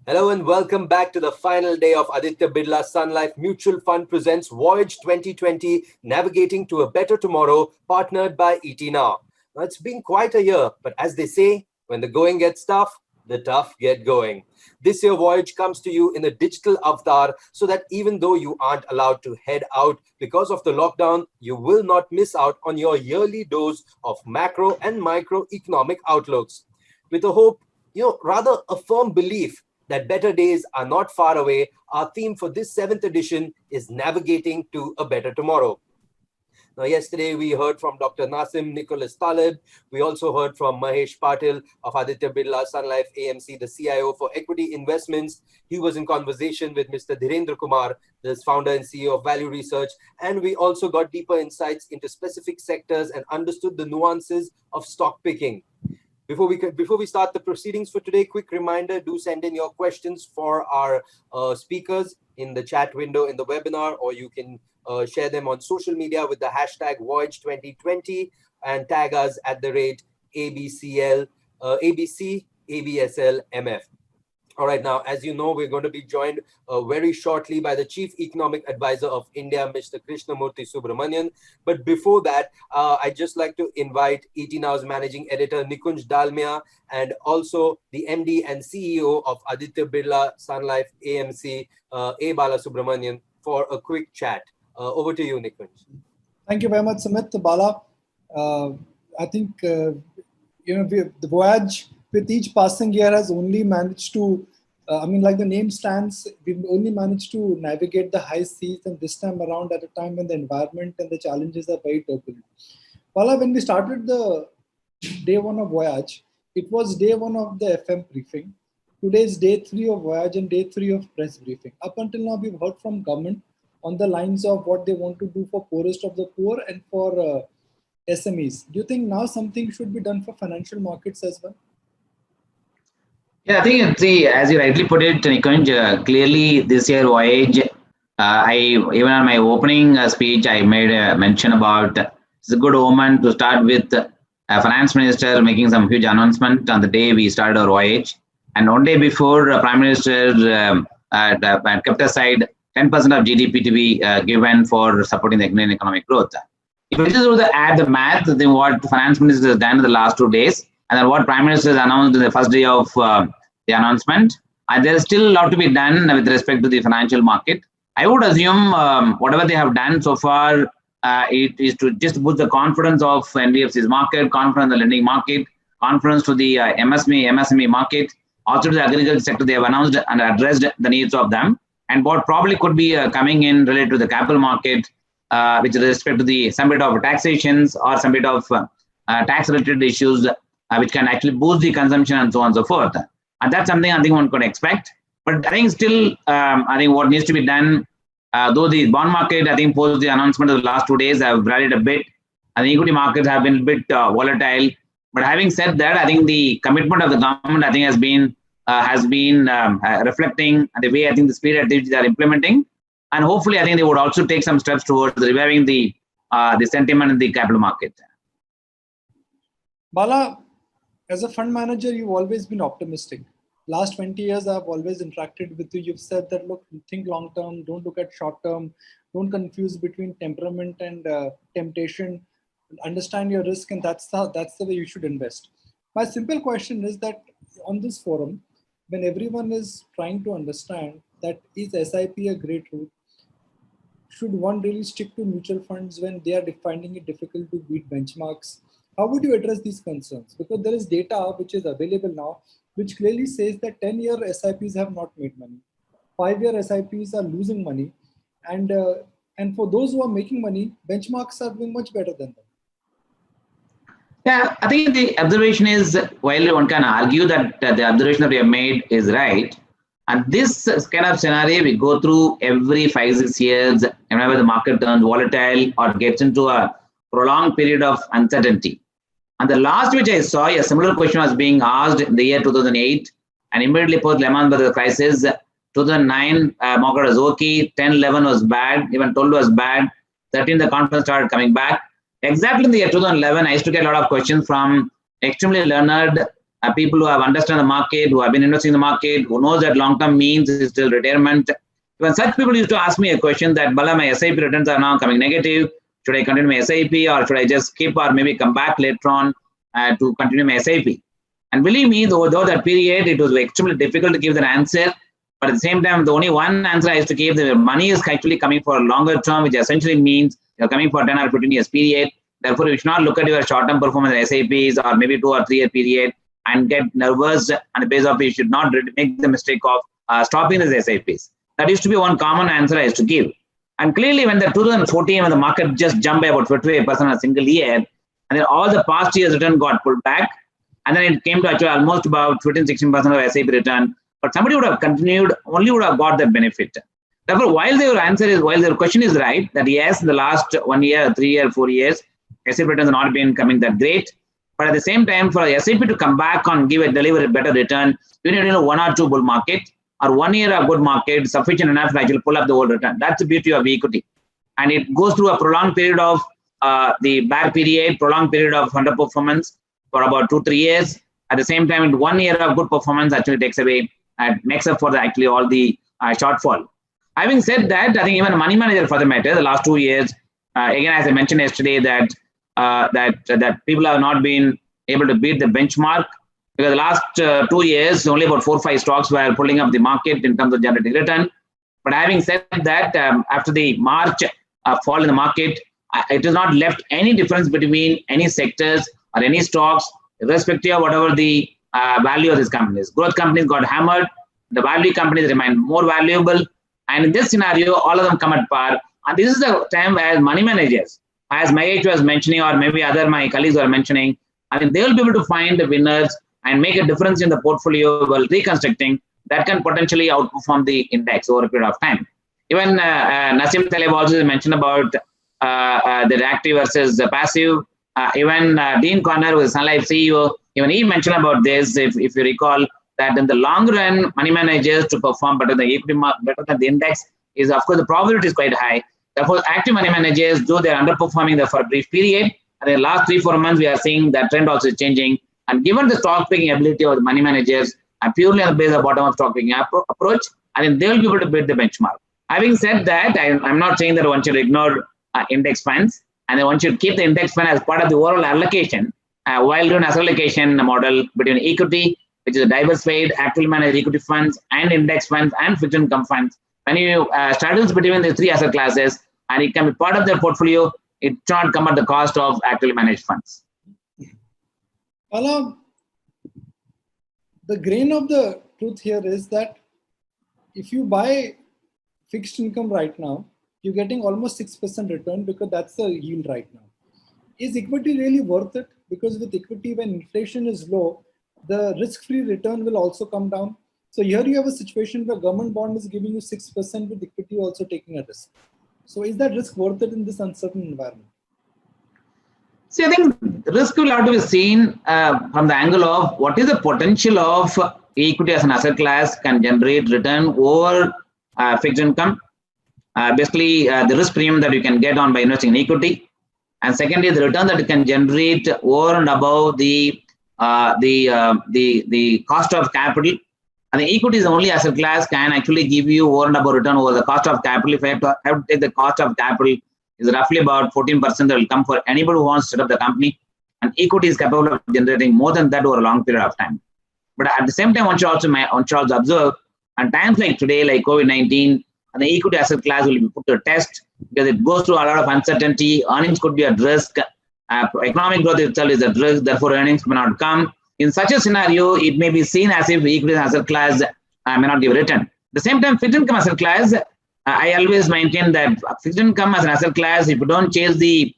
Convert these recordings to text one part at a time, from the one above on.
Hello and welcome back to the final day of Aditya Birla Sun Life Mutual Fund presents Voyage 2020 Navigating to a Better Tomorrow, partnered by ET Now. Now, it's been quite a year, but as they say, when the going gets tough, the tough get going. This year, Voyage comes to you in a digital avatar so that even though you aren't allowed to head out because of the lockdown, you will not miss out on your yearly dose of macro and microeconomic outlooks. With a hope, rather a firm belief that better days are not far away, our theme for this 7th edition is navigating to a better tomorrow. Now, yesterday we heard from Dr. Nasim Nicholas Talib. We also heard from Mahesh Patil of Aditya Birla Sun Life AMC, the CIO for equity investments. He was in conversation with Mr. Dhirendra Kumar, the founder and CEO of Value Research. And we also got deeper insights into specific sectors and understood the nuances of stock picking. Before we start the proceedings for today, quick reminder, do send in your questions for our speakers in the chat window in the webinar, or you can share them on social media with the hashtag Voyage2020 and tag us at the rate ABCL, ABC, ABSL, MF. All right, now, as you know, we're going to be joined very shortly by the Chief Economic Advisor of India, Mr. Krishnamurthy Subramanian. But before that, I'd just like to invite ET Now's Managing Editor, Nikunj Dalmia, and also the MD and CEO of Aditya Birla Sun Life AMC, A. Bala Subramanian, for a quick chat. Over to you, Nikunj. Thank you very much, Sumit. Bala, I think, the voyage with each passing year has only managed to, like the name stands, we've only managed to navigate the high seas, and this time around at a time when the environment and the challenges are very turbulent. Bala, when we started the day one of voyage, it was day one of the FM briefing. Today is day 3 of voyage and day 3 of press briefing. Up until now, we've heard from government on the lines of what they want to do for poorest of the poor and for SMEs. Do you think now something should be done for financial markets as well? Yeah, I think as you rightly put it, Nikunj, clearly this year voyage, even on my opening speech, I made a mention about it's a good omen to start with a finance minister making some huge announcement on the day we started our voyage. And one day before, Prime Minister had kept aside 10% of GDP to be given for supporting the Indian economic growth. If you just add the math, then what the finance minister has done in the last 2 days, and then what Prime Minister has announced in the first day of the announcement, there is still a lot to be done with respect to the financial market. I would assume whatever they have done so far, it is to just boost the confidence of NBFC's market, confidence in the lending market, confidence to the MSME market, also to the agriculture sector. They have announced and addressed the needs of them. And what probably could be coming in related to the capital market, with respect to some bit of taxations or some bit of tax-related issues, which can actually boost the consumption and so on and so forth. And that's something I think one could expect. But I think still, I think what needs to be done, though the bond market, I think post the announcement of the last 2 days have rallied a bit, and the equity markets have been a bit volatile. But having said that, I think the commitment of the government, I think, has been reflecting the way I think the speed at which they are implementing. And hopefully, I think they would also take some steps towards reviving the sentiment in the capital market. Bala, as a fund manager, you've always been optimistic. Last 20 years, I've always interacted with you. You've said that, look, think long term, don't look at short term, don't confuse between temperament and temptation, understand your risk, and that's the way you should invest. My simple question is that on this forum, when everyone is trying to understand that is SIP a great route, should one really stick to mutual funds when they are finding it difficult to beat benchmarks? How would you address these concerns? Because there is data which is available now, which clearly says that 10-year SIPs have not made money. 5-year SIPs are losing money. And for those who are making money, benchmarks are doing much better than them. Yeah, I think the observation is, while one can argue that the observation that we have made is right, and this kind of scenario we go through every 5-6 years whenever the market turns volatile or gets into a prolonged period of uncertainty. And the last which I saw, a similar question was being asked in the year 2008, and immediately post Lehman Brothers crisis, 2009 market was okay, 10, 11 was bad, even 12 was bad, 13 the confidence started coming back. Exactly in the year 2011, I used to get a lot of questions from extremely learned people who have understood the market, who have been investing in the market, who knows that long-term means is still retirement. When such people used to ask me a question that, Bala, my SIP returns are now coming negative. Should I continue my SIP or should I just skip or maybe come back later on to continue my SIP? And believe me, though that period, it was extremely difficult to give that answer. But at the same time, the only one answer I used to give, the money is actually coming for a longer term, which essentially means you're coming for 10 or 15 years period. Therefore, you should not look at your short-term performance SIPs or maybe 2 or 3 year period and get nervous on the basis of it. You should not make the mistake of stopping these SIPs. That used to be one common answer I used to give. And clearly, when the 2014, when the market just jumped by about 58% in a single year, and then all the past years' return got pulled back, and then it came to actually almost about 15-16% of SIP return. But somebody would have continued, only would have got that benefit. Therefore, while their question is right, that yes, in the last 1 year, 3 years, 4 years, SIP returns have not been coming that great. But at the same time, for a SIP to come back and deliver a better return, you need 1 or 2 bull market or 1 year of good market, sufficient enough to actually pull up the whole return. That's the beauty of equity. And it goes through a prolonged period of the bear period, prolonged period of underperformance for about 2-3 years. At the same time, in 1 year of good performance actually takes away and makes up for actually all the shortfall. Having said that, I think even a money manager for the matter, the last 2 years, again, as I mentioned yesterday, that people have not been able to beat the benchmark because the last 2 years, only about 4 or 5 stocks were pulling up the market in terms of generating return. But having said that, after the March fall in the market, it has not left any difference between any sectors or any stocks, irrespective of whatever the value of these companies. Growth companies got hammered. The value companies remain more valuable. And in this scenario, all of them come at par. And this is the time where money managers, as Mahesh was mentioning, or maybe other my colleagues were mentioning, I think they will be able to find the winners and make a difference in the portfolio while reconstructing that can potentially outperform the index over a period of time. Even Nassim Taleb also mentioned about the active versus the passive. Even Dean Conner, who is Sun Life CEO, even he mentioned about this, if you recall, that in the long run, money managers to perform better than the equity, better than the index is, of course, the probability is quite high. Therefore, active money managers, though they're underperforming there for a brief period, and in the last 3-4 months, we are seeing that trend also is changing. And given the stock picking ability of the money managers, and purely on the basis of bottom-up stock picking approach, I think they will be able to beat the benchmark. Having said that, I'm not saying that one should ignore index funds, and then one should keep the index fund as part of the overall allocation, while doing asset allocation model between equity, which is a diversified, actively managed equity funds, and index funds, and fixed income funds. When you straddles between the 3 asset classes, and it can be part of their portfolio, it should not come at the cost of actively managed funds. Bala, the grain of the truth here is that if you buy fixed income right now, you're getting almost 6% return because that's the yield right now. Is equity really worth it? Because with equity, when inflation is low, the risk-free return will also come down. So here you have a situation where government bond is giving you 6% with equity also taking a risk. So is that risk worth it in this uncertain environment? See, I think risk will have to be seen from the angle of what is the potential of equity as an asset class can generate return over fixed income. Basically, the risk premium that you can get on by investing in equity. And secondly, the return that you can generate over and above the cost of capital. And the equity is the only asset class can actually give you over and above return over the cost of capital. If I have to take the cost of capital, is roughly about 14% that will come for anybody who wants to set up the company. And equity is capable of generating more than that over a long period of time. But at the same time, one should also observe, at times like today, like COVID-19, and the equity asset class will be put to a test because it goes through a lot of uncertainty. Earnings could be at risk. Economic growth itself is at risk. Therefore, earnings may not come. In such a scenario, it may be seen as if equity asset class may not give return. At the same time, fixed income asset class, I always maintain that fixed income as an asset class, if you don't chase the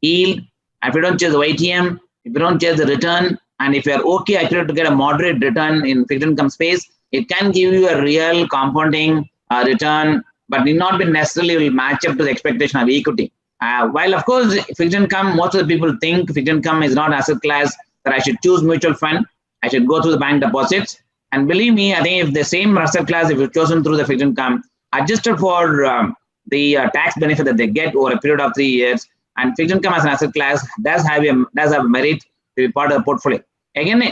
yield, if you don't chase the YTM, if you don't chase the return, and if you are okay actually to get a moderate return in fixed income space, it can give you a real compounding return, but will not be necessarily will match up to the expectation of equity. While of course fixed income, most of the people think fixed income is not asset class, that I should choose mutual fund, I should go through the bank deposits. And believe me, I think if the same asset class, if you've chosen through the fixed income, adjusted for the tax benefit that they get over a period of 3 years, and fixed income as an asset class does have a merit. to be part of the portfolio. Again,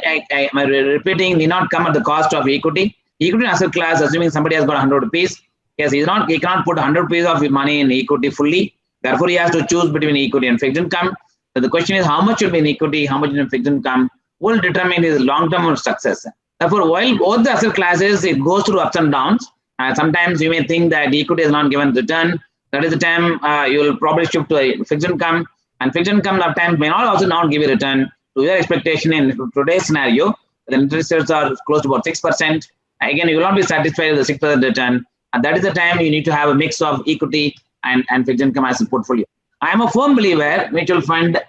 I'm repeating, need not come at the cost of equity. Equity asset class, assuming somebody has got 100 rupees, yes, he cannot put 100 rupees of money in equity fully. Therefore, he has to choose between equity and fixed income. So the question is, how much should be in equity, how much in fixed income will determine his long-term success. Therefore, while both the asset classes, it goes through ups and downs. Sometimes you may think that equity is not given return. That is the time you will probably shift to a fixed income. And fixed income at times may not also not give a return to your expectation in today's scenario. The interest rates are close to about 6%. Again, you will not be satisfied with the 6% return. And that is the time you need to have a mix of equity and fixed income as a portfolio. I am a firm believer mutual fund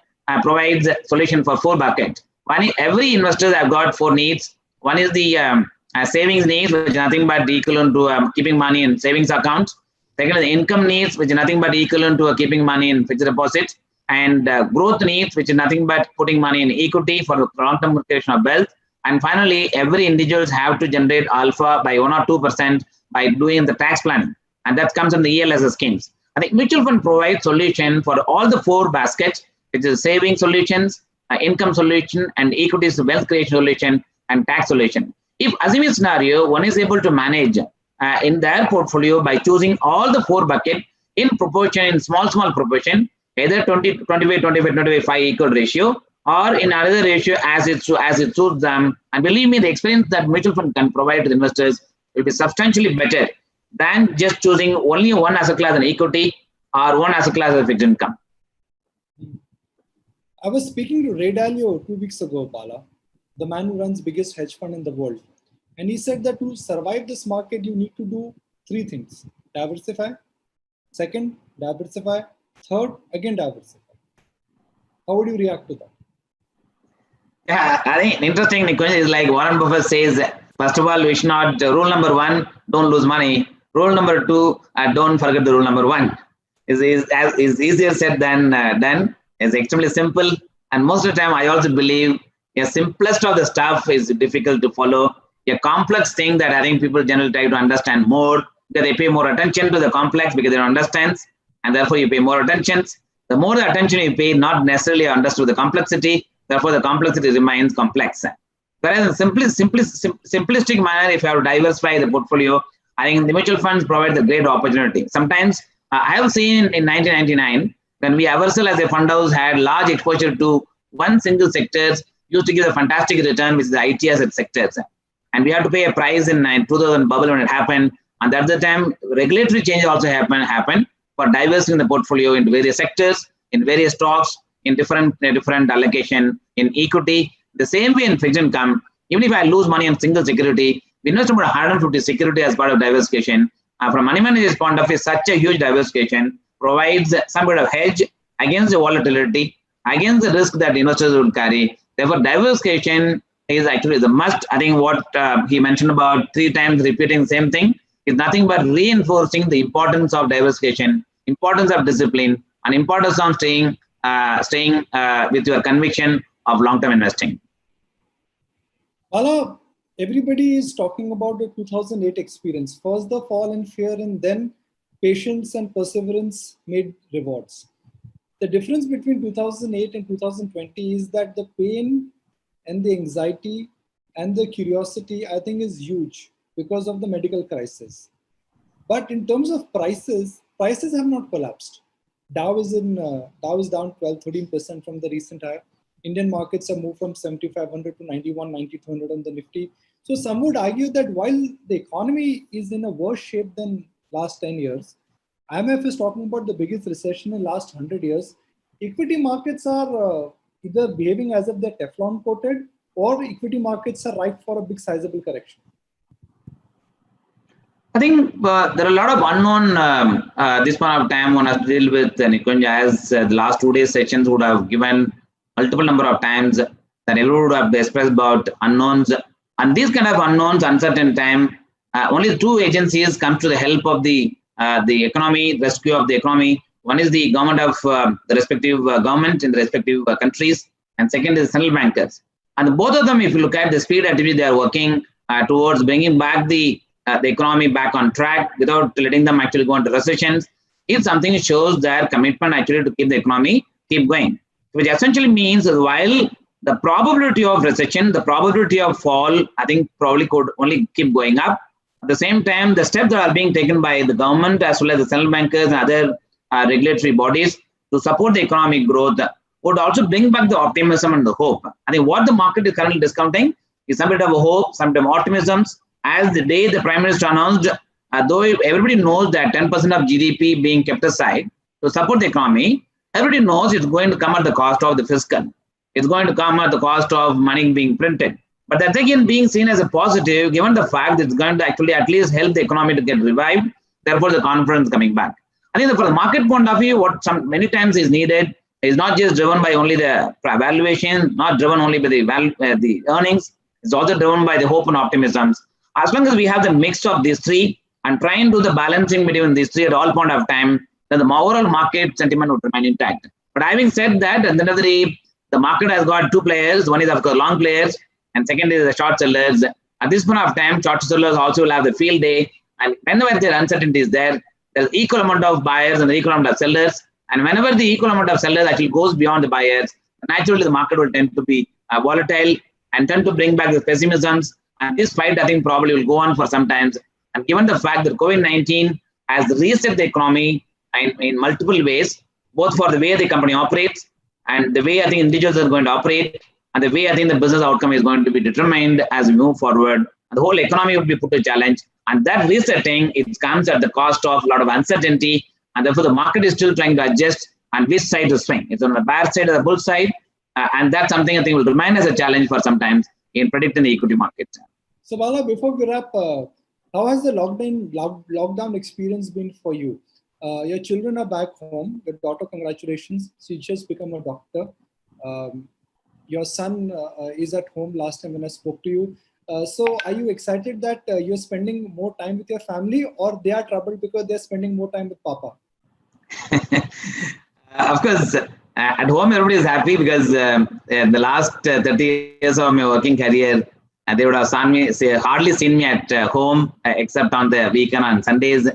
provides a solution for 4 buckets. One, every investor have got 4 needs. One is the savings needs, which is nothing but equivalent to keeping money in savings accounts. Second is the income needs, which is nothing but equivalent to keeping money in fixed deposits. And growth needs, which is nothing but putting money in equity for long-term creation of wealth. And finally, every individuals have to generate alpha by 1 or 2% by doing the tax planning. And that comes in the ELS schemes. I think mutual fund provides solution for all the 4 baskets, which is saving solutions, income solution, and equity wealth creation solution, and tax solution. If assuming scenario, one is able to manage in their portfolio by choosing all the 4 buckets in proportion, in small proportion, either 25, 5 equal ratio, or in another ratio as it suits them. And believe me, the experience that mutual fund can provide to the investors will be substantially better than just choosing only one asset class in equity or one asset class as fixed income. I was speaking to Ray Dalio 2 weeks ago, Bala, the man who runs biggest hedge fund in the world. And he said that to survive this market, you need to do 3 things. Diversify. Second, diversify. Third, again, diversify. How would you react to that? Yeah, I think interesting question is like Warren Buffett says, first of all, we should not, rule number 1, don't lose money. Rule number 2, don't forget the rule number 1. Is easier said than done. It's extremely simple. And most of the time, I also believe the simplest of the stuff is difficult to follow. A complex thing that I think people generally try to understand more, because they pay more attention to the complex because they don't understand. And therefore, you pay more attention. The more the attention you pay, not necessarily understood the complexity. Therefore, the complexity remains complex. Whereas in simplistic manner, if you have to diversify the portfolio, I think the mutual funds provide the great opportunity. Sometimes I have seen in 1999, when we ourselves as a fund house had large exposure to one single sector, used to give a fantastic return, which is the IT asset sectors. And we had to pay a price in 2000 bubble when it happened. And at the time, regulatory change also happened for diversifying the portfolio into various sectors, in various stocks, in different allocation, in equity. The same way in fixed income, even if I lose money on single security, we invest about 150 security as part of diversification. From money manager's point of view, such a huge diversification provides some bit of hedge against the volatility, against the risk that investors would carry. Therefore, diversification is actually the must. I think what he mentioned about 3 times repeating the same thing is nothing but reinforcing the importance of diversification, importance of discipline, and importance of staying with your conviction of long-term investing. Bala, everybody is talking about the 2008 experience. First the fall and fear, and then patience and perseverance made rewards. The difference between 2008 and 2020 is that the pain and the anxiety and the curiosity, I think, is huge because of the medical crisis. But in terms of prices have not collapsed. Dow is down 12-13% from the recent high. Indian markets have moved from 7,500 to 91, 9,200 on the Nifty. So some would argue that while the economy is in a worse shape than last 10 years, IMF is talking about the biggest recession in the last 100 years. Equity markets are either behaving as if they're Teflon coated, or equity markets are ripe for a big sizable correction. I think there are a lot of unknown this point of time one has to deal with, Nikunj, as the last 2 days sessions would have given multiple number of times that everyone would have expressed about unknowns. And these kind of unknowns, uncertain time, only 2 agencies come to the help of the economy, rescue of the economy. One is the government of the respective government in the respective countries, and second is central bankers. And both of them, if you look at the speed at which they are working towards bringing back the economy back on track without letting them actually go into recessions, is something that shows their commitment actually to keep the economy keep going. Which essentially means that while the probability of recession, the probability of fall, I think probably could only keep going up. At the same time, the steps that are being taken by the government as well as the central bankers and other regulatory bodies to support the economic growth would also bring back the optimism and the hope. I think what the market is currently discounting is some bit of a hope, some bit of optimism. As the day the Prime Minister announced, though everybody knows that 10% of GDP being kept aside to support the economy, everybody knows it's going to come at the cost of the fiscal. It's going to come at the cost of money being printed. But that's again being seen as a positive, given the fact that it's going to actually at least help the economy to get revived. Therefore, the confidence coming back. I think that from the market point of view, what many times is needed is not just driven by only the valuation, not driven only by the earnings. It's also driven by the hope and optimism. As long as we have the mix of these three and try and do the balancing between these three at all point of time, then the overall market sentiment would remain intact. But having said that, at the end of the day, the market has got two players. One is, of course, long players, and second is the short sellers. At this point of time, short sellers also will have the field day. And whenever there are uncertainties there's equal amount of buyers and the equal amount of sellers. And whenever the equal amount of sellers actually goes beyond the buyers, naturally the market will tend to be volatile and tend to bring back the pessimisms. And this fight, I think, probably will go on for some time. And given the fact that COVID-19 has reset the economy in multiple ways, both for the way the company operates and the way I think individuals are going to operate, and the way I think the business outcome is going to be determined as we move forward. And the whole economy will be put to challenge. And that resetting, it comes at the cost of a lot of uncertainty. And therefore, the market is still trying to adjust on which side to swing. It's on the bear side or the bull side. And that's something I think will remain as a challenge for some time in predicting the equity market. So, Bala, before we wrap, how has the lockdown experience been for you? Your children are back home. Your daughter, congratulations. She just become a doctor. Your son is at home last time when I spoke to you. So are you excited that you're spending more time with your family, or they are troubled because they're spending more time with Papa? Of course, at home everybody is happy because in the last 30 years of my working career, they would have hardly seen me at home except on the weekend on Sundays.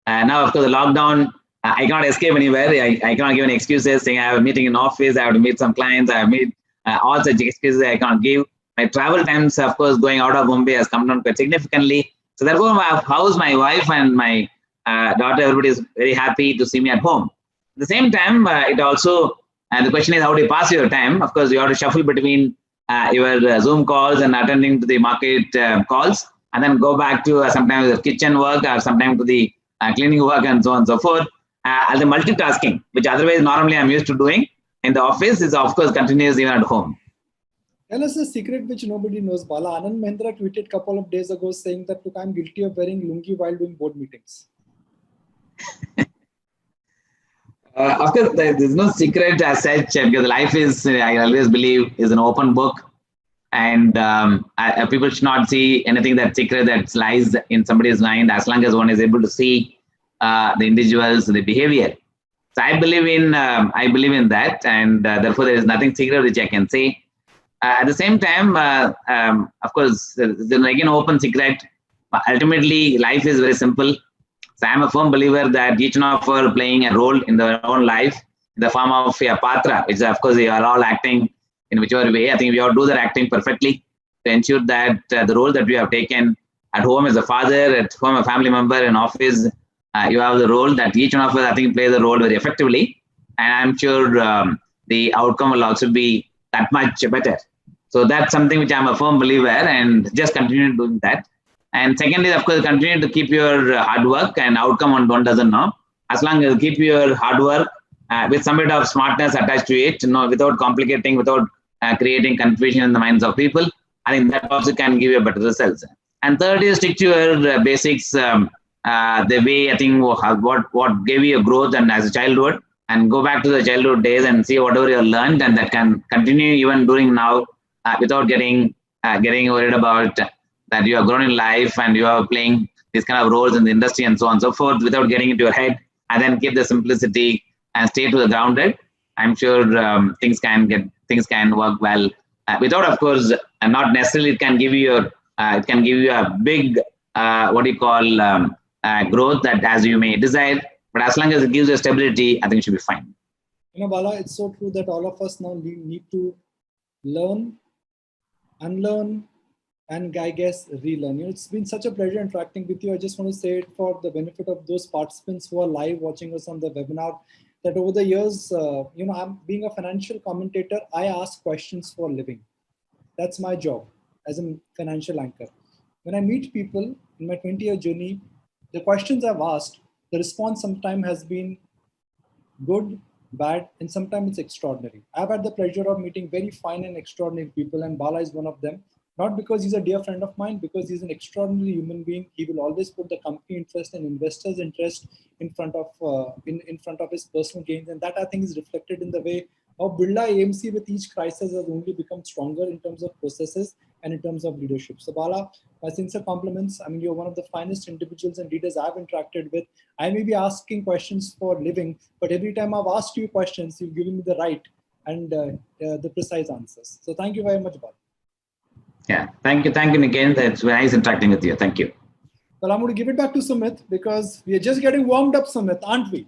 Now, of course, the lockdown, I cannot escape anywhere. I cannot give any excuses saying I have a meeting in office, I have to meet some clients, I have meet all such excuses I can't give. My travel times, of course, going out of Mumbai has come down quite significantly. So therefore, my house, my wife and my daughter, everybody is very happy to see me at home. At the same time, it also, the question is how do you pass your time? Of course, you have to shuffle between your Zoom calls and attending to the market calls, and then go back to sometimes the kitchen work or sometimes to the cleaning work and so on and so forth. As the multitasking, which otherwise normally I'm used to doing in the office, is of course continues even at home. Tell us a secret which nobody knows, Bala. Anand Mahindra tweeted a couple of days ago saying that, look, I'm guilty of wearing lungi while doing board meetings. Of course, there's no secret as such, because life is, I always believe, is an open book. And people should not see anything that secret that lies in somebody's mind as long as one is able to see the individuals, the behavior. So I believe in that, and therefore there is nothing secret which I can say. At the same time, of course, there's again open secret. Ultimately, life is very simple. So I'm a firm believer that each one of us are playing a role in their own life in the form of a patra, which of course we are all acting in whichever way. I think we have to do that acting perfectly to ensure that the role that we have taken at home as a father, at home a family member, in office, you have the role that each one of us, I think, plays the role very effectively. And I'm sure the outcome will also be that much better. So that's something which I'm a firm believer, and just continue doing that. And secondly, of course, continue to keep your hard work, and outcome one doesn't know. As long as you keep your hard work with some bit of smartness attached to it, without complicating, without creating confusion in the minds of people, I think that also can give you better results. And third is stick to your basics, the way I think what gave you a growth and as a childhood, and go back to the childhood days and see whatever you learned, and that can continue even during now without getting worried about that you have grown in life and you are playing these kind of roles in the industry and so on and so forth without getting into your head, and then keep the simplicity and stay to the grounded. I'm sure things can work well without, of course, and not necessarily it can give you a big growth that as you may desire, but as long as it gives you stability, I think it should be fine. Bala, it's so true that all of us now need to learn, unlearn, and I guess relearn. It's been such a pleasure interacting with you. I just want to say it for the benefit of those participants who are live watching us on the webinar, that over the years, I'm being a financial commentator. I ask questions for a living. That's my job as a financial anchor. When I meet people in my 20-year journey, the questions I've asked, the response sometimes has been good, bad, and sometimes it's extraordinary. I've had the pleasure of meeting very fine and extraordinary people, and Bala is one of them. Not because he's a dear friend of mine, because he's an extraordinary human being. He will always put the company interest and investors' interest in front of in front of his personal gains, and that I think is reflected in the way how Birla AMC with each crisis has only become stronger in terms of processes and in terms of leadership. So Bala, my sincere compliments. I mean, you're one of the finest individuals and leaders I've interacted with. I may be asking questions for a living, but every time I've asked you questions, you've given me the right and the precise answers. So thank you very much, Bala. Yeah, thank you again. That's very nice interacting with you. Thank you. Well, I'm going to give it back to Sumit because we are just getting warmed up, Sumit, aren't we?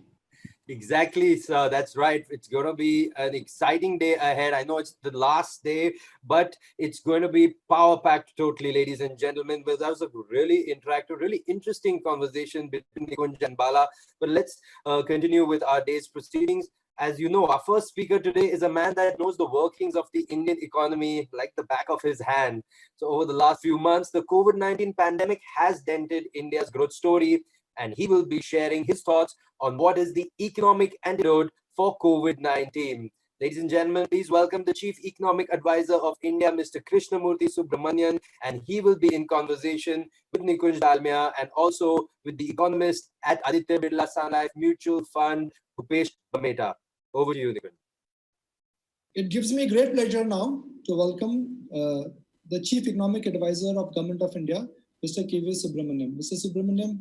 Exactly, sir. That's right. It's going to be an exciting day ahead. I know it's the last day, but it's going to be power-packed totally, ladies and gentlemen. But that was a really interactive, really interesting conversation between Nikunj and Bala. But let's continue with our day's proceedings. As you know, our first speaker today is a man that knows the workings of the Indian economy like the back of his hand. So over the last few months, the COVID-19 pandemic has dented India's growth story, and he will be sharing his thoughts on what is the economic antidote for COVID-19. Ladies and gentlemen, please welcome the Chief Economic Advisor of India, Mr. Krishnamurthy Subramanian, and he will be in conversation with Nikunj Dalmia and also with the economist at Aditya Birla Sun Life Mutual Fund, Bhupesh Pameta. Over to you, Nikunj. It gives me great pleasure now to welcome the Chief Economic Advisor of Government of India, Mr. K.V. Subramaniam. Mr. Subramaniam,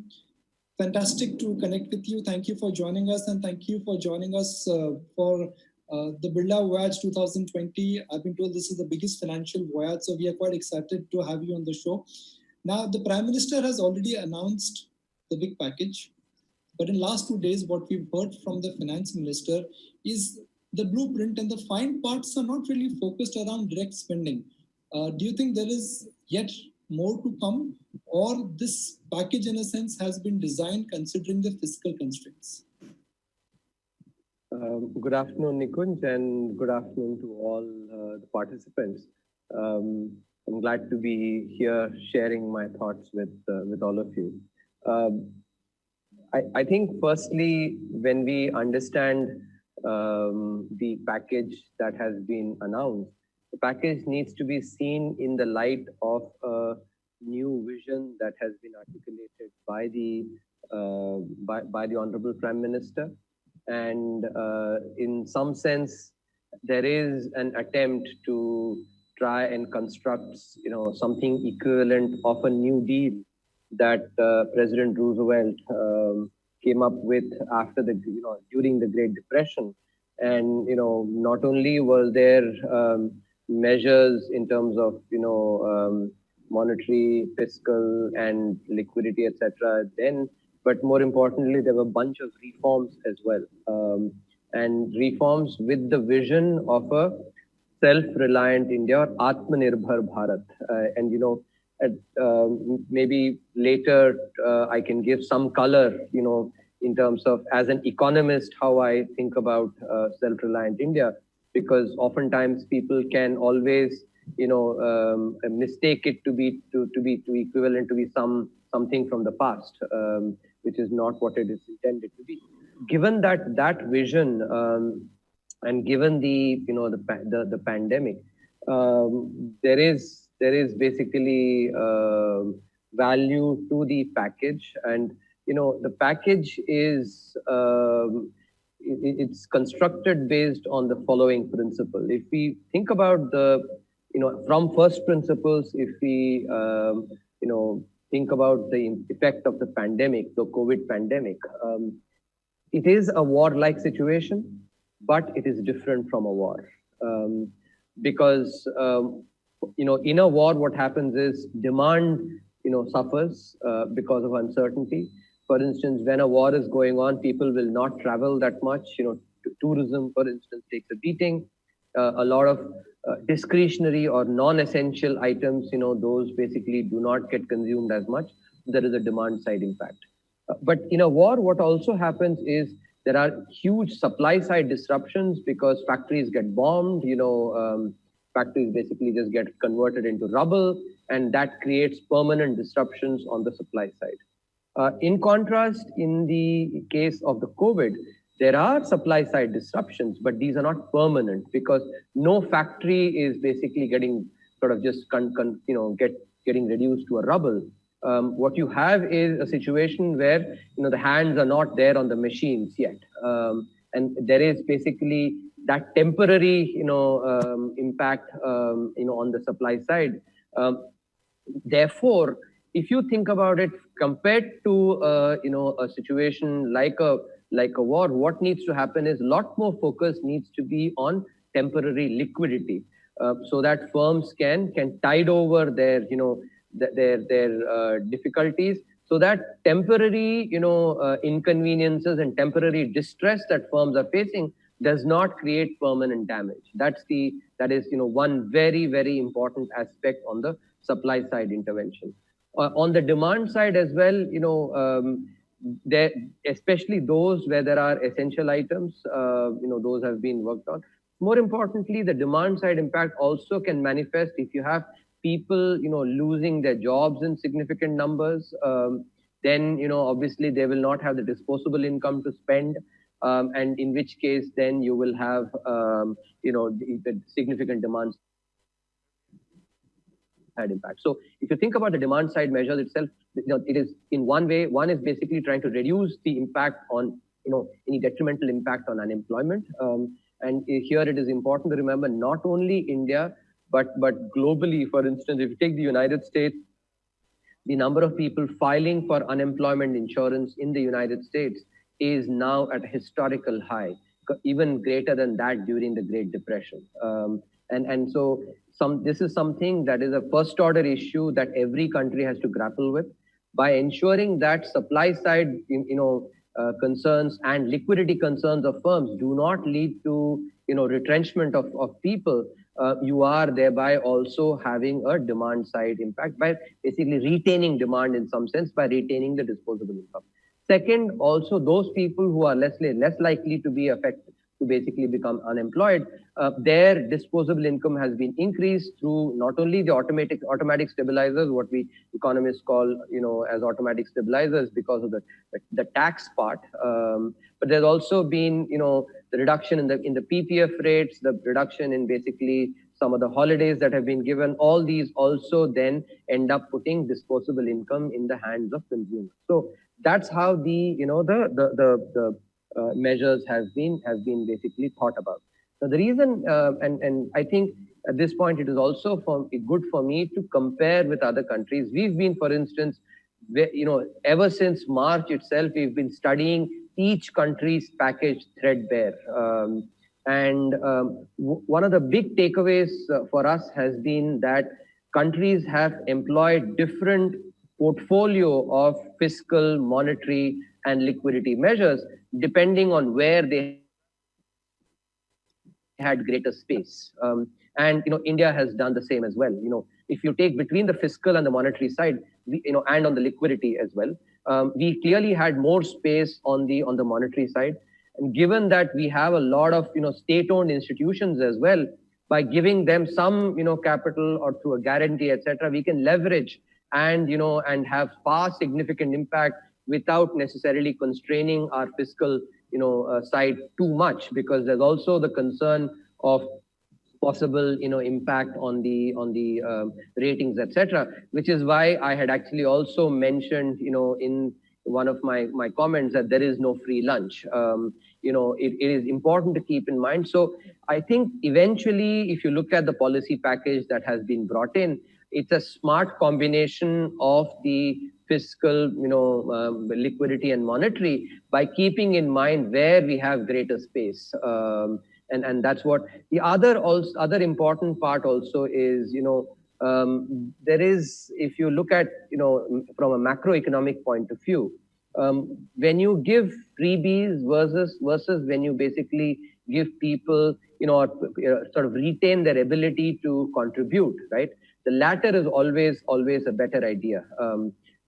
fantastic to connect with you. Thank you for joining us, and thank you for joining us for the Birla Voyage 2020. I've been told this is the biggest financial voyage, so we are quite excited to have you on the show. Now, the Prime Minister has already announced the big package, but in last 2 days, what we've heard from the Finance Minister is the blueprint and the fine parts are not really focused around direct spending. Do you think there is yet more to come, or this package in a sense has been designed considering the fiscal constraints? Good afternoon, Nikunj, and good afternoon to all the participants. I'm glad to be here sharing my thoughts with all of you. I think firstly, when we understand the package that has been announced, the package needs to be seen in the light of a new vision that has been articulated by the Honorable Prime Minister. And in some sense, there is an attempt to try and construct, something equivalent of a New Deal that President Roosevelt came up with after during the Great Depression. And not only were there measures in terms of monetary, fiscal, and liquidity, etc. then, but more importantly, there were a bunch of reforms as well, and reforms with the vision of a self-reliant India, or Atmanirbhar Bharat. Maybe later I can give some color, in terms of, as an economist, how I think about self-reliant India, because oftentimes people can always, mistake it to be equivalent to be something from the past, which is not what it is intended to be. Given that vision, and given the pandemic, there is basically value to the package, and the package is it's constructed based on the following principle. If we think about from first principles, if we think about the effect of the pandemic, the COVID pandemic, it is a war-like situation, but it is different from a war, because in a war, what happens is demand suffers because of uncertainty. For instance, when a war is going on, people will not travel that much. Tourism, for instance, takes a beating. A lot of discretionary or non-essential items, those basically do not get consumed as much. There is a demand side impact. But in a war, what also happens is there are huge supply side disruptions because factories get bombed, factories basically just get converted into rubble, and that creates permanent disruptions on the supply side. In contrast, in the case of the COVID, there are supply side disruptions, but these are not permanent because no factory is basically getting sort of just getting reduced to a rubble. What you have is a situation where the hands are not there on the machines yet, and there is basically that temporary impact on the supply side. Therefore, if you think about it, compared to a situation like a war, what needs to happen is a lot more focus needs to be on temporary liquidity, so that firms can tide over their difficulties, so that temporary inconveniences and temporary distress that firms are facing does not create permanent damage. That is one very, very important aspect on the supply side intervention. On the demand side as well, there, especially those where there are essential items, those have been worked on. More importantly, the demand side impact also can manifest if you have people losing their jobs in significant numbers. Then obviously they will not have the disposable income to spend, and in which case then you will have the significant demand side impact. So if you think about the demand side measures itself, it is in one way, one is basically trying to reduce the impact on any detrimental impact on unemployment. And here it is important to remember not only India, but globally. For instance, if you take the United States, the number of people filing for unemployment insurance in the United States is now at a historical high, even greater than that during the Great Depression. And so this is something that is a first order issue that every country has to grapple with by ensuring that supply side concerns and liquidity concerns of firms do not lead to retrenchment of people. You are thereby also having a demand side impact by basically retaining demand in some sense by retaining the disposable income. Second, also those people who are less likely to be affected to basically become unemployed, their disposable income has been increased through not only the automatic stabilizers, what we economists call as automatic stabilizers because of the tax part, but there's also been the reduction in the PPF rates, the reduction in basically some of the holidays that have been given. All these also then end up putting disposable income in the hands of consumers. So that's how the measures have been basically thought about. Now the reason, and I think at this point it is also good for me to compare with other countries. We've been, for instance, ever since March itself, we've been studying each country's package threadbare. And one of the big takeaways for us has been that countries have employed different portfolio of fiscal, monetary, and liquidity measures depending on where they had greater space. And India has done the same as well. If you take between the fiscal and the monetary side, and on the liquidity as well, we clearly had more space on the monetary side. And given that we have a lot of state-owned institutions as well, by giving them some capital or through a guarantee, etc., we can leverage and have far significant impact without necessarily constraining our fiscal side too much, because there's also the concern of possible impact on the ratings, etc., which is why I had actually also mentioned in one of my comments that there is no free lunch. It is important to keep in mind. So I think eventually, if you look at the policy package that has been brought in, it's a smart combination of the fiscal, liquidity and monetary, by keeping in mind where we have greater space. And that's what the other important part also is, there is, if you look at, from a macroeconomic point of view, when you give freebies versus when you basically give people, or sort of retain their ability to contribute, right? The latter is always a better idea.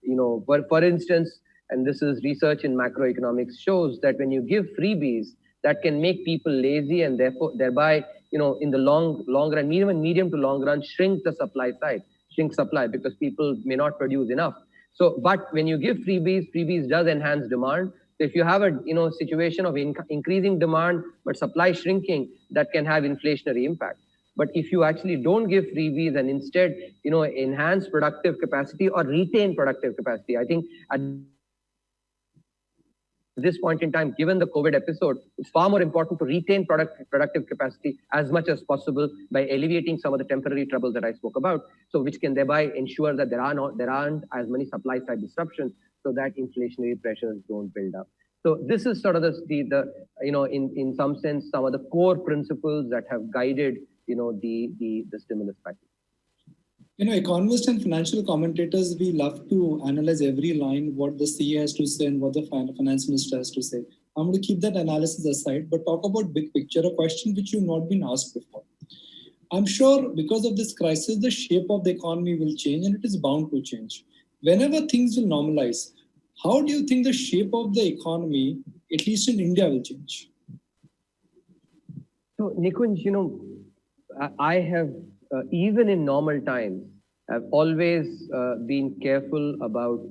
For instance, and this is research in macroeconomics shows that when you give freebies, that can make people lazy, and thereby, in the long run, even medium to long run, shrink the supply side, shrink supply, because people may not produce enough. So, but when you give freebies does enhance demand. So if you have a situation of increasing demand but supply shrinking, that can have inflationary impact. But if you actually don't give freebies and instead enhance productive capacity or retain productive capacity, I think at this point in time, given the COVID episode, it's far more important to retain productive capacity as much as possible by alleviating some of the temporary troubles that I spoke about. So, which can thereby ensure that there aren't as many supply side disruptions, so that inflationary pressures don't build up. So, this is sort of in some sense, some of the core principles that have guided the stimulus package. Economists and financial commentators, we love to analyze every line, what the CA has to say and what the finance minister has to say. I'm going to keep that analysis aside, but talk about big picture, a question which you've not been asked before. I'm sure because of this crisis, the shape of the economy will change, and it is bound to change. Whenever things will normalize, how do you think the shape of the economy, at least in India, will change? So, Nikunj, I have, even in normal times, I've always been careful about,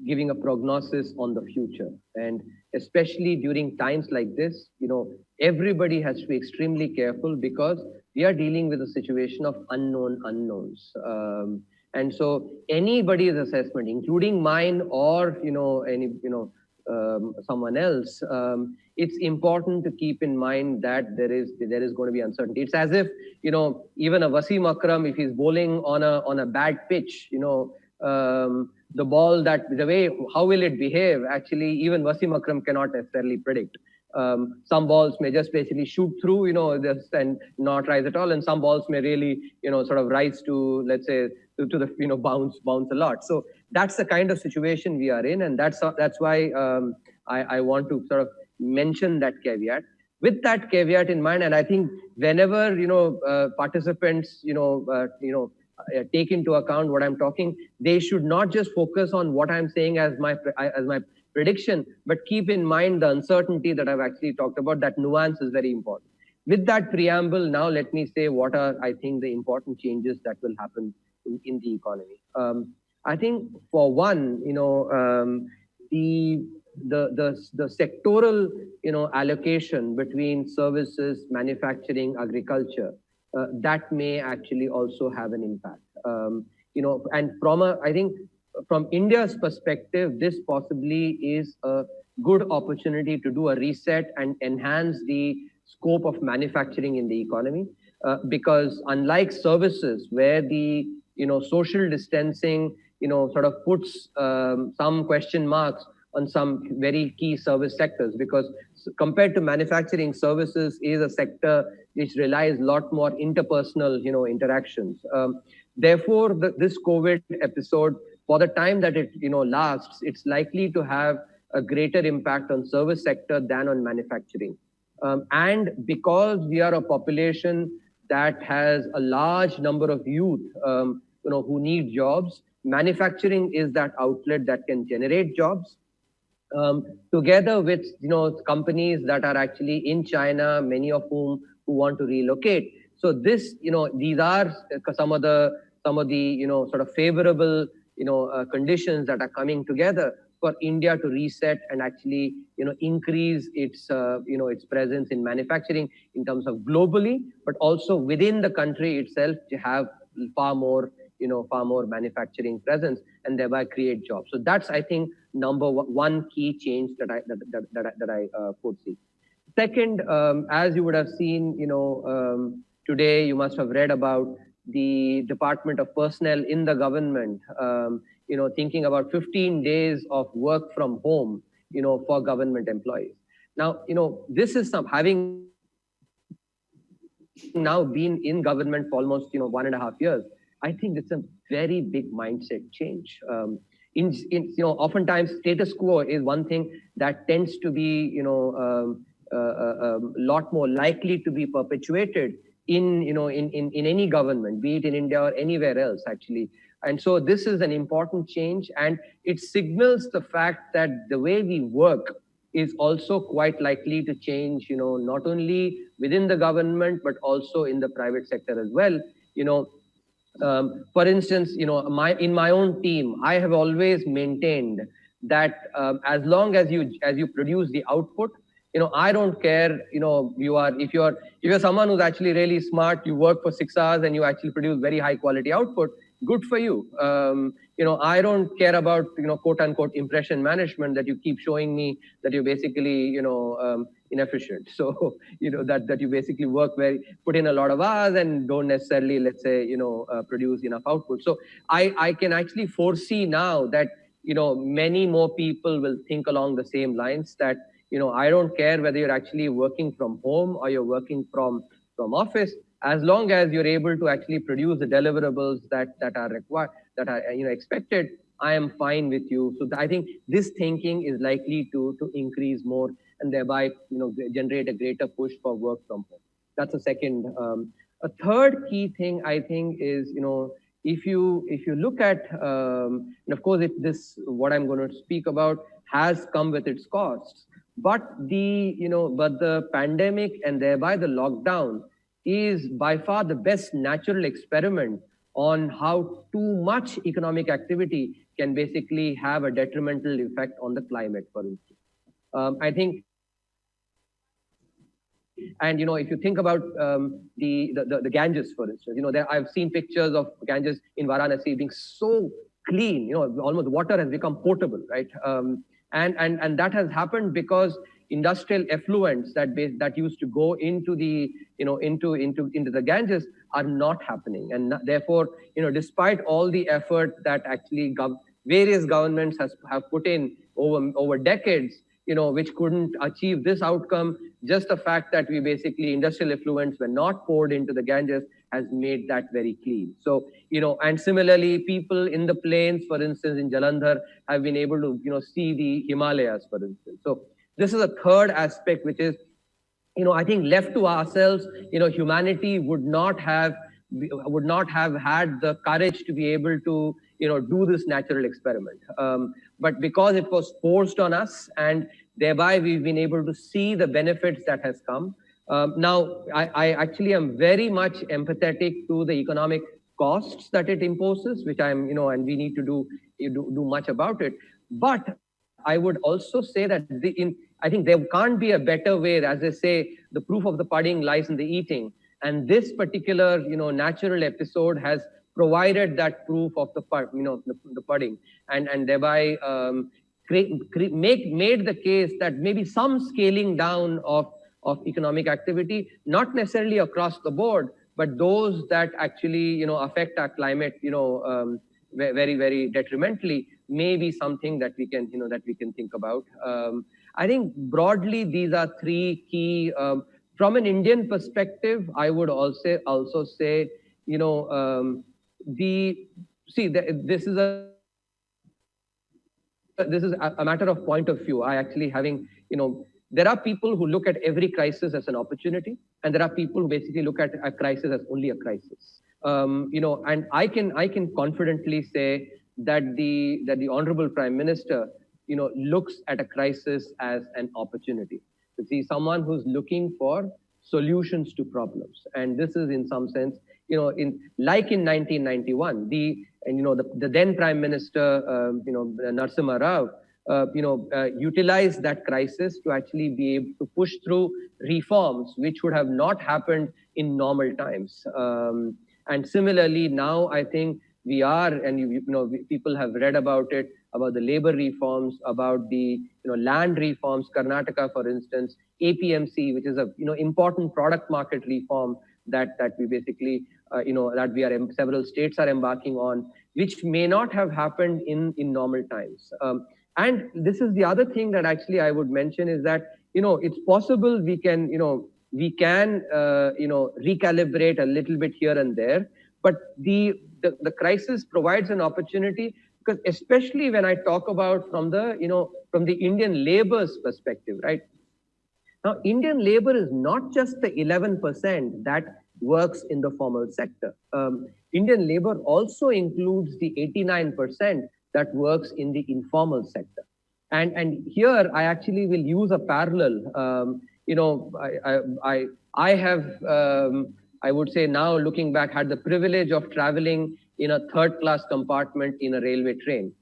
giving a prognosis on the future. And especially during times like this, everybody has to be extremely careful, because we are dealing with a situation of unknown unknowns. And so anybody's assessment, including mine or, someone else, it's important to keep in mind that there is going to be uncertainty. It's as if, even a Wasim Akram, if he's bowling on a bad pitch, the ball how will it behave? Actually, even Wasim Akram cannot necessarily predict. Some balls may just basically shoot through, and not rise at all. And some balls may really, sort of rise to, let's say, to the, bounce a lot. So that's the kind of situation we are in. And that's why I want to sort of mention that caveat. With that caveat in mind, and I think whenever, participants, take into account what I'm talking, they should not just focus on what I'm saying as my prediction, but keep in mind the uncertainty that I've actually talked about. That nuance is very important. With that preamble, now let me say what are, I think, the important changes that will happen in the economy. I think, for one, the sectoral, allocation between services, manufacturing, agriculture, that may actually also have an impact. And I think from India's perspective, this possibly is a good opportunity to do a reset and enhance the scope of manufacturing in the economy. Because unlike services, where the social distancing sort of puts some question marks on some very key service sectors, because compared to manufacturing, services is a sector which relies a lot more interpersonal interactions. Therefore, this COVID episode, for the time that it lasts, it's likely to have a greater impact on service sector than on manufacturing. And because we are a population that has a large number of youth who need jobs, manufacturing is that outlet that can generate jobs. Together with companies that are actually in China, many of whom who want to relocate. So this these are some of the sort of favorable conditions that are coming together for India to reset and actually increase its its presence in manufacturing in terms of globally, but also within the country itself to have far more manufacturing presence and thereby create jobs. So that's, I think, number one key change that I foresee. Second, as you would have seen, today you must have read about the Department of Personnel in the government, thinking about 15 days of work from home, for government employees. Now, this is having now been in government for almost 1.5 years. I think it's a very big mindset change. oftentimes status quo is one thing that tends to be, lot more likely to be perpetuated in any government, be it in India or anywhere else, actually. And so this is an important change, and it signals the fact that the way we work is also quite likely to change, not only within the government, but also in the private sector as well. For instance, in my own team, I have always maintained that as long as you produce the output, I don't care, if you're someone who's actually really smart, you work for 6 hours and you actually produce very high quality output, good for you. I don't care about, quote unquote impression management, that you keep showing me that you're basically, inefficient. So, that you basically put in a lot of hours and don't necessarily, let's say, produce enough output. So I can actually foresee now that, many more people will think along the same lines, that, I don't care whether you're actually working from home or you're working from office, as long as you're able to actually produce the deliverables that are required, that are expected, I am fine with you. So I think this thinking is likely to increase more, and thereby generate a greater push for work from home. That's a second. A third key thing I think is, if you look at, and of course, what I'm going to speak about has come with its costs, but the pandemic and thereby the lockdown is by far the best natural experiment on how too much economic activity can basically have a detrimental effect on the climate, for instance. I think, and if you think about the Ganges, for instance, I've seen pictures of Ganges in Varanasi being so clean, almost water has become potable, right? And that has happened because industrial effluents that used to go into the into the Ganges are not happening, and therefore despite all the effort that actually various governments have put in over decades, which couldn't achieve this outcome, just the fact that we basically industrial effluents were not poured into the Ganges has made that very clean. So and similarly, people in the plains, for instance, in Jalandhar, have been able to see the Himalayas, for instance. So this is a third aspect, which is, I think left to ourselves, humanity would not have had the courage to be able to, do this natural experiment. But because it was forced on us, and thereby we've been able to see the benefits that has come. Now, I actually am very much empathetic to the economic costs that it imposes, which I'm, and we need to do much about it. But I would also say that I think there can't be a better way, as they say, the proof of the pudding lies in the eating. And this particular, natural episode has provided that proof of the pudding, and thereby made the case that maybe some scaling down of economic activity, not necessarily across the board, but those that actually, affect our climate, very, very detrimentally, may be something that we can, think about. I think broadly, these are three key, from an Indian perspective, I would also say, this is a matter of point of view. I actually there are people who look at every crisis as an opportunity, and there are people who basically look at a crisis as only a crisis. And I can confidently say that the Honorable Prime Minister, looks at a crisis as an opportunity. To see someone who's looking for solutions to problems, and this is in some sense, in 1991, the then Prime Minister, Narasimha Rao, utilized that crisis to actually be able to push through reforms which would have not happened in normal times. And similarly, now I think we are, and people have read about it, about the labor reforms, about the land reforms. Karnataka, for instance, APMC, which is a important product market reform that we basically that several states are embarking on, which may not have happened in normal times. And this is the other thing that actually I would mention is that it's possible we can recalibrate a little bit here and there, but the crisis provides an opportunity because especially when I talk about from the Indian labor's perspective, right? Now, Indian labor is not just the 11% that works in the formal sector. Indian labor also includes the 89% that works in the informal sector. And here I actually will use a parallel. I have, I would say now looking back, had the privilege of traveling in a third-class compartment in a railway train.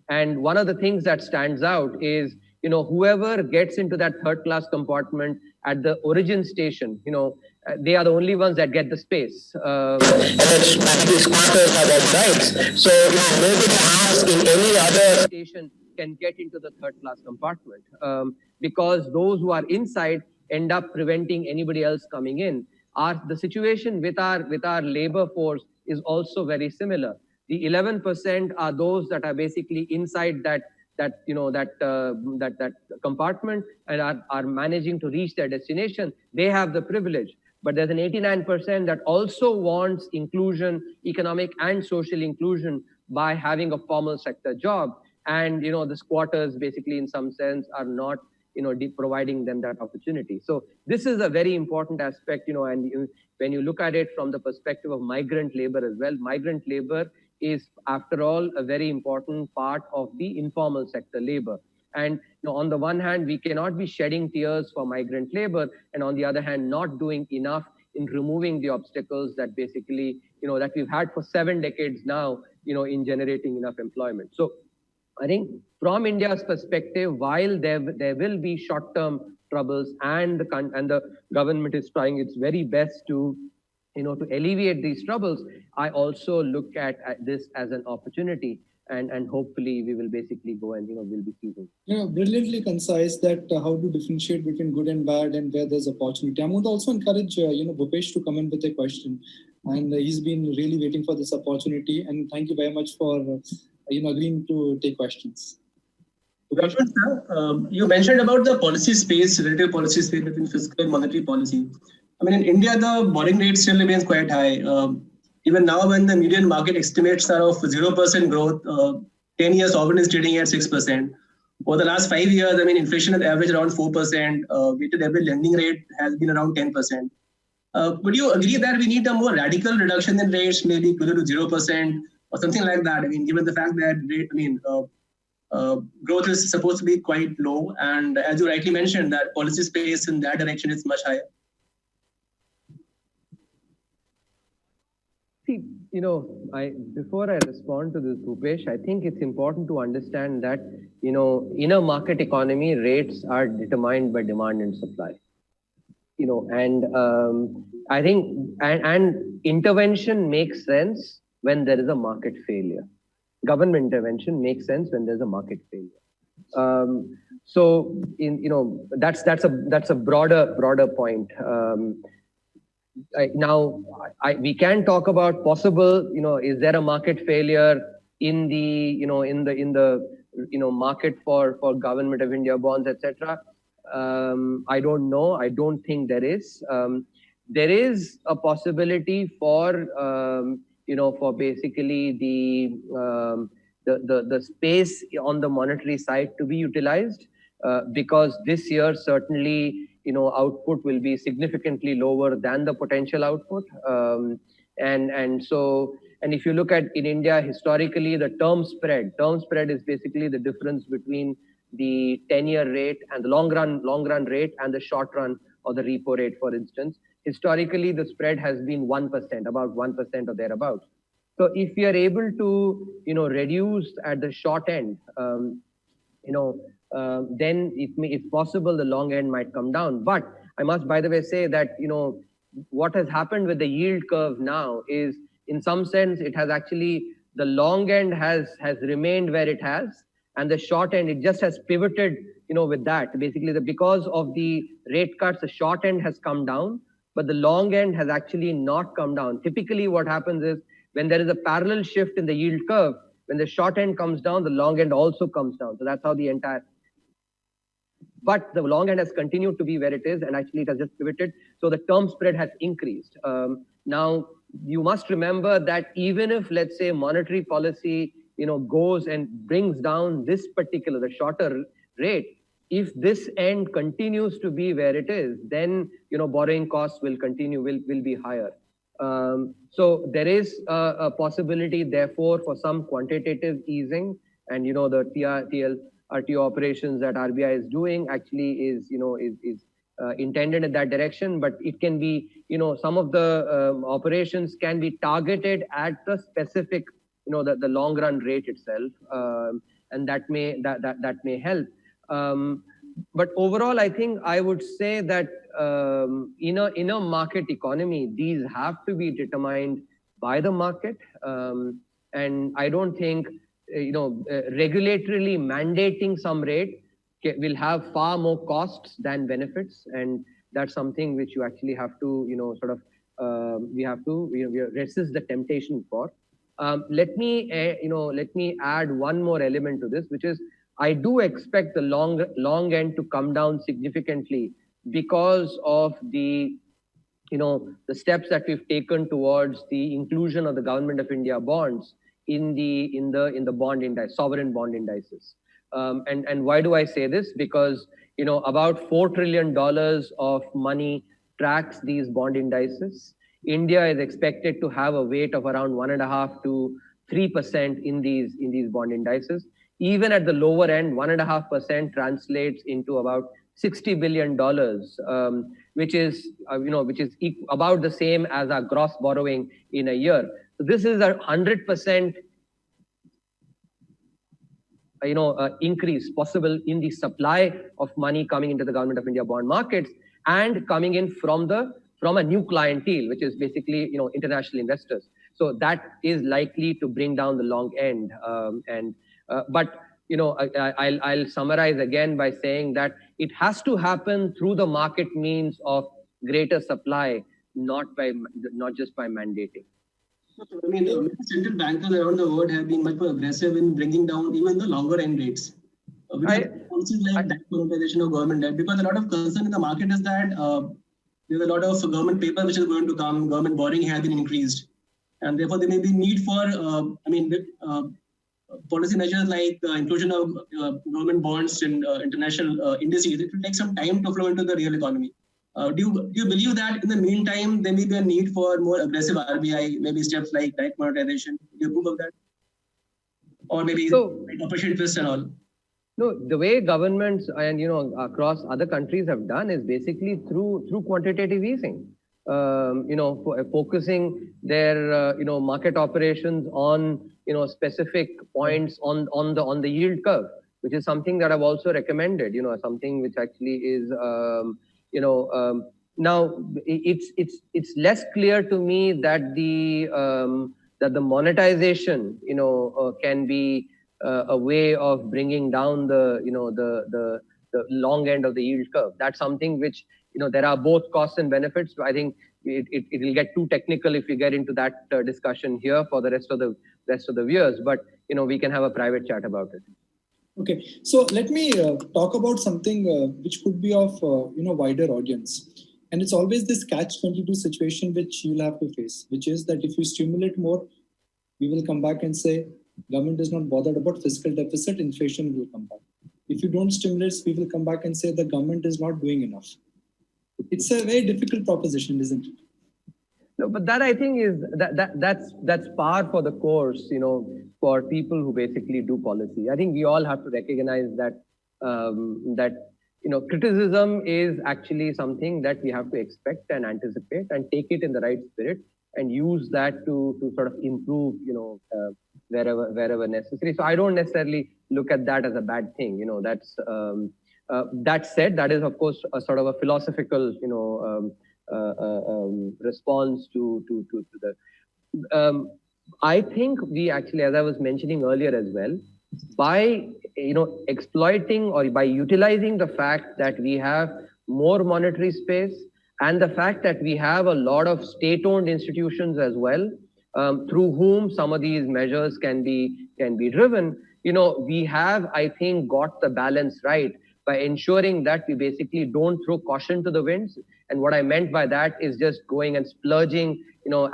And one of the things that stands out is, whoever gets into that third-class compartment at the origin station, they are the only ones that get the space. And these quarters are their rights. So nobody else in any other station can get into the third-class compartment because those who are inside end up preventing anybody else coming in. The situation with our labor force is also very similar. The 11% are those that are basically inside that compartment and are managing to reach their destination. They have the privilege. But there's an 89% that also wants inclusion, economic and social inclusion, by having a formal sector job. And the squatters basically in some sense are not providing them that opportunity. So this is a very important aspect, and when you look at it from the perspective of migrant labor as well, migrant labor is, after all, a very important part of the informal sector labor. And on the one hand, we cannot be shedding tears for migrant labor, and on the other hand, not doing enough in removing the obstacles that basically, that we've had for 7 decades now, in generating enough employment. So I think from India's perspective, while there will be short-term troubles, and the government is trying its very best to alleviate these troubles, I also look at this as an opportunity, and hopefully we will basically go and we'll be seizing. Brilliantly concise that how to differentiate between good and bad and where there's opportunity. I'm going to also encourage Bhupesh to come in with a question, and he's been really waiting for this opportunity. And thank you very much for agreeing to take questions. You mentioned about the policy space, relative policy space between fiscal and monetary policy. I mean, in India, the borrowing rate still remains quite high. Even now, when the median market estimates are of 0% growth, 10 years sovereign is trading at 6%. Over the last 5 years, I mean, inflation has averaged around 4%. Weighted average lending rate has been around 10%. Would you agree that we need a more radical reduction in rates, maybe closer to 0% or something like that? I mean, given the fact that growth is supposed to be quite low, and as you rightly mentioned, that policy space in that direction is much higher. See, before I respond to this, Bhupesh, I think it's important to understand that, in a market economy, rates are determined by demand and supply. I think, and intervention makes sense when there is a market failure. Government intervention makes sense when there's a market failure. So, that's a broader point. Now, we can talk about possible, is there a market failure in the, market for Government of India bonds, etc. I don't know. I don't think there is. There is a possibility for, for basically the space on the monetary side to be utilized, because this year certainly, output will be significantly lower than the potential output. And if you look at in India, historically, the term spread is basically the difference between the 10-year rate and the long run rate and the short run or the repo rate, for instance. Historically, the spread has been 1%, about 1% or thereabouts. So if we are able to, reduce at the short end, then it's possible the long end might come down. But I must, by the way, say that, what has happened with the yield curve now is, in some sense, it has actually, the long end has remained where it has, and the short end, it just has pivoted, with that. Basically, because of the rate cuts, the short end has come down, but the long end has actually not come down. Typically, what happens is, when there is a parallel shift in the yield curve, when the short end comes down, the long end also comes down. So that's how the entire... But the long end has continued to be where it is, and actually it has just pivoted. So the term spread has increased. Now, you must remember that even if, let's say, monetary policy, goes and brings down this particular, the shorter rate, if this end continues to be where it is, then borrowing costs will be higher. So there is a possibility, therefore, for some quantitative easing, and the RTO operations that RBI is doing actually is intended in that direction. But it can be, some of the operations can be targeted at the specific, the long run rate itself, and that may help. But overall, I think I would say that in a market economy, these have to be determined by the market, and I don't think regulatorily mandating some rate will have far more costs than benefits, and that's something which you actually have to we resist the temptation for. Let me add one more element to this, which is I do expect the long end to come down significantly because of the steps that we've taken towards the inclusion of the Government of India bonds in the bond index, sovereign bond indices. And why do I say this? Because about $4 trillion of money tracks these bond indices. India is expected to have a weight of around 1.5 to 3% in these bond indices. Even at the lower end, 1.5% translates into about $60 billion, which is about the same as our gross borrowing in a year. So this is a 100% increase possible in the supply of money coming into the Government of India bond markets and coming in from a new clientele, which is basically international investors. So that is likely to bring down the long end. But I'll summarize again by saying that it has to happen through the market means of greater supply, not just by mandating. I mean, central bankers around the world have been much more aggressive in bringing down even the longer end rates. Policies like debt monetization of government debt, because a lot of concern in the market is that there's a lot of government paper which is going to come, government borrowing has been increased, and therefore there may be need for, policy measures like inclusion of government bonds in international indices. It will take some time to flow into the real economy. Do you believe that in the meantime there may be a need for more aggressive RBI, maybe steps like debt monetization? Do you approve of that? Or maybe like operation twist and all? No, the way governments and across other countries have done is basically through quantitative easing. Focusing their market operations on specific points on the yield curve, which is something that I've also recommended. Something which actually is now it's less clear to me that the monetization can be a way of bringing down the long end of the yield curve. That's something which there are both costs and benefits. I think it will get too technical if we get into that discussion here for the rest of the viewers. But we can have a private chat about it. Okay, so let me talk about something which could be of wider audience, and it's always this catch-22 situation which you'll have to face, which is that if you stimulate more, we will come back and say government is not bothered about fiscal deficit, inflation will come back. If you don't stimulate, we will come back and say the government is not doing enough. It's a very difficult proposition, isn't it? No, but that I think is that's par for the course, for people who basically do policy. I think we all have to recognize that criticism is actually something that we have to expect and anticipate and take it in the right spirit and use that to sort of improve, wherever necessary. So I don't necessarily look at that as a bad thing. That's that said, that is of course a sort of a philosophical, response to the. I think we actually, as I was mentioning earlier as well, by exploiting or by utilizing the fact that we have more monetary space and the fact that we have a lot of state-owned institutions as well, through whom some of these measures can be driven. We have, I think, got the balance right by ensuring that we basically don't throw caution to the winds And what I meant by that is just going and splurging,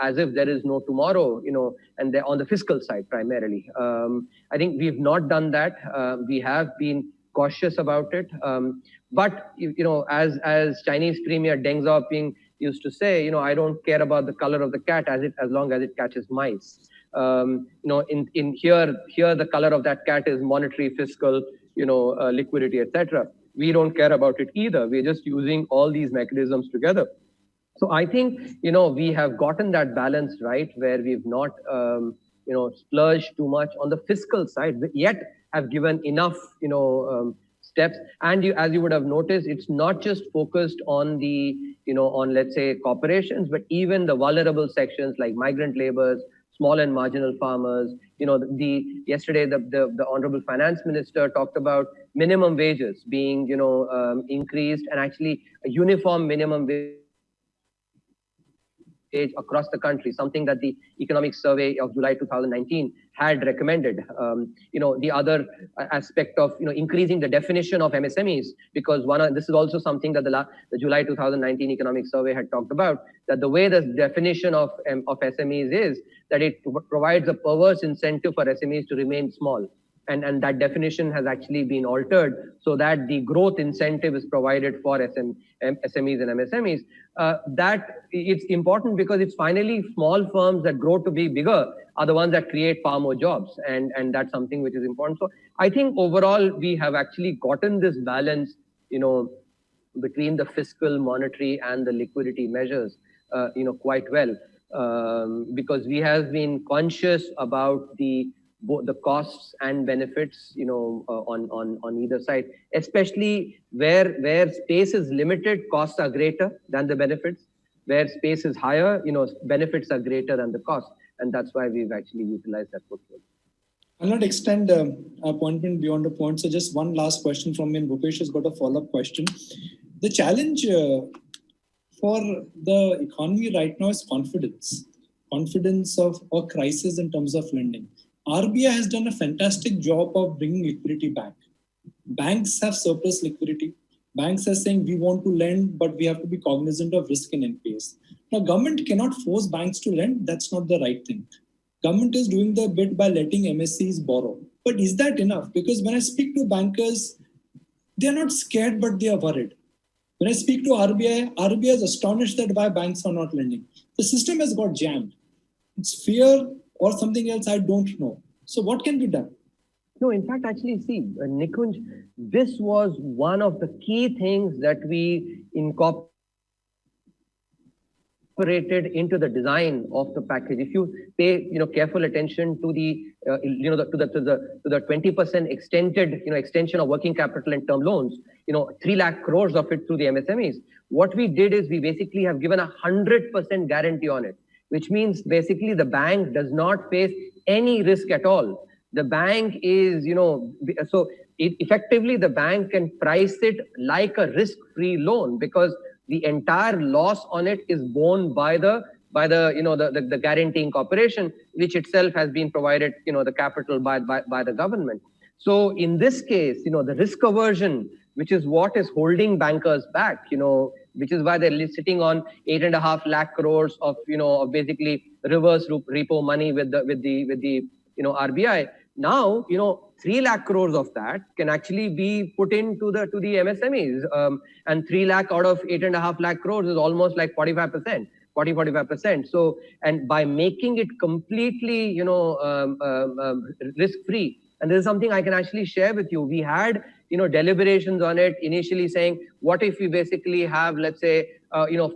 as if there is no tomorrow, and they're on the fiscal side primarily. I think we've not done that. We have been cautious about it. But as Chinese Premier Deng Xiaoping used to say, I don't care about the color of the cat as long as it catches mice. In here the color of that cat is monetary, fiscal, liquidity, etc. We don't care about it either. We're just using all these mechanisms together. So I think, we have gotten that balance right, where we've not, splurged too much on the fiscal side, but yet have given enough, steps. And as you would have noticed, it's not just focused on the, on, let's say, corporations, but even the vulnerable sections like migrant laborers, small and marginal farmers. Yesterday, the Honorable Finance Minister talked about minimum wages being, increased, and actually a uniform minimum wage across the country, something that the Economic Survey of July 2019 had recommended. The other aspect of increasing the definition of MSMEs, because this is also something that the July 2019 Economic Survey had talked about, that the way the definition of SMEs is that it provides a perverse incentive for SMEs to remain small. And that definition has actually been altered so that the growth incentive is provided for SMEs and MSMEs. That it's important because it's finally small firms that grow to be bigger are the ones that create far more jobs. And that's something which is important. So I think overall, we have actually gotten this balance, between the fiscal, monetary, and the liquidity measures, quite well. Because we have been conscious about both the costs and benefits, on either side, especially where space is limited, costs are greater than the benefits. Where space is higher, benefits are greater than the cost. And that's why we've actually utilized that portfolio. I'll not extend our appointment beyond the point. So just one last question from me, and Bhupesh has got a follow-up question. The challenge for the economy right now is confidence of a crisis in terms of lending. RBI has done a fantastic job of bringing liquidity back. Banks have surplus liquidity. Banks are saying we want to lend, but we have to be cognizant of risk and NPAs. Now, government cannot force banks to lend. That's not the right thing. Government is doing the bit by letting MSCs borrow. But is that enough? Because when I speak to bankers, they're not scared, but they are worried. When I speak to RBI is astonished that why banks are not lending. The system has got jammed. It's fear or something else, I don't know. So what can be done? No, in fact, actually, see, Nikunj, this was one of the key things that we incorporated into the design of the package. If you pay, careful attention to the, to the 20% extension of working capital and term loans, 3 lakh crores of it through the MSMEs. What we did is we basically have given 100% guarantee on it, which means basically the bank does not face any risk at all. The bank is, effectively the bank can price it like a risk-free loan because the entire loss on it is borne by the guaranteeing corporation, which itself has been provided, the capital by the government. So in this case, the risk aversion, which is what is holding bankers back, which is why they're sitting on 8.5 lakh crores of, of basically reverse repo money with the RBI. Now, 3 lakh crores of that can actually be put into the MSMEs, and 3 lakh out of 8.5 lakh crores is almost like 45%. So, and by making it completely, risk-free, and this is something I can actually share with you. We had, deliberations on it initially saying, what if we basically have, let's say,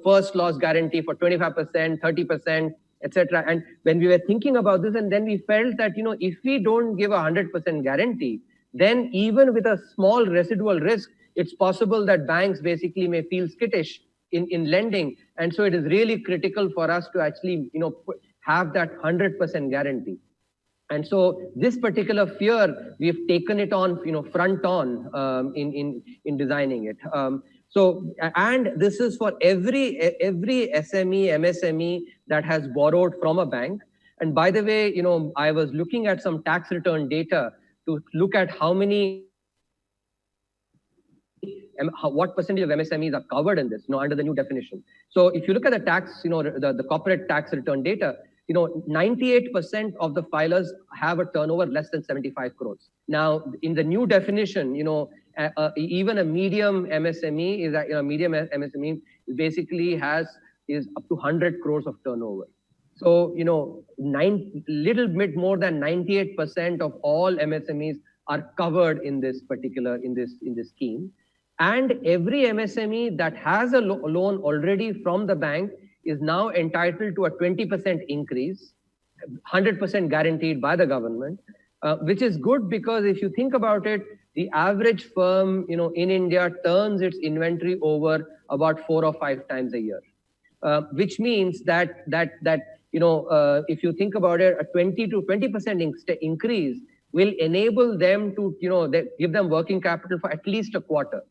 first loss guarantee for 25%, 30%, etc. And when we were thinking about this, and then we felt that, if we don't give 100% guarantee, then even with a small residual risk, it's possible that banks basically may feel skittish in lending. And so it is really critical for us to actually, have that 100% guarantee. And so this particular fear, we've taken it on, front on in designing it. So, and this is for every SME, MSME that has borrowed from a bank. And by the way, I was looking at some tax return data to look at how many what percentage of MSMEs are covered in this, under the new definition. So if you look at the tax, the corporate tax return data, 98% of the filers have a turnover less than 75 crores. Now, in the new definition, even a medium MSME is a medium MSME basically is up to 100 crores of turnover. So, little bit more than 98% of all MSMEs are covered in this particular, in this scheme. And every MSME that has a loan already from the bank is now entitled to a 20% increase, 100% guaranteed by the government, which is good because if you think about it, the average firm, in India turns its inventory over about 4 or 5 times a year, which means that if you think about it, a 20% increase will enable them to, give them working capital for at least a quarter,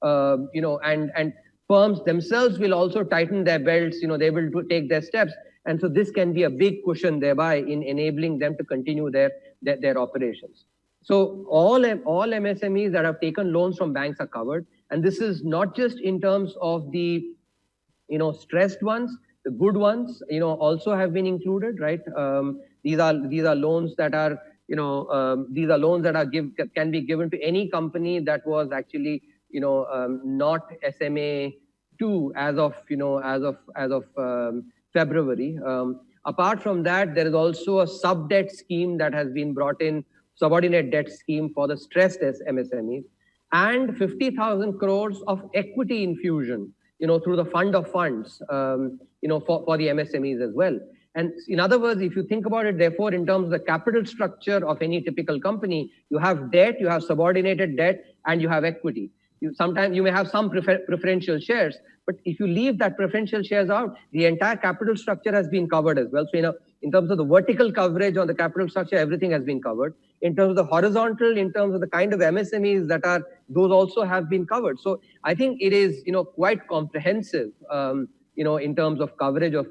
and firms themselves will also tighten their belts, they will take their steps. And so this can be a big cushion thereby in enabling them to continue their operations. So all MSMEs that have taken loans from banks are covered. And this is not just in terms of the, stressed ones, the good ones, also have been included, right? These are loans that are, these are loans that can be given to any company that was actually, not SMA 2 as of February. Apart from that, there is also a sub-debt scheme that has been brought in, subordinate debt scheme for the stressed MSMEs, and 50,000 crores of equity infusion, through the fund of funds, for the MSMEs as well. And in other words, if you think about it, therefore, in terms of the capital structure of any typical company, you have debt, you have subordinated debt, and you have equity. Sometimes you may have some preferential shares, but if you leave that preferential shares out, the entire capital structure has been covered as well. So, in terms of the vertical coverage on the capital structure, everything has been covered. In terms of the horizontal, in terms of the kind of MSMEs that are, those also have been covered. So I think it is, quite comprehensive, in terms of coverage of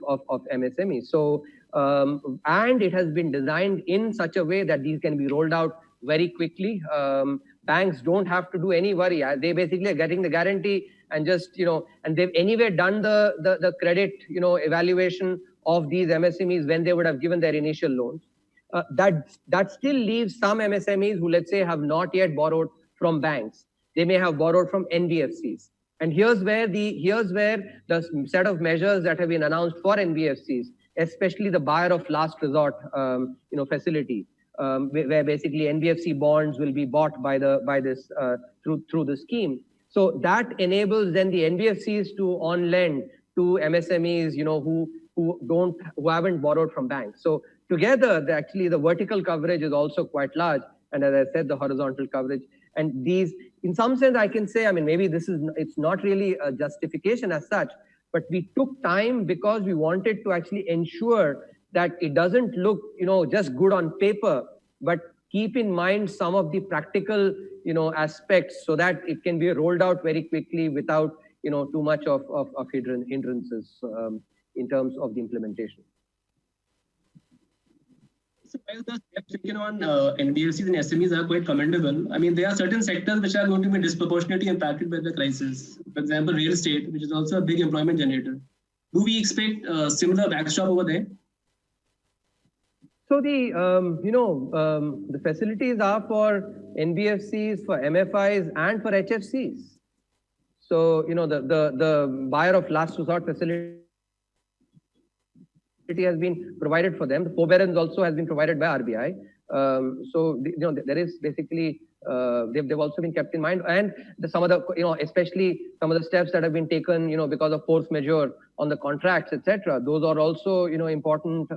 MSMEs. So, and it has been designed in such a way that these can be rolled out very quickly. Banks don't have to do any worry. They basically are getting the guarantee and just, and they've anyway done the credit, evaluation of these MSMEs when they would have given their initial loans. That still leaves some MSMEs who, let's say, have not yet borrowed from banks. They may have borrowed from NBFCs. And here's where the set of measures that have been announced for NBFCs, especially the buyer of last resort, facility, where basically NBFC bonds will be bought by this through the scheme. So that enables then the NBFCs to on-lend to MSMEs, who haven't borrowed from banks. So together, actually, the vertical coverage is also quite large, and as I said, the horizontal coverage. And these, in some sense, I can say, maybe it's not really a justification as such, but we took time because we wanted to actually ensure that it doesn't look, just good on paper, but keep in mind some of the practical, aspects so that it can be rolled out very quickly without, too much of hindrances in terms of the implementation. So while the steps taken on NBFCs and SMEs are quite commendable, there are certain sectors which are going to be disproportionately impacted by the crisis. For example, real estate, which is also a big employment generator. Do we expect a similar backstop over there? So the the facilities are for NBFCs, for MFIs, and for HFCs. So the buyer of last resort facility has been provided for them. The forbearance also has been provided by RBI. So there is basically they've also been kept in mind, and some of the especially some of the steps that have been taken because of force majeure on the contracts, etc. Those are also important.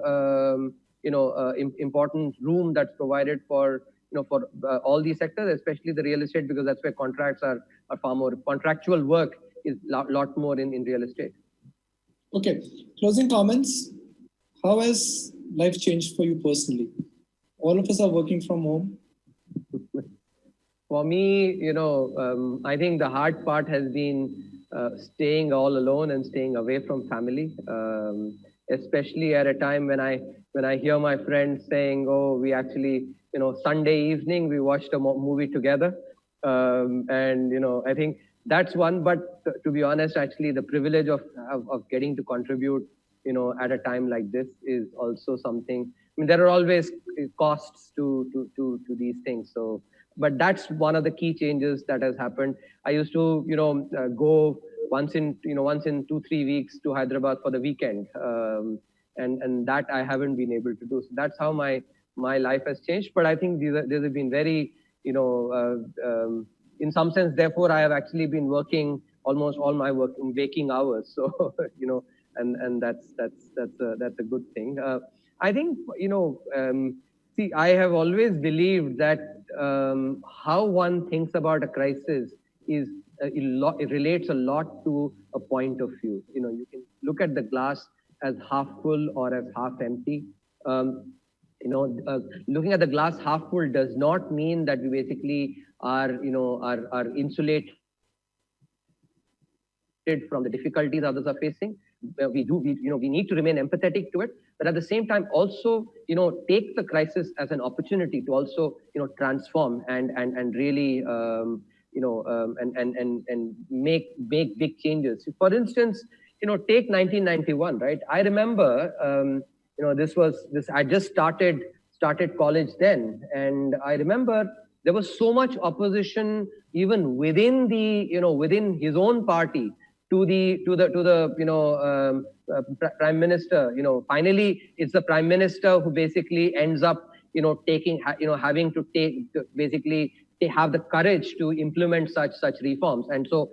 Important room that's provided for for all these sectors, especially the real estate, because that's where contracts are far more. Contractual work is lot more in real estate. Okay, closing comments. How has life changed for you personally? All of us are working from home. For me, I think the hard part has been staying all alone and staying away from family. Especially at a time when I hear my friends saying, "Oh, we actually, Sunday evening we watched a movie together," and I think that's one. But to be honest, actually, the privilege of getting to contribute, at a time like this is also something. I mean, there are always costs to these things. So, but that's one of the key changes that has happened. I used to, go once in 2-3 weeks to Hyderabad for the weekend, and that I haven't been able to do. So that's how my life has changed. But I think these have been very, in some sense, therefore, I have actually been working almost all my work in waking hours. So, and that's a good thing. I think, see, I have always believed that how one thinks about a crisis is it relates a lot to a point of view. You can look at the glass as half full or as half empty. Looking at the glass half full does not mean that we basically are insulated from the difficulties others are facing. We need to remain empathetic to it, but at the same time also, take the crisis as an opportunity to also, transform and really, and make big changes. For instance, take 1991, right? I remember, I just started college then, and I remember there was so much opposition even within within his own party to the prime minister. Finally it's the prime minister who basically ends up having to basically have the courage to implement such reforms. And so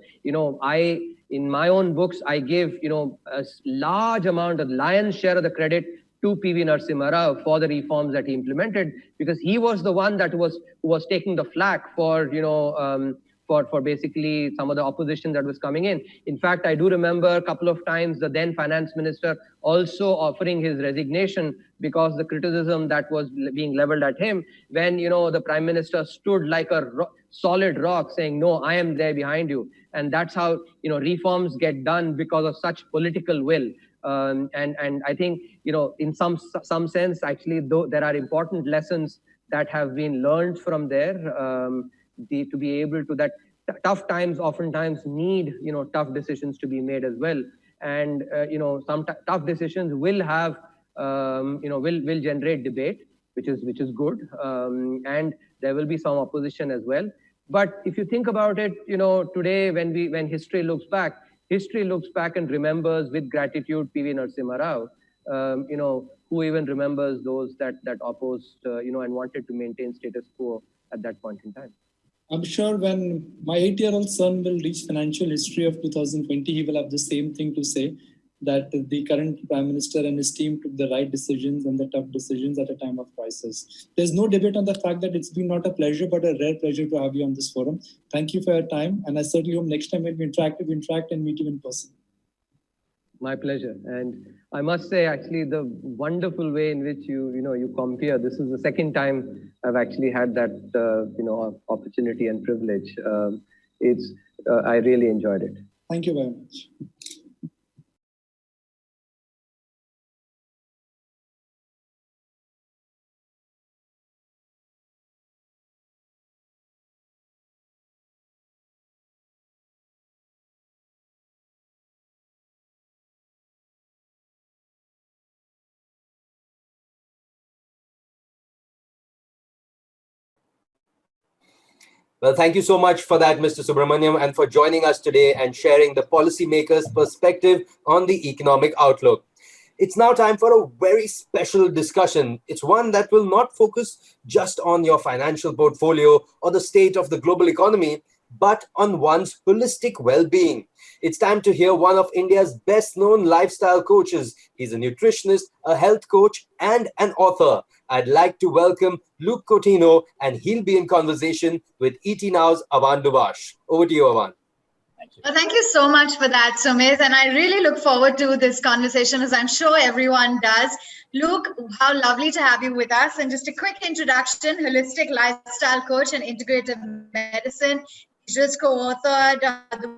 I, in my own books, I give a large amount of lion's share of the credit to PV Narasimha Rao for the reforms that he implemented, because he was the one that who was taking the flak for for basically some of the opposition that was coming in. In fact, I do remember a couple of times the then finance minister also offering his resignation because the criticism that was being leveled at him, when the prime minister stood like a solid rock saying, no, I am there behind you. And that's how reforms get done, because of such political will. And I think in some sense, actually, though, there are important lessons that have been learned from there. To be able to, that tough times oftentimes need tough decisions to be made as well. And some tough decisions will have will generate debate, which is good, and there will be some opposition as well. But if you think about it, today when history looks back and remembers with gratitude PV Narasimha Rao, who even remembers those that opposed and wanted to maintain status quo at that point in time. I'm sure when my 8-year-old son will reach financial history of 2020, he will have the same thing to say, that the current Prime Minister and his team took the right decisions and the tough decisions at a time of crisis. There's no debate on the fact that it's been not a pleasure, but a rare pleasure to have you on this forum. Thank you for your time. And I certainly hope next time when we interact and meet you in person. My pleasure. And I must say, actually, the wonderful way in which you come here. This is the second time I've actually had that opportunity and privilege. I really enjoyed it. Thank you very much. Well, thank you so much for that, Mr. Subramaniam, and for joining us today and sharing the policymakers' perspective on the economic outlook. It's now time for a very special discussion. It's one that will not focus just on your financial portfolio or the state of the global economy, but on one's holistic well-being. It's time to hear one of India's best-known lifestyle coaches. He's a nutritionist, a health coach, and an author. I'd like to welcome Luke Coutinho, and he'll be in conversation with ET Now's Avan Dubash. Over to you, Avan. Thank you. Well, thank you so much for that, Sumit. And I really look forward to this conversation, as I'm sure everyone does. Luke, how lovely to have you with us. And just a quick introduction: holistic lifestyle coach and integrative medicine. He's just co-authored the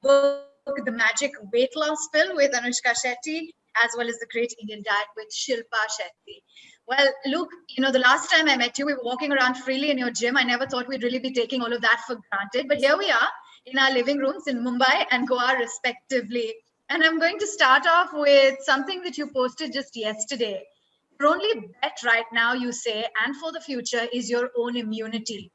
book, The Magic Weight Loss Pill, with Anushka Shetty, as well as The Great Indian Diet with Shilpa Shetty. Well, Luke, the last time I met you, we were walking around freely in your gym. I never thought we'd really be taking all of that for granted, but here we are. in our living rooms in Mumbai and Goa respectively. And I'm going to start off with something that you posted just yesterday. Your only bet right now, you say, and for the future is your own immunity.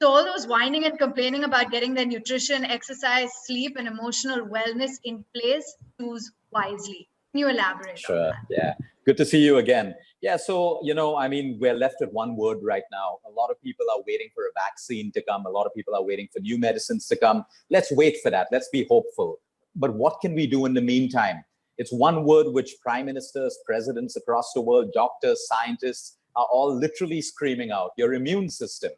So all those whining and complaining about getting their nutrition, exercise, sleep, and emotional wellness in place, choose wisely. Can you elaborate on Sure. that? Yeah. Good to see you again. Yeah. So, I mean, we're left with one word right now. A lot of people are waiting for a vaccine to come. A lot of people are waiting for new medicines to come. Let's wait for that. Let's be hopeful. But what can we do in the meantime? It's one word which prime ministers, presidents across the world, doctors, scientists are all literally screaming out: your immune system.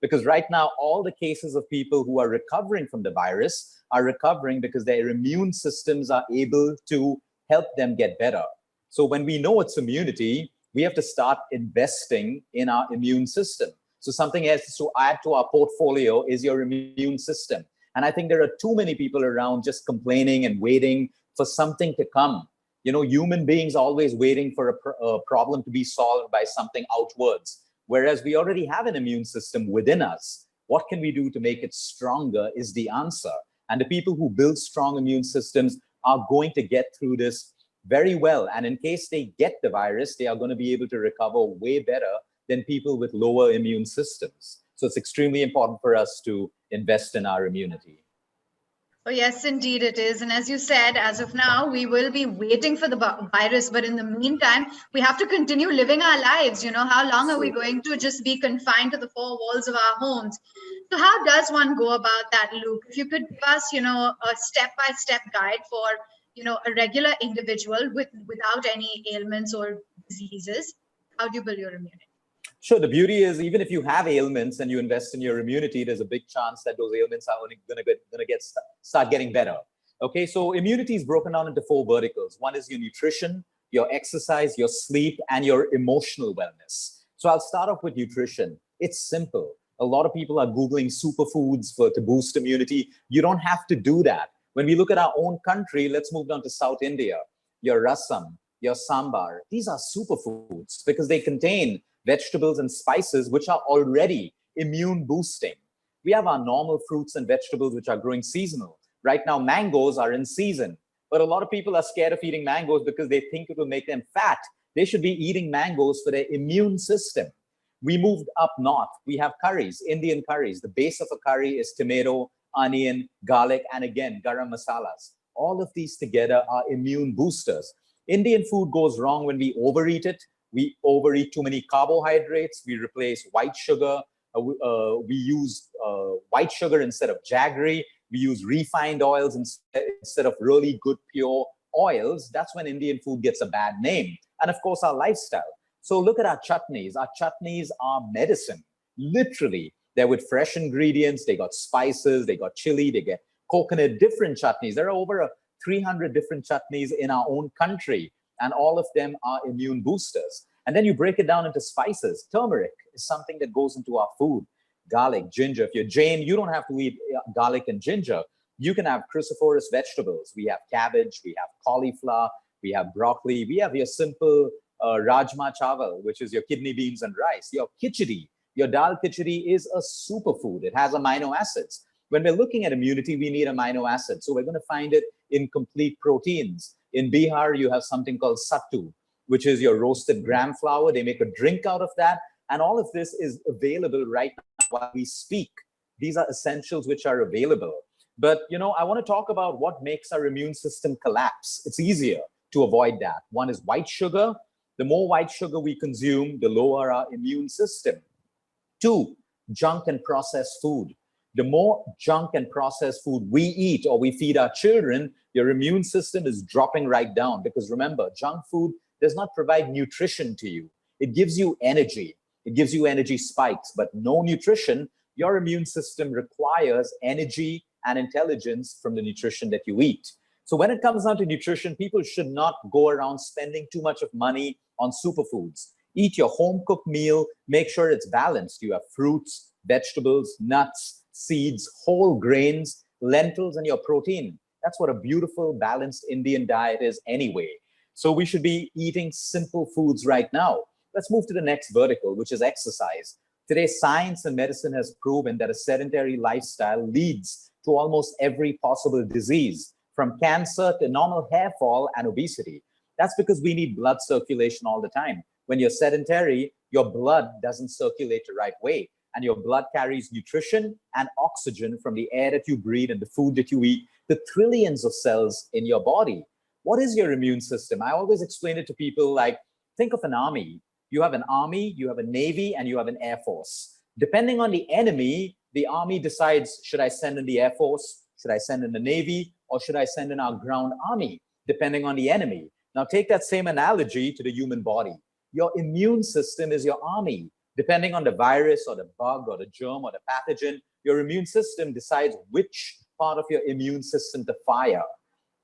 Because right now, all the cases of people who are recovering from the virus are recovering because their immune systems are able to help them get better. So when we know it's immunity, we have to start investing in our immune system. So something else to add to our portfolio is your immune system. And I think there are too many people around just complaining and waiting for something to come. Human beings are always waiting for a problem to be solved by something outwards, whereas we already have an immune system within us. What can we do to make it stronger is the answer. And the people who build strong immune systems are going to get through this very well. And in case they get the virus, they are going to be able to recover way better than people with lower immune systems. So it's extremely important for us to invest in our immunity. Oh, yes, indeed it is. And as you said, as of now, we will be waiting for the virus. But in the meantime, we have to continue living our lives. How long are we going to just be confined to the four walls of our homes? So how does one go about that, Luke? If you could give us, a step-by-step guide for, a regular individual without any ailments or diseases, how do you build your immunity? Sure. The beauty is, even if you have ailments and you invest in your immunity, there's a big chance that those ailments are only going to start getting better. Okay, so immunity is broken down into four verticals. One is your nutrition, your exercise, your sleep, and your emotional wellness. So I'll start off with nutrition. It's simple. A lot of people are Googling superfoods to boost immunity. You don't have to do that. When we look at our own country, let's move down to South India. Your rasam, your sambar, these are superfoods because they contain vegetables and spices which are already immune boosting. We have our normal fruits and vegetables which are growing seasonal. Right now, mangoes are in season, but a lot of people are scared of eating mangoes because they think it will make them fat. They should be eating mangoes for their immune system. We moved up north. We have curries, Indian curries. The base of a curry is tomato, onion, garlic, and again, garam masalas. All of these together are immune boosters. Indian food goes wrong when we overeat it. We overeat too many carbohydrates. We replace white sugar. We use white sugar instead of jaggery. We use refined oils instead of really good pure oils. That's when Indian food gets a bad name. And of course, our lifestyle. So look at our chutneys. Our chutneys are medicine, literally. They're with fresh ingredients. They got spices. They got chili. They get coconut, different chutneys. There are over 300 different chutneys in our own country. And all of them are immune boosters. And then you break it down into spices. Turmeric is something that goes into our food. Garlic, ginger. If you're Jain, you don't have to eat garlic and ginger. You can have cruciferous vegetables. We have cabbage, we have cauliflower, we have broccoli. We have your simple rajma chawal, which is your kidney beans and rice. Your khichdi, your dal khichdi is a superfood. It has amino acids. When we're looking at immunity, we need amino acids. So we're going to find it in complete proteins. In Bihar, you have something called sattu, which is your roasted gram flour. They make a drink out of that. And all of this is available right now while we speak. These are essentials which are available. But, I want to talk about what makes our immune system collapse. It's easier to avoid that. One is white sugar. The more white sugar we consume, the lower our immune system. Two, junk and processed food. The more junk and processed food we eat or we feed our children, your immune system is dropping right down. Because remember, junk food does not provide nutrition to you. It gives you energy. It gives you energy spikes, but no nutrition. Your immune system requires energy and intelligence from the nutrition that you eat. So when it comes down to nutrition, people should not go around spending too much of money on superfoods. Eat your home-cooked meal. Make sure it's balanced. You have fruits, vegetables, nuts, seeds, whole grains, lentils, and your protein. That's what a beautiful, balanced Indian diet is anyway. So we should be eating simple foods right now. Let's move to the next vertical, which is exercise. Today, science and medicine has proven that a sedentary lifestyle leads to almost every possible disease, from cancer to normal hair fall and obesity. That's because we need blood circulation all the time. When you're sedentary, your blood doesn't circulate the right way, and your blood carries nutrition and oxygen from the air that you breathe and the food that you eat, the trillions of cells in your body. What is your immune system? I always explain it to people like, think of an army. You have an army, you have a navy, and you have an air force. Depending on the enemy, the army decides, should I send in the air force? Should I send in the navy? Or should I send in our ground army? Depending on the enemy. Now take that same analogy to the human body. Your immune system is your army. Depending on the virus or the bug or the germ or the pathogen, your immune system decides which part of your immune system to fire.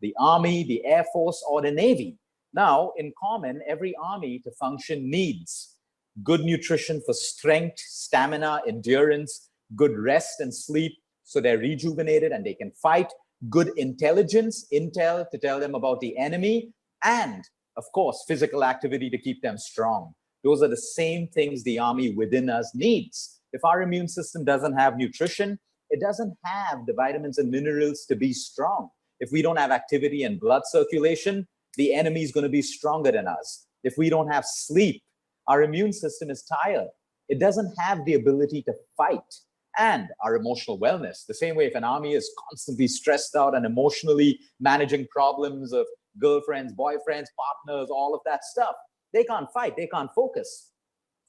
The army, the air force, or the navy. Now, in common, every army to function needs good nutrition for strength, stamina, endurance, good rest and sleep so they're rejuvenated and they can fight, good intelligence, intel to tell them about the enemy, and of course, physical activity to keep them strong. Those are the same things the army within us needs. If our immune system doesn't have nutrition, it doesn't have the vitamins and minerals to be strong. If we don't have activity and blood circulation, the enemy is going to be stronger than us. If we don't have sleep, our immune system is tired. It doesn't have the ability to fight. And our emotional wellness, the same way if an army is constantly stressed out and emotionally managing problems of girlfriends, boyfriends, partners, all of that stuff, they can't fight, they can't focus.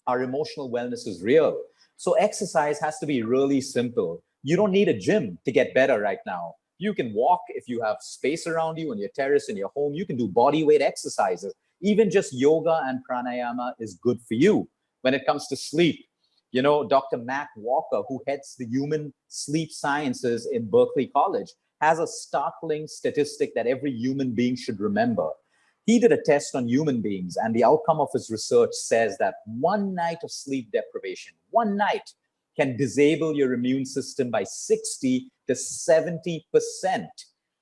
Our emotional wellness is real. So exercise has to be really simple. You don't need a gym to get better right now. You can walk if you have space around you on your terrace, in your home. You can do body weight exercises. Even just yoga and pranayama is good for you. When it comes to sleep, you know, Dr. Matt Walker, who heads the human sleep sciences in Berkeley College, has a startling statistic that every human being should remember. He did a test on human beings, and the outcome of his research says that one night of sleep deprivation, one night, can disable your immune system by 60 to 70%.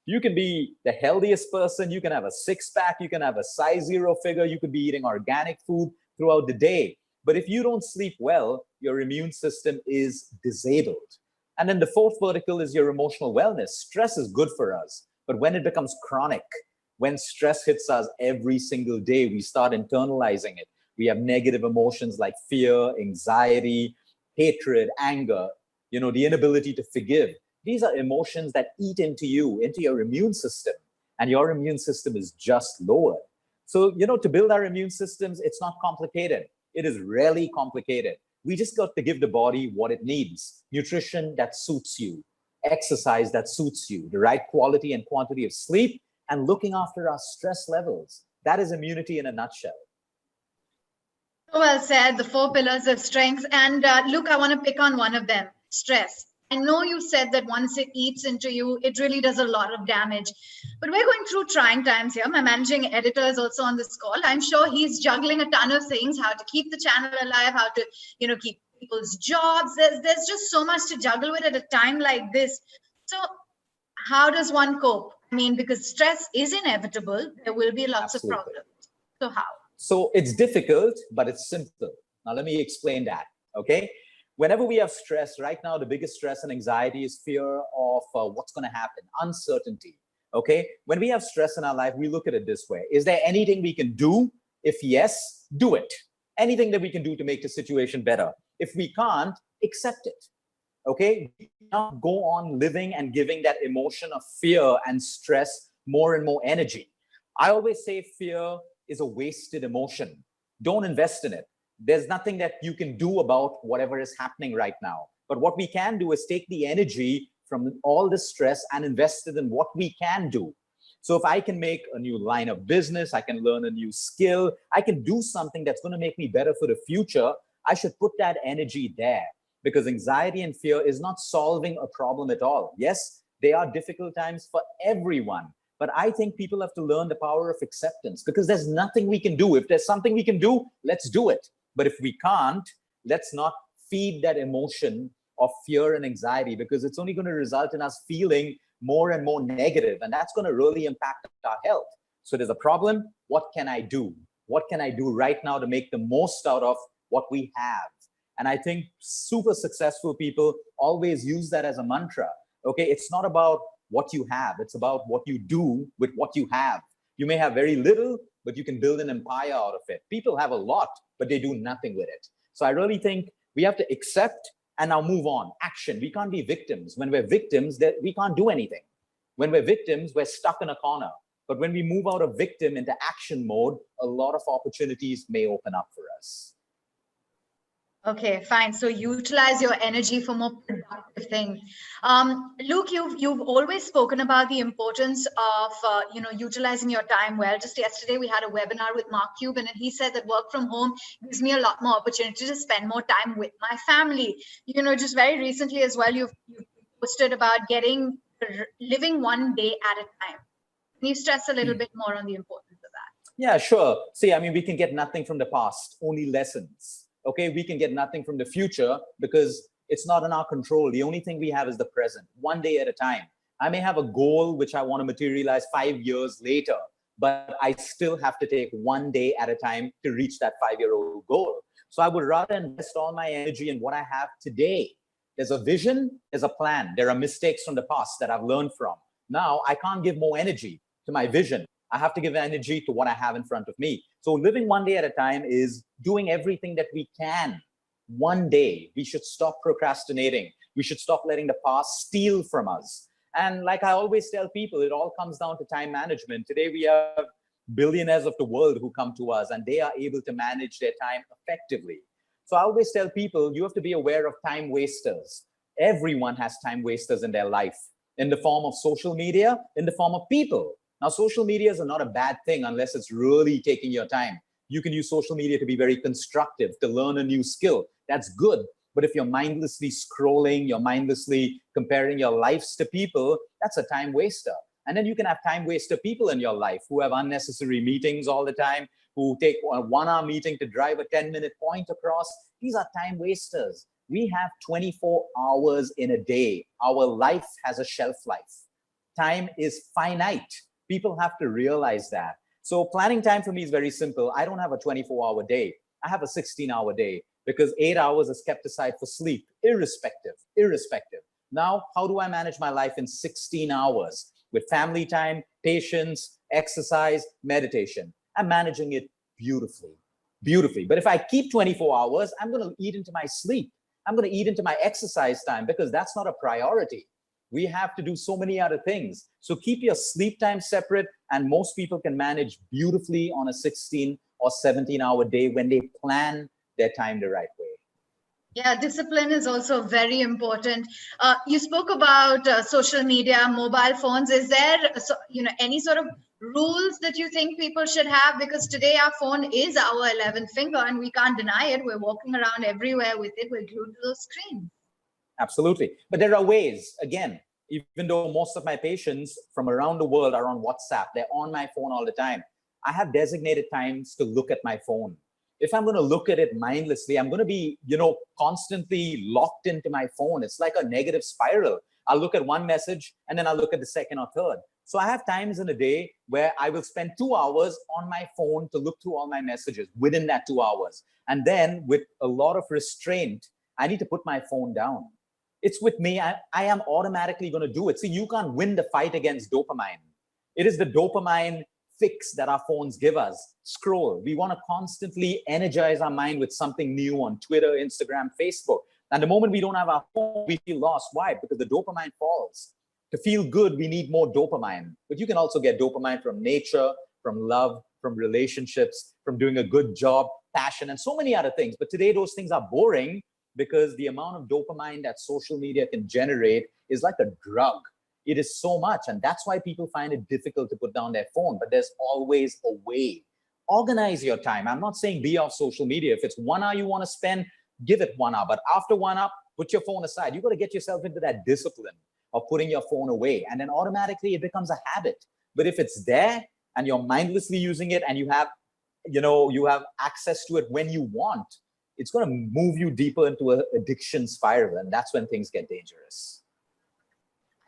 You can be the healthiest person, you can have a six-pack, you can have a size 0 figure, you could be eating organic food throughout the day. But if you don't sleep well, your immune system is disabled. And then the fourth vertical is your emotional wellness. Stress is good for us, but when it becomes chronic, when stress hits us every single day, we start internalizing it. We have negative emotions like fear, anxiety, hatred, anger, you know, the inability to forgive. These are emotions that eat into you, into your immune system, and your immune system is just lowered. So, you know, to build our immune systems, it's not complicated. It is really complicated. We just got to give the body what it needs. Nutrition that suits you, exercise that suits you, the right quality and quantity of sleep, and looking after our stress levels. That is immunity in a nutshell. Well said, the 4 pillars of strength. And look, I want to pick on one of them, stress. I know you said that once it eats into you, it really does a lot of damage. But we're going through trying times here. My managing editor is also on this call. I'm sure he's juggling a ton of things, how to keep the channel alive, how to, you know, keep people's jobs. There's just so much to juggle with at a time like this. So how does one cope? I mean, because stress is inevitable. There will be lots Absolutely. of problems. So how? So it's difficult, but it's simple. Now, let me explain that, okay? Whenever we have stress, right now, the biggest stress and anxiety is fear of what's going to happen, uncertainty, okay? When we have stress in our life, we look at it this way. Is there anything we can do? If yes, do it. Anything that we can do to make the situation better. If we can't, accept it, okay? We cannot go on living and giving that emotion of fear and stress more and more energy. I always say fear is a wasted emotion. Don't invest in it. There's nothing that you can do about whatever is happening right now. But what we can do is take the energy from all the stress and invest it in what we can do. So if I can make a new line of business, I can learn a new skill, I can do something that's going to make me better for the future, I should put that energy there. Because anxiety and fear is not solving a problem at all. Yes, they are difficult times for everyone. But I think people have to learn the power of acceptance, because there's nothing we can do. If there's something we can do, let's do it. But if we can't, let's not feed that emotion of fear and anxiety, because it's only going to result in us feeling more and more negative, and that's going to really impact our health. So there's a problem. What can I do? What can I do right now to make the most out of what we have? And I think super successful people always use that as a mantra. Okay, it's not about what you have, it's about what you do with what you have. You may have very little, but you can build an empire out of it. People have a lot, but they do nothing with it. So I really think we have to accept and now move on. Action. We can't be victims. When we're victims, we can't do anything. When we're victims, we're stuck in a corner. But when we move out of victim into action mode, a lot of opportunities may open up for us. Okay, fine. So utilize your energy for more productive things. Luke, you've always spoken about the importance of utilizing your time well. Just yesterday we had a webinar with Mark Cuban, and he said that work from home gives me a lot more opportunity to spend more time with my family. Just very recently as well, you've posted about living one day at a time. Can you stress a little bit more on the importance of that? Yeah, sure. See, I mean, we can get nothing from the past, only lessons. Okay, we can get nothing from the future because it's not in our control. The only thing we have is the present, one day at a time. I may have a goal which I want to materialize 5 years later, but I still have to take one day at a time to reach that 5-year-old goal. So I would rather invest all my energy in what I have today. There's a vision, there's a plan. There are mistakes from the past that I've learned from. Now I can't give more energy to my vision. I have to give energy to what I have in front of me. So living one day at a time is doing everything that we can. One day, we should stop procrastinating. We should stop letting the past steal from us. And like I always tell people, it all comes down to time management. Today, we have billionaires of the world who come to us and they are able to manage their time effectively. So I always tell people, you have to be aware of time wasters. Everyone has time wasters in their life, in the form of social media, in the form of people. Now, social media is not a bad thing unless it's really taking your time. You can use social media to be very constructive, to learn a new skill. That's good. But if you're mindlessly scrolling, you're mindlessly comparing your lives to people, that's a time waster. And then you can have time waster people in your life who have unnecessary meetings all the time, who take a 1-hour meeting to drive a 10-minute point across. These are time wasters. We have 24 hours in a day. Our life has a shelf life. Time is finite. People have to realize that. So planning time for me is very simple. I don't have a 24-hour day. I have a 16-hour day because 8 hours is kept aside for sleep, irrespective. Now, how do I manage my life in 16 hours with family time, patience, exercise, meditation? I'm managing it beautifully. But if I keep 24 hours, I'm going to eat into my sleep. I'm going to eat into my exercise time because that's not a priority. We have to do so many other things. So keep your sleep time separate, and most people can manage beautifully on a 16 or 17-hour day when they plan their time the right way. Yeah, discipline is also very important. You spoke about social media, mobile phones. Is there, any sort of rules that you think people should have? Because today our phone is our 11th finger, and we can't deny it. We're walking around everywhere with it. We're glued to the screen. Absolutely. But there are ways, again, even though most of my patients from around the world are on WhatsApp, they're on my phone all the time. I have designated times to look at my phone. If I'm going to look at it mindlessly, I'm going to be, constantly locked into my phone. It's like a negative spiral. I'll look at one message and then I'll look at the second or third. So I have times in a day where I will spend 2 hours on my phone to look through all my messages within that 2 hours. And then with a lot of restraint, I need to put my phone down. It's with me. I am automatically going to do it. See, you can't win the fight against dopamine. It is the dopamine fix that our phones give us. Scroll. We want to constantly energize our mind with something new on Twitter, Instagram, Facebook. And the moment we don't have our phone, we feel lost. Why? Because the dopamine falls. To feel good, we need more dopamine. But you can also get dopamine from nature, from love, from relationships, from doing a good job, passion, and so many other things. But today, those things are boring because the amount of dopamine that social media can generate is like a drug. It is so much. And that's why people find it difficult to put down their phone. But there's always a way. Organize your time. I'm not saying be off social media. If it's 1 hour you want to spend, give it 1 hour. But after 1 hour, put your phone aside. You've got to get yourself into that discipline of putting your phone away. And then automatically it becomes a habit. But if it's there and you're mindlessly using it and you have access to it when you want, it's going to move you deeper into an addiction spiral. And that's when things get dangerous.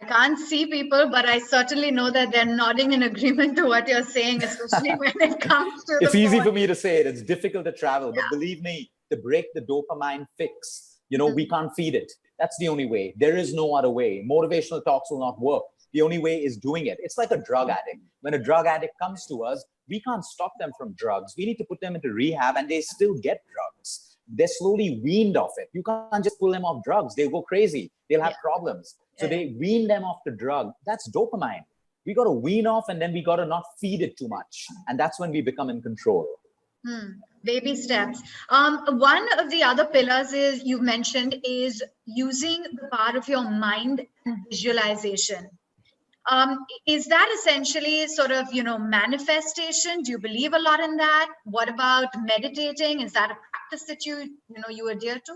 I can't see people, but I certainly know that they're nodding in agreement to what you're saying, especially when it comes to It's the easy phone. for me to say it. It's difficult to travel. But believe me, to break the dopamine fix, we can't feed it. That's the only way. There is no other way. Motivational talks will not work. The only way is doing it. It's like a drug addict. When a drug addict comes to us, we can't stop them from drugs. We need to put them into rehab, and they still get drugs. They're slowly weaned off it. You can't just pull them off drugs. They'll go crazy. They'll have problems. So they wean them off the drug. That's dopamine. We got to wean off, and then we got to not feed it too much. And that's when we become in control. Baby steps. One of the other pillars is you've mentioned is using the power of your mind and visualization. Is that essentially sort of, manifestation? Do you believe a lot in that? What about meditating? Is that a practice that you adhere to?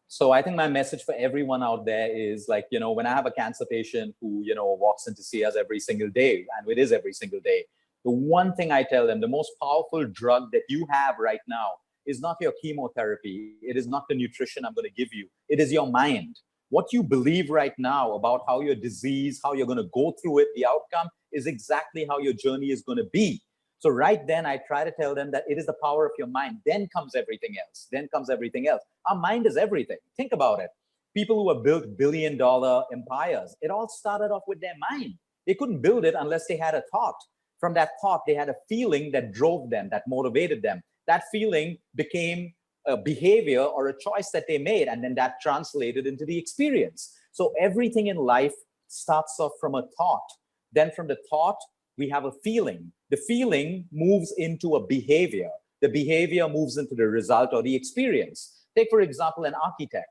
So I think my message for everyone out there is like, when I have a cancer patient who, walks in to see us every single day, and it is every single day, the one thing I tell them, the most powerful drug that you have right now is not your chemotherapy. It is not the nutrition I'm going to give you. It is your mind. What you believe right now about how your disease, how you're going to go through it, the outcome is exactly how your journey is going to be. So right then I try to tell them that it is the power of your mind. Then comes everything else. Then comes everything else. Our mind is everything. Think about it. People who have built billion-dollar empires, it all started off with their mind. They couldn't build it unless they had a thought. From that thought, they had a feeling that drove them, that motivated them. That feeling became a behavior or a choice that they made, and then that translated into the experience. So everything in life starts off from a thought. Then from the thought, we have a feeling. The feeling moves into a behavior. The behavior moves into the result or the experience. Take, for example, an architect.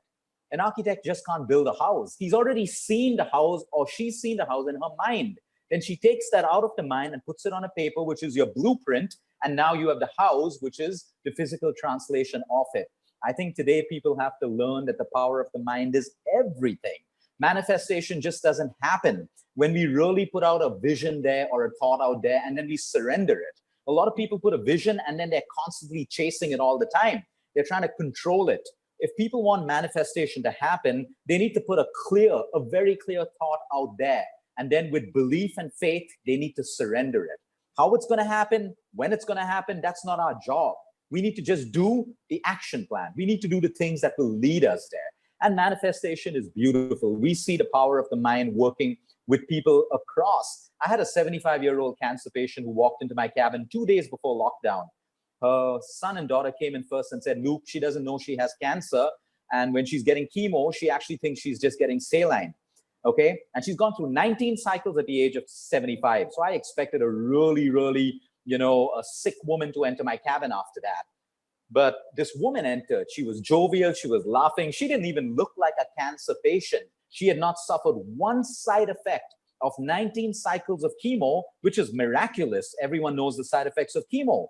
An architect just can't build a house. He's already seen the house, or she's seen the house in her mind. Then she takes that out of the mind and puts it on a paper, which is your blueprint. And now you have the house, which is the physical translation of it. I think today people have to learn that the power of the mind is everything. Manifestation just doesn't happen when we really put out a vision there or a thought out there and then we surrender it. A lot of people put a vision and then they're constantly chasing it all the time. They're trying to control it. If people want manifestation to happen, they need to put a very clear thought out there. And then with belief and faith, they need to surrender it. How it's going to happen, when it's going to happen, that's not our job. We need to just do the action plan. We need to do the things that will lead us there. And manifestation is beautiful. We see the power of the mind working with people across. I had a 75-year-old cancer patient who walked into my cabin 2 days before lockdown. Her son and daughter came in first and said, Luke, she doesn't know she has cancer. And when she's getting chemo, she actually thinks she's just getting saline. Okay. And she's gone through 19 cycles at the age of 75. So I expected a really, a sick woman to enter my cabin after that. But this woman entered. She was jovial. She was laughing. She didn't even look like a cancer patient. She had not suffered one side effect of 19 cycles of chemo, which is miraculous. Everyone knows the side effects of chemo.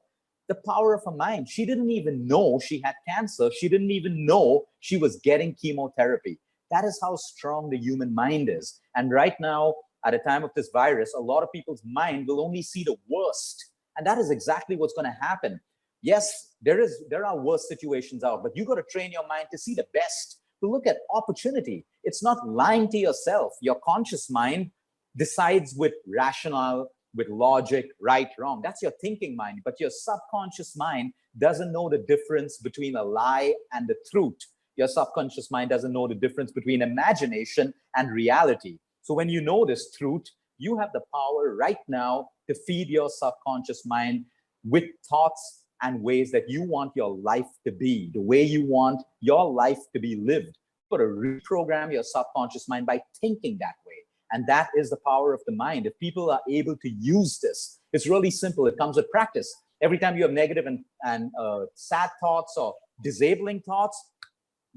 The power of her mind. She didn't even know she had cancer. She didn't even know she was getting chemotherapy. That is how strong the human mind is. And right now, at a time of this virus, a lot of people's mind will only see the worst. And that is exactly what's going to happen. Yes, there are worse situations out, but you got to train your mind to see the best, to look at opportunity. It's not lying to yourself. Your conscious mind decides with rationale, with logic, right, wrong. That's your thinking mind. But your subconscious mind doesn't know the difference between a lie and the truth. Your subconscious mind doesn't know the difference between imagination and reality. So when you know this truth, you have the power right now to feed your subconscious mind with thoughts and ways that you want your life to be, the way you want your life to be lived. You've got to reprogram your subconscious mind by thinking that way. And that is the power of the mind. If people are able to use this, it's really simple. It comes with practice. Every time you have negative and sad thoughts or disabling thoughts,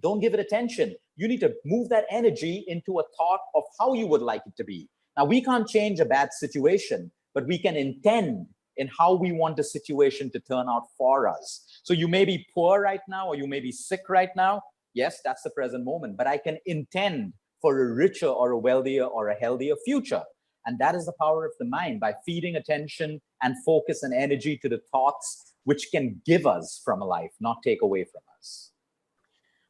don't give it attention. You need to move that energy into a thought of how you would like it to be. Now, we can't change a bad situation, but we can intend in how we want the situation to turn out for us. So you may be poor right now, or you may be sick right now. Yes, that's the present moment, but I can intend for a richer or a wealthier or a healthier future. And that is the power of the mind, by feeding attention and focus and energy to the thoughts which can give us from a life, not take away from us.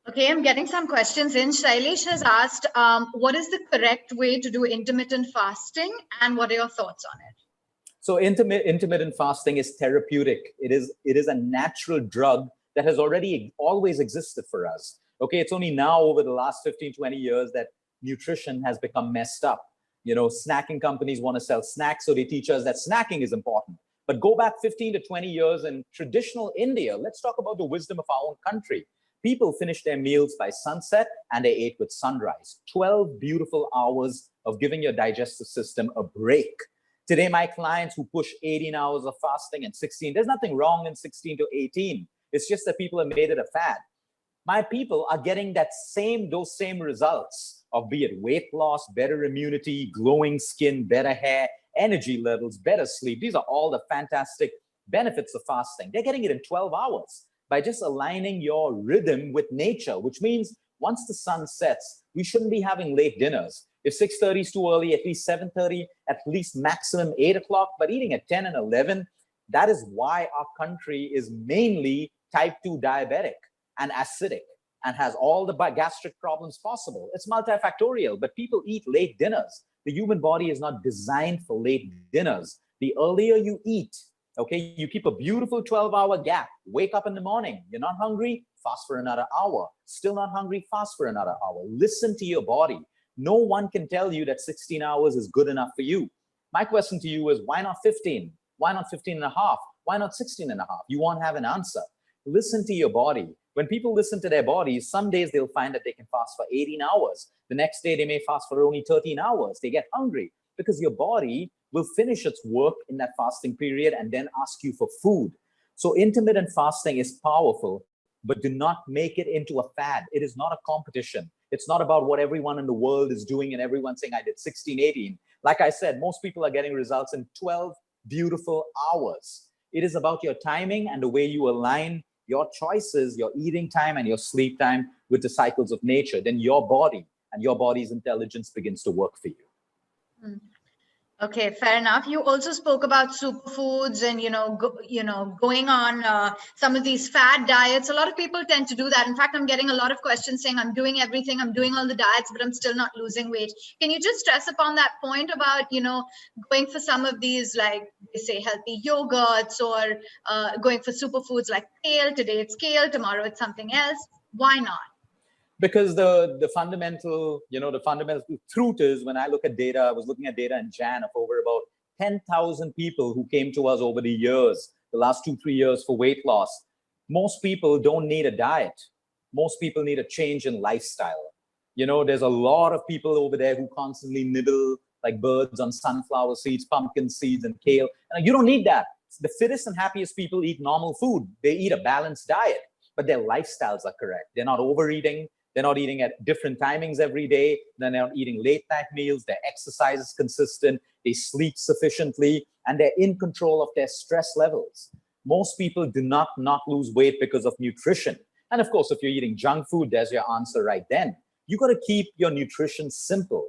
Okay, I'm getting some questions in. Shailesh has asked, what is the correct way to do intermittent fasting, and what are your thoughts on it? So intermittent fasting is therapeutic. It is a natural drug that has always existed for us. Okay, it's only now over the last 15, 20 years that nutrition has become messed up. Snacking companies want to sell snacks, so they teach us that snacking is important. But go back 15 to 20 years in traditional India. Let's talk about the wisdom of our own country. People finished their meals by sunset and they ate with sunrise. 12 beautiful hours of giving your digestive system a break. Today, my clients who push 18 hours of fasting and 16, there's nothing wrong in 16 to 18. It's just that people have made it a fad. My people are getting those same results of, be it weight loss, better immunity, glowing skin, better hair, energy levels, better sleep. These are all the fantastic benefits of fasting. They're getting it in 12 hours by just aligning your rhythm with nature, which means once the sun sets, we shouldn't be having late dinners. If 6:30 is too early, at least 7:30, at least maximum 8 o'clock, but eating at 10 and 11, that is why our country is mainly type 2 diabetic and acidic and has all the gastric problems possible. It's multifactorial, but people eat late dinners. The human body is not designed for late dinners. The earlier you eat, okay, you keep a beautiful 12-hour gap. Wake up in the morning. You're not hungry, fast for another hour. Still not hungry, fast for another hour. Listen to your body. No one can tell you that 16 hours is good enough for you. My question to you is, why not 15? Why not 15 and a half? Why not 16 and a half? You won't have an answer. Listen to your body. When people listen to their bodies, some days they'll find that they can fast for 18 hours. The next day they may fast for only 13 hours. They get hungry because your body will finish its work in that fasting period and then ask you for food. So intermittent fasting is powerful, but do not make it into a fad. It is not a competition. It's not about what everyone in the world is doing and everyone saying I did 16, 18. Like I said, most people are getting results in 12 beautiful hours. It is about your timing and the way you align your choices, your eating time and your sleep time with the cycles of nature. Then your body and your body's intelligence begins to work for you. Okay, fair enough. You also spoke about superfoods and going on some of these fad diets. A lot of people tend to do that. In fact, I'm getting a lot of questions saying I'm doing everything, I'm doing all the diets, but I'm still not losing weight. Can you just stress upon that point about going for some of these, like they say, healthy yogurts, or going for superfoods like kale? Today it's kale, tomorrow it's something else. Why not? Because the fundamental truth is, when I look at data, I was looking at data in Jan of over about 10,000 people who came to us over the years, the last 2-3 years for weight loss. Most people don't need a diet. Most people need a change in lifestyle. There's a lot of people over there who constantly nibble like birds on sunflower seeds, pumpkin seeds, and kale. And you don't need that. The fittest and happiest people eat normal food. They eat a balanced diet, but their lifestyles are correct. They're not overeating. They're not eating at different timings every day. They're not eating late night meals. Their exercise is consistent. They sleep sufficiently, and they're in control of their stress levels. Most people do not lose weight because of nutrition. And of course, if you're eating junk food, there's your answer right then. You got to keep your nutrition simple.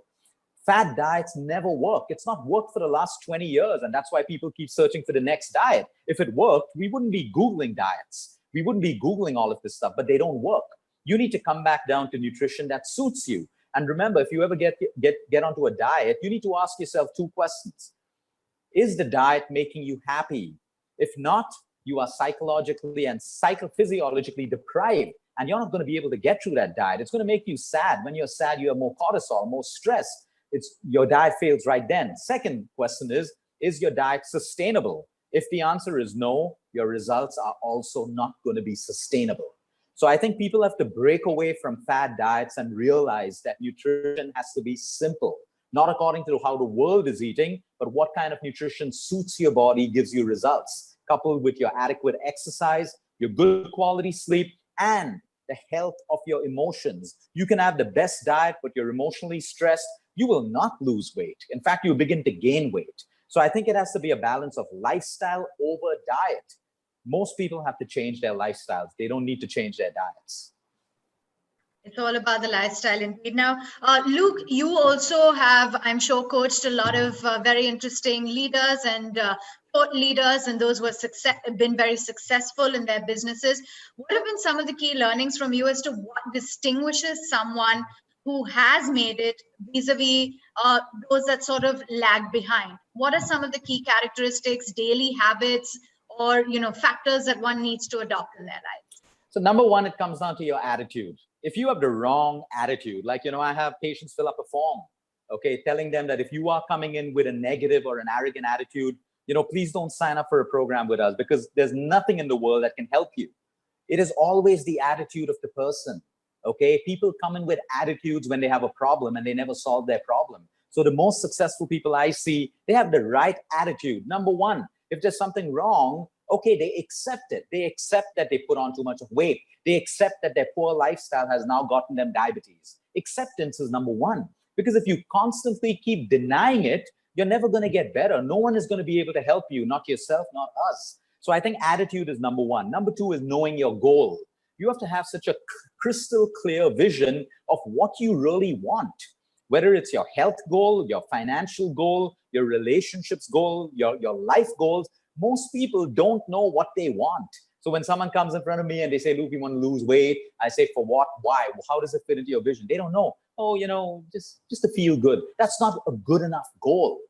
Fad diets never work. It's not worked for the last 20 years. And that's why people keep searching for the next diet. If it worked, we wouldn't be Googling diets. We wouldn't be Googling all of this stuff, but they don't work. You need to come back down to nutrition that suits you. And remember, if you ever get onto a diet, you need to ask yourself 2 questions. Is the diet making you happy? If not, you are psychologically and psychophysiologically deprived, and you're not going to be able to get through that diet. It's going to make you sad. When you're sad, you have more cortisol, more stress. Your diet fails right then. Second question is your diet sustainable? If the answer is no, your results are also not going to be sustainable. So I think people have to break away from fad diets and realize that nutrition has to be simple, not according to how the world is eating, but what kind of nutrition suits your body, gives you results, coupled with your adequate exercise, your good quality sleep, and the health of your emotions. You can have the best diet, but you're emotionally stressed, you will not lose weight. In fact, you begin to gain weight. So I think it has to be a balance of lifestyle over diet. Most people have to change their lifestyles. They don't need to change their diets. It's all about the lifestyle indeed. Now, Luke, you also have, I'm sure, coached a lot of very interesting leaders and thought leaders, and those who have been very successful in their businesses. What have been some of the key learnings from you as to what distinguishes someone who has made it vis-a-vis those that sort of lag behind? What are some of the key characteristics, daily habits, or factors that one needs to adopt in their lives? So number one, it comes down to your attitude. if you have the wrong attitude, like, I have patients fill up a form, okay, telling them that if you are coming in with a negative or an arrogant attitude, please don't sign up for a program with us, because there's nothing in the world that can help you. It is always the attitude of the person. Okay, people come in with attitudes when they have a problem and they never solve their problem. So the most successful people I see, they have the right attitude. Number one, if there's something wrong, okay, they accept it. They accept that they put on too much of weight. They accept that their poor lifestyle has now gotten them diabetes. Acceptance is number one. Because if you constantly keep denying it, you're never going to get better. No one is going to be able to help you, not yourself, not us. So I think attitude is number one. Number two is knowing your goal. You have to have such a crystal clear vision of what you really want, whether it's your health goal, your financial goal, your relationships goal, your life goals. Most people don't know what they want. So when someone comes in front of me and they say, Luke, we want to lose weight, I say, for what? Why? How does it fit into your vision? They don't know. Oh, just to feel good. That's not a good enough goal,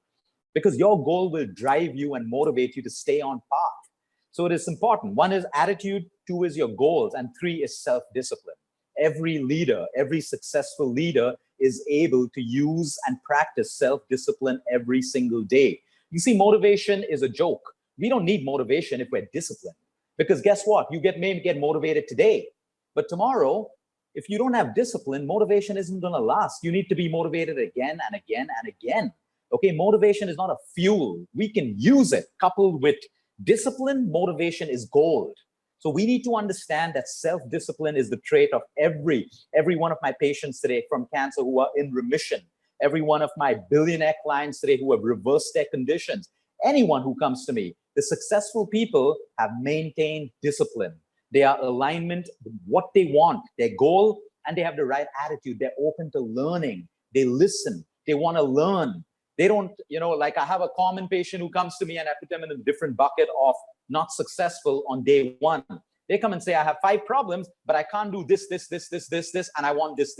because your goal will drive you and motivate you to stay on path. So it is important. One is attitude, two is your goals, and three is self-discipline. Every leader, every successful leader is able to use and practice self-discipline every single day. You see, motivation is a joke. We don't need motivation if we're disciplined, because guess what? You may get motivated today, but tomorrow, if you don't have discipline, motivation isn't going to last. You need to be motivated again and again and again. Okay, motivation is not a fuel. We can use it coupled with discipline. Motivation is gold. So we need to understand that self-discipline is the trait of every one of my patients today from cancer who are in remission, every one of my billionaire clients today who have reversed their conditions, anyone who comes to me. The successful people have maintained discipline. They are alignment with what they want, their goal, and they have the right attitude. They're open to learning. They listen. They want to learn. They don't, like I have a common patient who comes to me and I put them in a different bucket of not successful on day one. They come and say, I have 5 problems, but I can't do this, and I want this.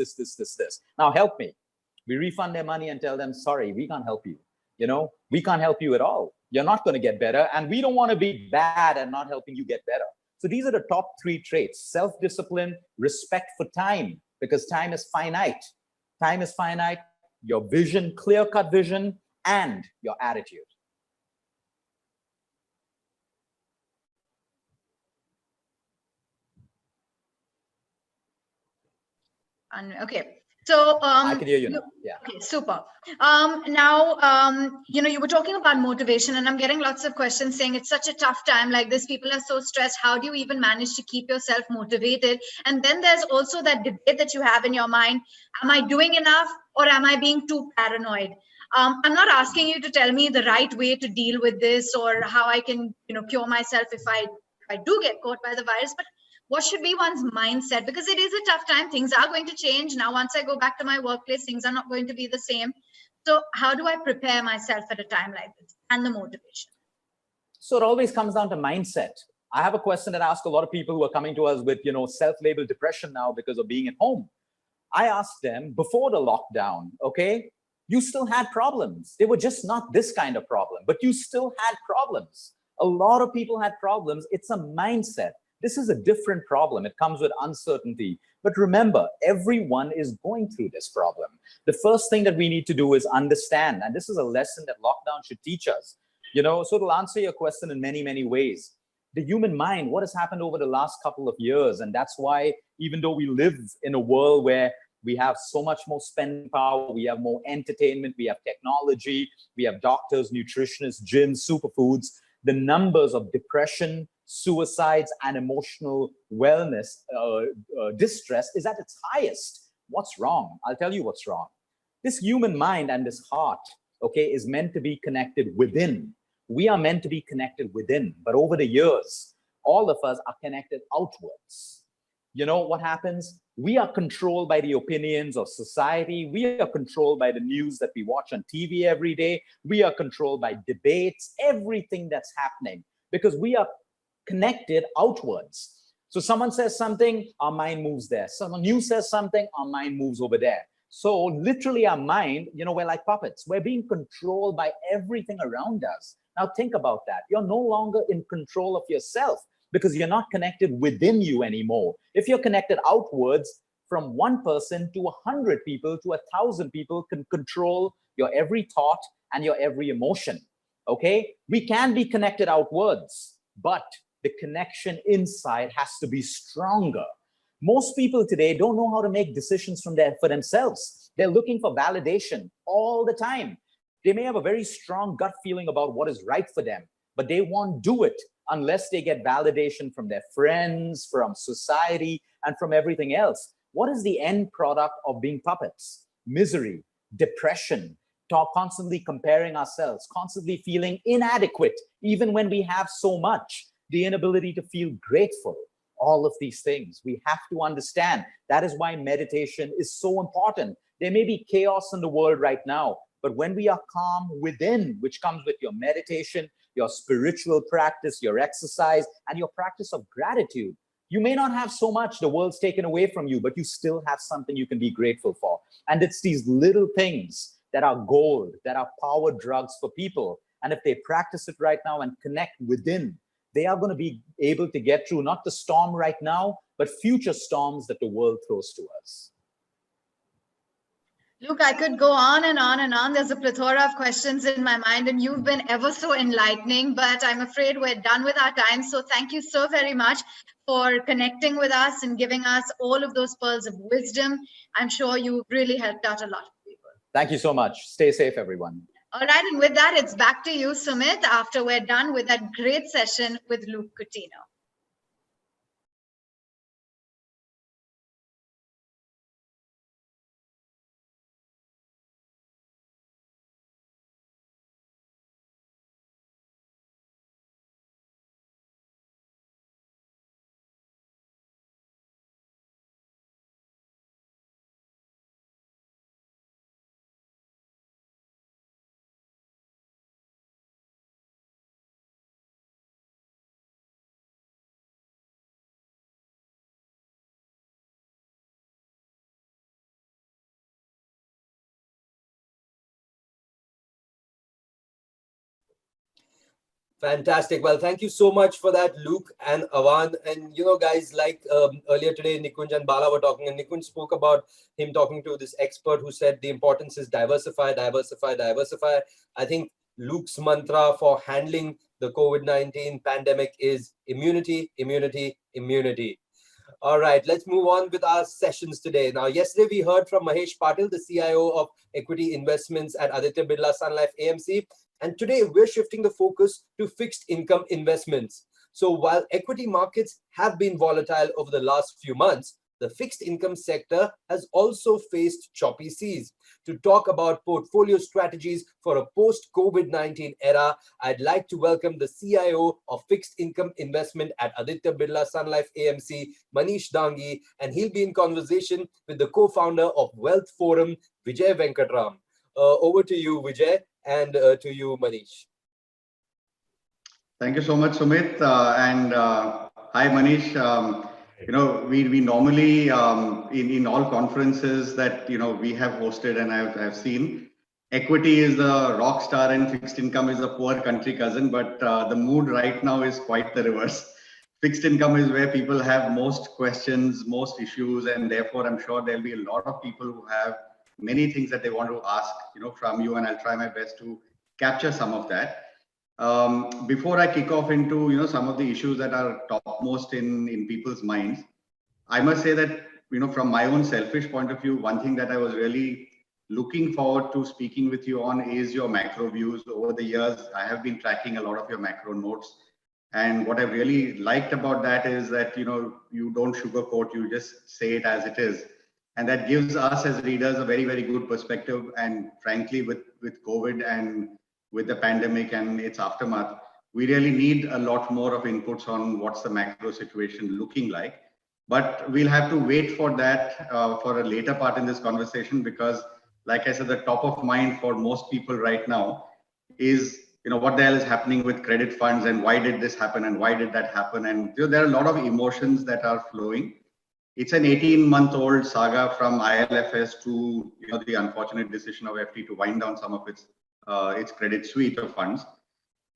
Now help me. We refund their money and tell them, sorry, we can't help you. We can't help you at all. You're not going to get better. And we don't want to be bad and not helping you get better. So these are the top 3 traits: self-discipline, respect for time, because time is finite. Time is finite. Your vision, clear-cut vision, and your attitude. Okay. So I can hear you now. Yeah. Okay, super. Now, you were talking about motivation, and I'm getting lots of questions saying it's such a tough time like this. People are so stressed. How do you even manage to keep yourself motivated? And then there's also that debate that you have in your mind. Am I doing enough, or am I being too paranoid? I'm not asking you to tell me the right way to deal with this or how I can, cure myself if I do get caught by the virus, but what should be one's mindset? Because it is a tough time. Things are going to change. Now, once I go back to my workplace, things are not going to be the same. So how do I prepare myself at a time like this, and the motivation? So it always comes down to mindset. I have a question that I ask a lot of people who are coming to us with, self-labeled depression now because of being at home. I asked them before the lockdown, okay, you still had problems. They were just not this kind of problem, but you still had problems. A lot of people had problems. It's a mindset. This is a different problem. It comes with uncertainty. But remember, everyone is going through this problem. The first thing that we need to do is understand, and this is a lesson that lockdown should teach us. So to answer your question in many, many ways, the human mind, what has happened over the last couple of years, and that's why even though we live in a world where we have so much more spending power, we have more entertainment, we have technology, we have doctors, nutritionists, gyms, superfoods, the numbers of depression, suicides, and emotional wellness distress is at its highest. What's wrong? I'll tell you what's wrong. This human mind and this heart, okay, is meant to be connected within. We are meant to be connected within, but over the years, all of us are connected outwards. What happens? We are controlled by the opinions of society. We are controlled by the news that we watch on TV every day. We are controlled by debates, everything that's happening, because we are connected outwards. So someone says something, our mind moves there. Someone new says something, our mind moves over there. So literally our mind, we're like puppets. We're being controlled by everything around us. Now think about that. You're no longer in control of yourself because you're not connected within you anymore. If you're connected outwards, from one person to 100 people to 1,000 people can control your every thought and your every emotion. Okay, we can be connected outwards, but the connection inside has to be stronger. Most people today don't know how to make decisions for themselves. They're looking for validation all the time. They may have a very strong gut feeling about what is right for them, but they won't do it unless they get validation from their friends, from society, and from everything else. What is the end product of being puppets? Misery, depression, constantly comparing ourselves, constantly feeling inadequate, even when we have so much, the inability to feel grateful. All of these things we have to understand. That is why meditation is so important. There may be chaos in the world right now, but when we are calm within, which comes with your meditation, your spiritual practice, your exercise, and your practice of gratitude, you may not have so much, the world's taken away from you, but you still have something you can be grateful for. And it's these little things that are gold, that are power drugs for people. And if they practice it right now and connect within, they are going to be able to get through not the storm right now, but future storms that the world throws to us. Luke, I could go on and on and on. There's a plethora of questions in my mind, and you've been ever so enlightening, but I'm afraid we're done with our time. So thank you so very much for connecting with us and giving us all of those pearls of wisdom. I'm sure you really helped out a lot of people. Thank you so much. Stay safe, everyone. All right, and with that, it's back to you, Sumit, after we're done with that great session with Luke Coutinho. Fantastic. Well, thank you so much for that, Luke and Avan. And, guys, like earlier today, Nikunj and Bala were talking, and Nikunj spoke about him talking to this expert who said the importance is diversify, diversify, diversify. I think Luke's mantra for handling the COVID-19 pandemic is immunity, immunity, immunity. All right, let's move on with our sessions today. Now, yesterday we heard from Mahesh Patil, the CIO of Equity Investments at Aditya Birla Sun Life AMC. And today we're shifting the focus to fixed income investments. So while equity markets have been volatile over the last few months, the fixed income sector has also faced choppy seas. To talk about portfolio strategies for a post-COVID-19 era, I'd like to welcome the CIO of Fixed Income Investment at Aditya Birla Sun Life AMC, Manish Dangi, and he'll be in conversation with the co-founder of Wealth Forum, Vijay Venkatram. Over to you, Vijay, and to you, Manish. Thank you so much, Sumit. Hi, Manish. We normally in all conferences that we have hosted and I've seen, equity is the rock star and fixed income is a poor country cousin. But the mood right now is quite the reverse. Fixed income is where people have most questions, most issues, and therefore I'm sure there'll be a lot of people who have many things that they want to ask, from you, and I'll try my best to capture some of that. Before I kick off into some of the issues that are topmost in people's minds, I must say that from my own selfish point of view, one thing that I was really looking forward to speaking with you on is your macro views. Over the years, I have been tracking a lot of your macro notes, and what I really liked about that is that you don't sugarcoat, you just say it as it is, and that gives us as readers a very, very good perspective. And frankly, with COVID and with the pandemic and its aftermath, we really need a lot more of inputs on what's the macro situation looking like. But we'll have to wait for that for a later part in this conversation, because like I said, the top of mind for most people right now is, what the hell is happening with credit funds, and why did this happen and why did that happen? And there are a lot of emotions that are flowing. It's an 18-month-old saga from ILFS to the unfortunate decision of FT to wind down some of its credit suite of funds.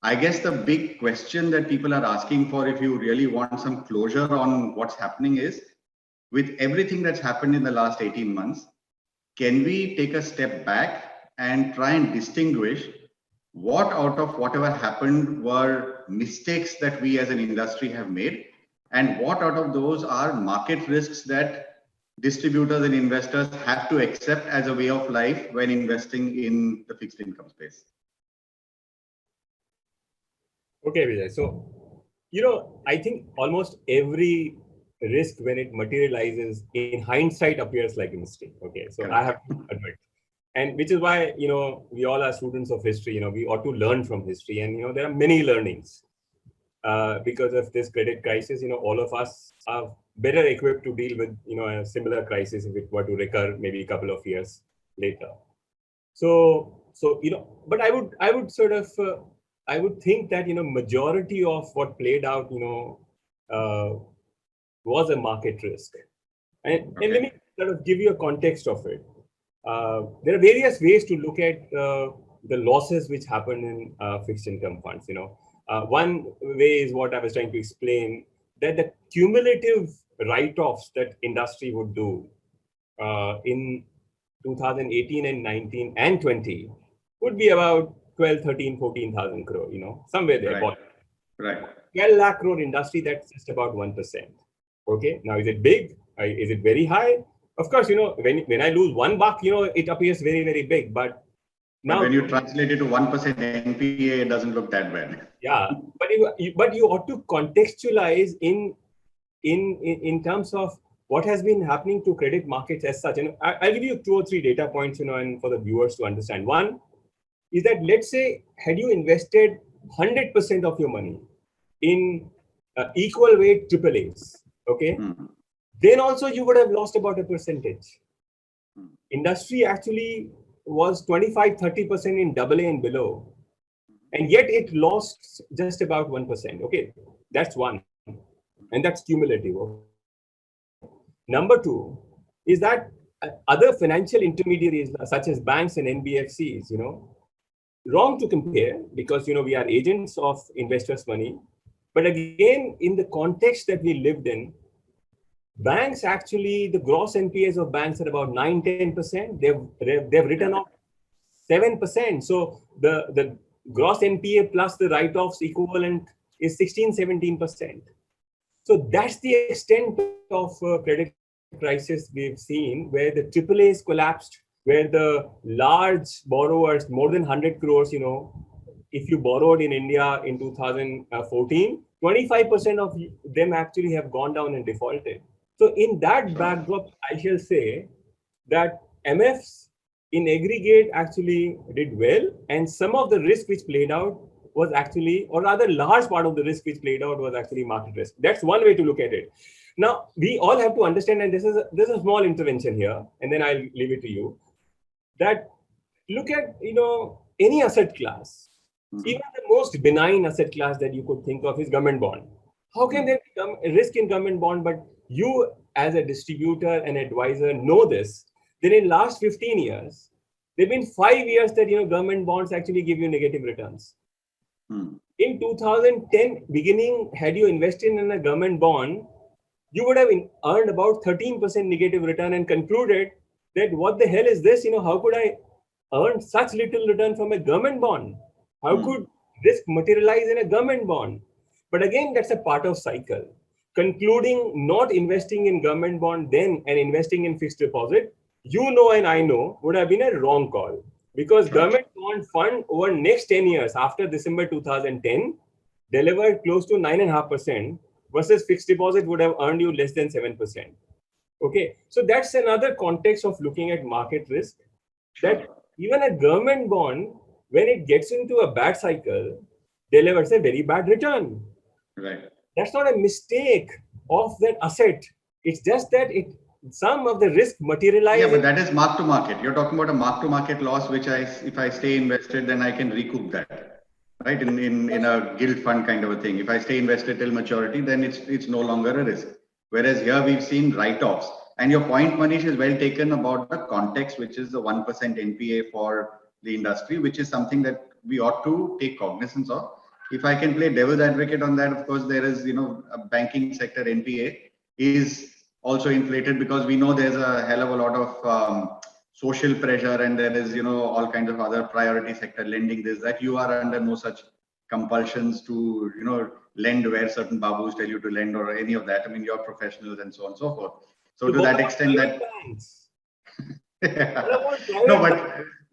I guess the big question that people are asking for, if you really want some closure on what's happening, is with everything that's happened in the last 18 months, can we take a step back and try and distinguish what out of whatever happened were mistakes that we as an industry have made, and what out of those are market risks that distributors and investors have to accept as a way of life when investing in the fixed income space? Okay, Vijay. So, I think almost every risk, when it materializes in hindsight, appears like a mistake. Okay, so I have to admit. And which is why, we all are students of history, we ought to learn from history. And, there are many learnings because of this credit crisis. All of us are better equipped to deal with, a similar crisis if it were to recur maybe a couple of years later. So but I would sort of, I would think that, majority of what played out, was a market risk. And let me sort of give you a context of it. There are various ways to look at the losses which happen in fixed income funds. One way is what I was trying to explain, that the cumulative write-offs that industry would do in 2018 and 19 and 20 would be about 12, 13, 14,000 crore, somewhere there. Right. 12 lakh crore industry, that's just about 1%. Okay, now is it big? Is it very high? Of course, when I lose $1, it appears very, very big. But now, when you translate it to 1% NPA, it doesn't look that bad. Yeah, but you ought to contextualize in terms of what has been happening to credit markets as such. And I'll give you 2 or 3 data points, and for the viewers to understand. One is that, let's say, had you invested 100% of your money in equal weight AAAs, okay, then also you would have lost about a percentage. Industry actually was 25-30% in AA and below, and yet it lost just about 1%. Okay, that's one, and that's cumulative. Number 2 is that other financial intermediaries such as banks and NBFCs, wrong to compare because we are agents of investors' money. But again, in the context that we lived in, banks actually, the gross NPAs of banks are about 9-10%. They've written off 7%. So the gross NPA plus the write-offs equivalent is 16-17%. So that's the extent of credit crisis we've seen, where the AAAs collapsed, where the large borrowers, more than 100 crores, if you borrowed in India in 2014, 25% of them actually have gone down and defaulted. So in that backdrop, I shall say that MFs in aggregate actually did well, and some of the risk which played out was actually, or rather large part of the risk which played out was actually market risk. That's one way to look at it. Now, we all have to understand, and this is a small intervention here, and then I'll leave it to you, that look at, any asset class, even the most benign asset class that you could think of is government bond. How can there be a risk in government bond? But you as a distributor and advisor know this, that in last 15 years, there have been 5 years that, government bonds actually give you negative returns. In 2010 beginning, had you invested in a government bond, you would have earned about 13% negative return and concluded that what the hell is this? How could I earn such little return from a government bond? How could risk materialize in a government bond? But again, that's a part of cycle. Concluding not investing in government bond then and investing in fixed deposit, and I know, would have been a wrong call. Because government bond fund over next 10 years after December 2010 delivered close to 9.5%, versus fixed deposit would have earned you less than 7%. Okay, so that's another context of looking at market risk, that even a government bond, when it gets into a bad cycle, delivers a very bad return. Right. That's not a mistake of that asset. It's just that some of the risk materializes. Yeah, but that is mark to market. You're talking about a mark to market loss, which if I stay invested, then I can recoup that, right? In a gilt fund kind of a thing. If I stay invested till maturity, then it's no longer a risk. Whereas here we've seen write-offs. And your point, Manish, is well taken about the context, which is the 1% NPA for the industry, which is something that we ought to take cognizance of. If I can play devil's advocate on that, of course, there is, a banking sector NPA is also inflated because we know there's a hell of a lot of social pressure, and there is, all kinds of other priority sector lending. This, that you are under no such compulsions to, lend where certain babus tell you to lend or any of that. I mean, you're professionals and so on and so forth. So to that extent that. No,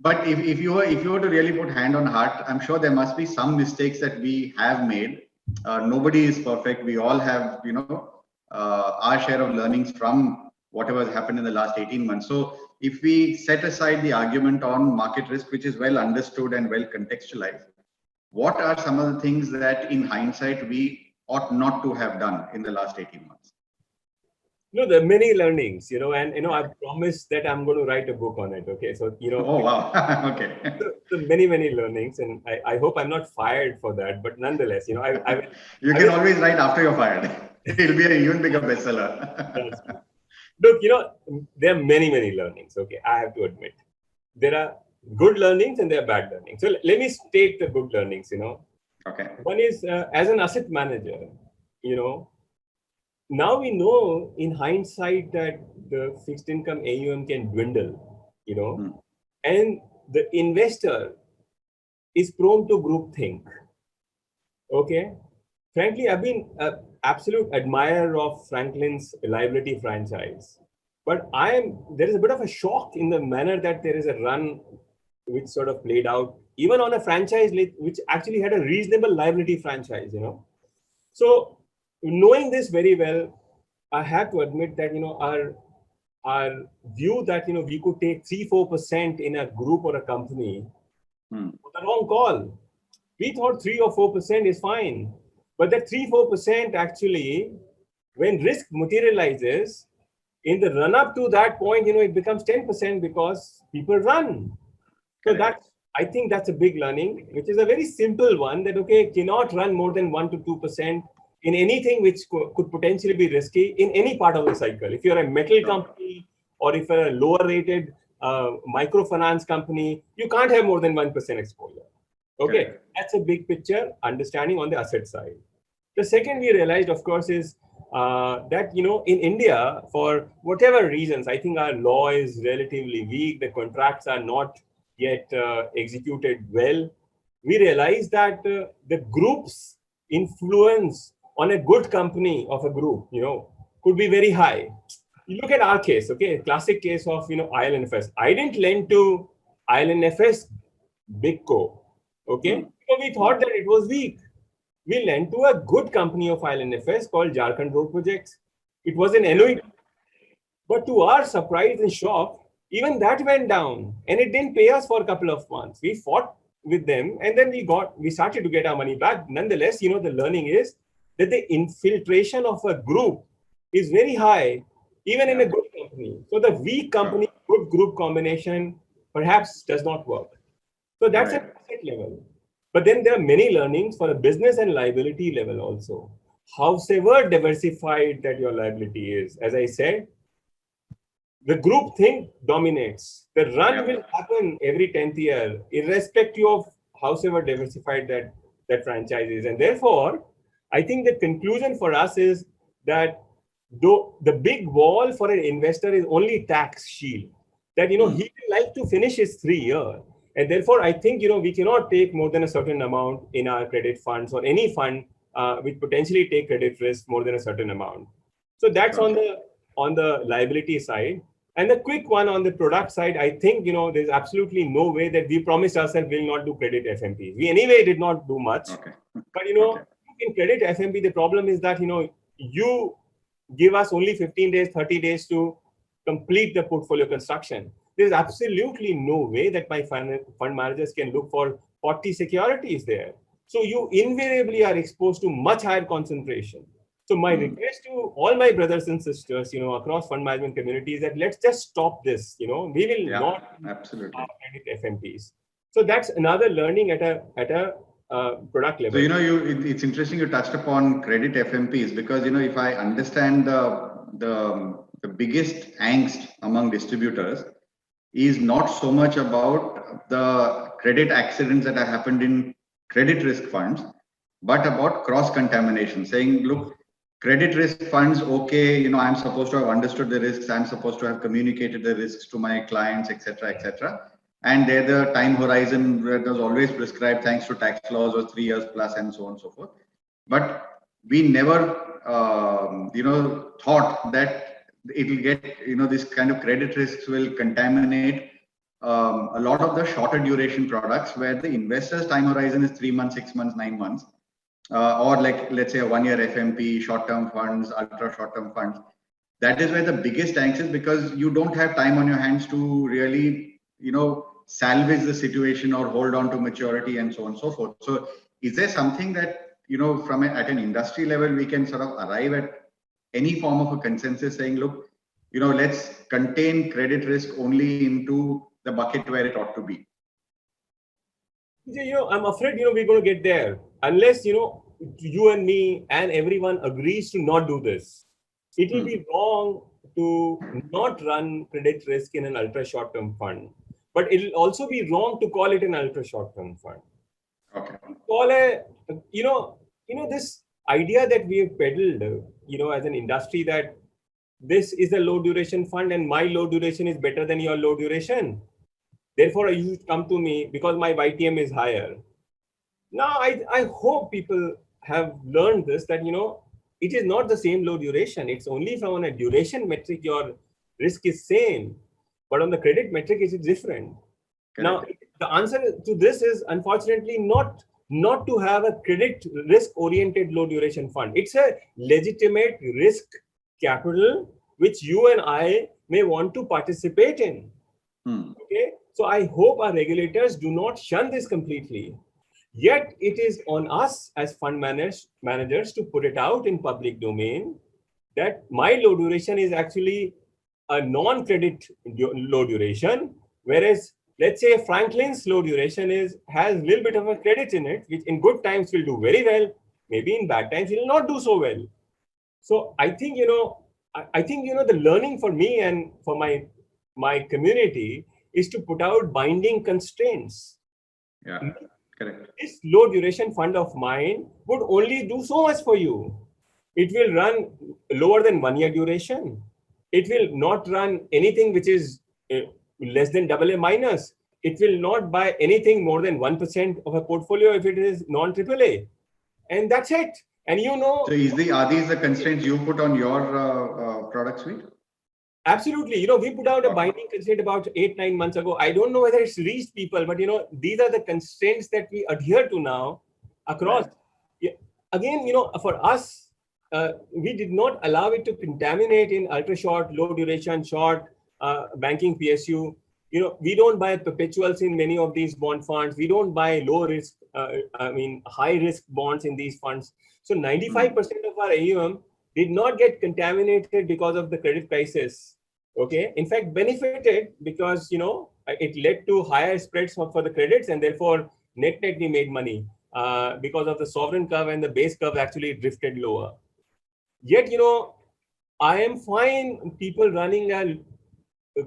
but if you were to really put hand on heart, I'm sure there must be some mistakes that we have made. Nobody is perfect. We all have, our share of learnings from whatever has happened in the last 18 months. So if we set aside the argument on market risk, which is well understood and well contextualized, what are some of the things that in hindsight we ought not to have done in the last 18 months? There are many learnings, and, I promised that I'm going to write a book on it. Okay. So, Oh, wow. Okay. So many, many learnings, and I hope I'm not fired for that, but nonetheless, you can always write after you're fired. It'll be an even bigger bestseller. Look, there are many, many learnings. Okay. I have to admit there are good learnings and there are bad learnings. So let me state the good learnings, Okay. One is as an asset manager, now we know in hindsight that the fixed income AUM can dwindle, and the investor is prone to groupthink. Okay. Frankly, I've been an absolute admirer of Franklin's liability franchise, but there is a bit of a shock in the manner that there is a run which sort of played out, even on a franchise which actually had a reasonable liability franchise, So knowing this very well, I have to admit that, our view that, we could take 3-4% in a group or a company was the wrong call. We thought 3 or 4% is fine. But that 3-4% actually, when risk materializes, in the run up to that point, it becomes 10% because people run. So I think that's a big learning, which is a very simple one that, cannot run more than 1 to 2% in anything which could potentially be risky in any part of the cycle. If you're a metal company or if you're a lower rated microfinance company, you can't have more than 1% exposure. Okay, that's a big picture understanding on the asset side. The second we realized, of course, is that, in India, for whatever reasons, I think our law is relatively weak. The contracts are not yet executed well. We realized that the group's influence on a good company of a group, could be very high. You look at our case, okay, classic case of, ILNFS. I didn't lend to ILNFS Big Co. Okay, so we thought that it was weak. We lent to a good company of ILNFS called Jharkhand Road Projects. It was an annuity. But to our surprise and shock, even that went down and it didn't pay us for a couple of months. We fought with them and then we started to get our money back. Nonetheless, the learning is that the infiltration of a group is very high, even in a good company. So the weak company, good group combination perhaps does not work. So that's at asset level. But then there are many learnings for a business and liability level also. However diversified that your liability is, as I said, the group thing dominates. The run will happen every 10th year, irrespective of however diversified that franchise is. And therefore, I think the conclusion for us is that though the big wall for an investor is only tax shield, that, he will like to finish his 3 year. And therefore, I think, we cannot take more than a certain amount in our credit funds or any fund which potentially take credit risk more than a certain amount. So that's on the liability side. And the quick one on the product side, I think, there's absolutely no way that we promised ourselves we'll not do credit FMPs. We anyway did not do much. But, in credit FMP, the problem is that, you give us only 15 days, 30 days to complete the portfolio construction. There's absolutely no way that my fund managers can look for 40 securities there. So you invariably are exposed to much higher concentration. So my request to all my brothers and sisters, across fund management communities, that let's just stop this. We will not absolutely credit FMPs. So that's another learning at a product level. So it's interesting you touched upon credit FMPs because if I understand the biggest angst among distributors is not so much about the credit accidents that have happened in credit risk funds, but about cross contamination. Saying, look, credit risk funds, okay, I'm supposed to have understood the risks, I'm supposed to have communicated the risks to my clients, etc., etc. And there the time horizon that was always prescribed thanks to tax laws was 3 years plus and so on and so forth. But we never, thought that it will get, this kind of credit risks will contaminate a lot of the shorter duration products where the investor's time horizon is 3 months, 6 months, 9 months. Or like, let's say a 1 year FMP, short-term funds, ultra short-term funds. That is where the biggest angst is, because you don't have time on your hands to really, salvage the situation or hold on to maturity and so on and so forth. So is there something that, from at an industry level, we can sort of arrive at any form of a consensus saying, look, let's contain credit risk only into the bucket where it ought to be? I'm afraid, we're going to get there unless, you and me and everyone agrees to not do this. It will be wrong to not run credit risk in an ultra short-term fund, but it will also be wrong to call it an ultra short-term fund. Okay. Call this idea that we have peddled, as an industry, that this is a low duration fund and my low duration is better than your low duration. Therefore, you should come to me because my YTM is higher. Now, I hope people have learned this, that, it is not the same low duration. It's only from a duration metric, your risk is same. But on the credit metric, it is different. Correct. Now, the answer to this is, unfortunately, not to have a credit risk-oriented low duration fund. It's a legitimate risk capital, which you and I may want to participate in. Okay. So I hope our regulators do not shun this completely. Yet it is on us as fund managers to put it out in public domain that my low duration is actually a non-credit low duration, whereas let's say Franklin's low duration has a little bit of a credit in it, which in good times will do very well. Maybe in bad times it will not do so well. So I think, the learning for me and for my community is to put out binding constraints. Yeah, correct. This low duration fund of mine would only do so much for you. It will run lower than 1 year duration. It will not run anything which is less than AA minus. It will not buy anything more than 1% of a portfolio if it is non-AAA. And that's it. And So are these the constraints you put on your product suite? Absolutely. We put out a binding constraint about 8-9 months ago. I don't know whether it's reached people, but these are the constraints that we adhere to now across. Right. Yeah. Again, for us, we did not allow it to contaminate in ultra short, low duration, short banking PSU. We don't buy perpetuals in many of these bond funds. We don't buy low risk, high risk bonds in these funds. So 95% of our AUM did not get contaminated because of the credit crisis. Okay. In fact, benefited because, it led to higher spreads for the credits, and therefore net we made money because of the sovereign curve, and the base curve actually drifted lower. Yet, I am fine people running a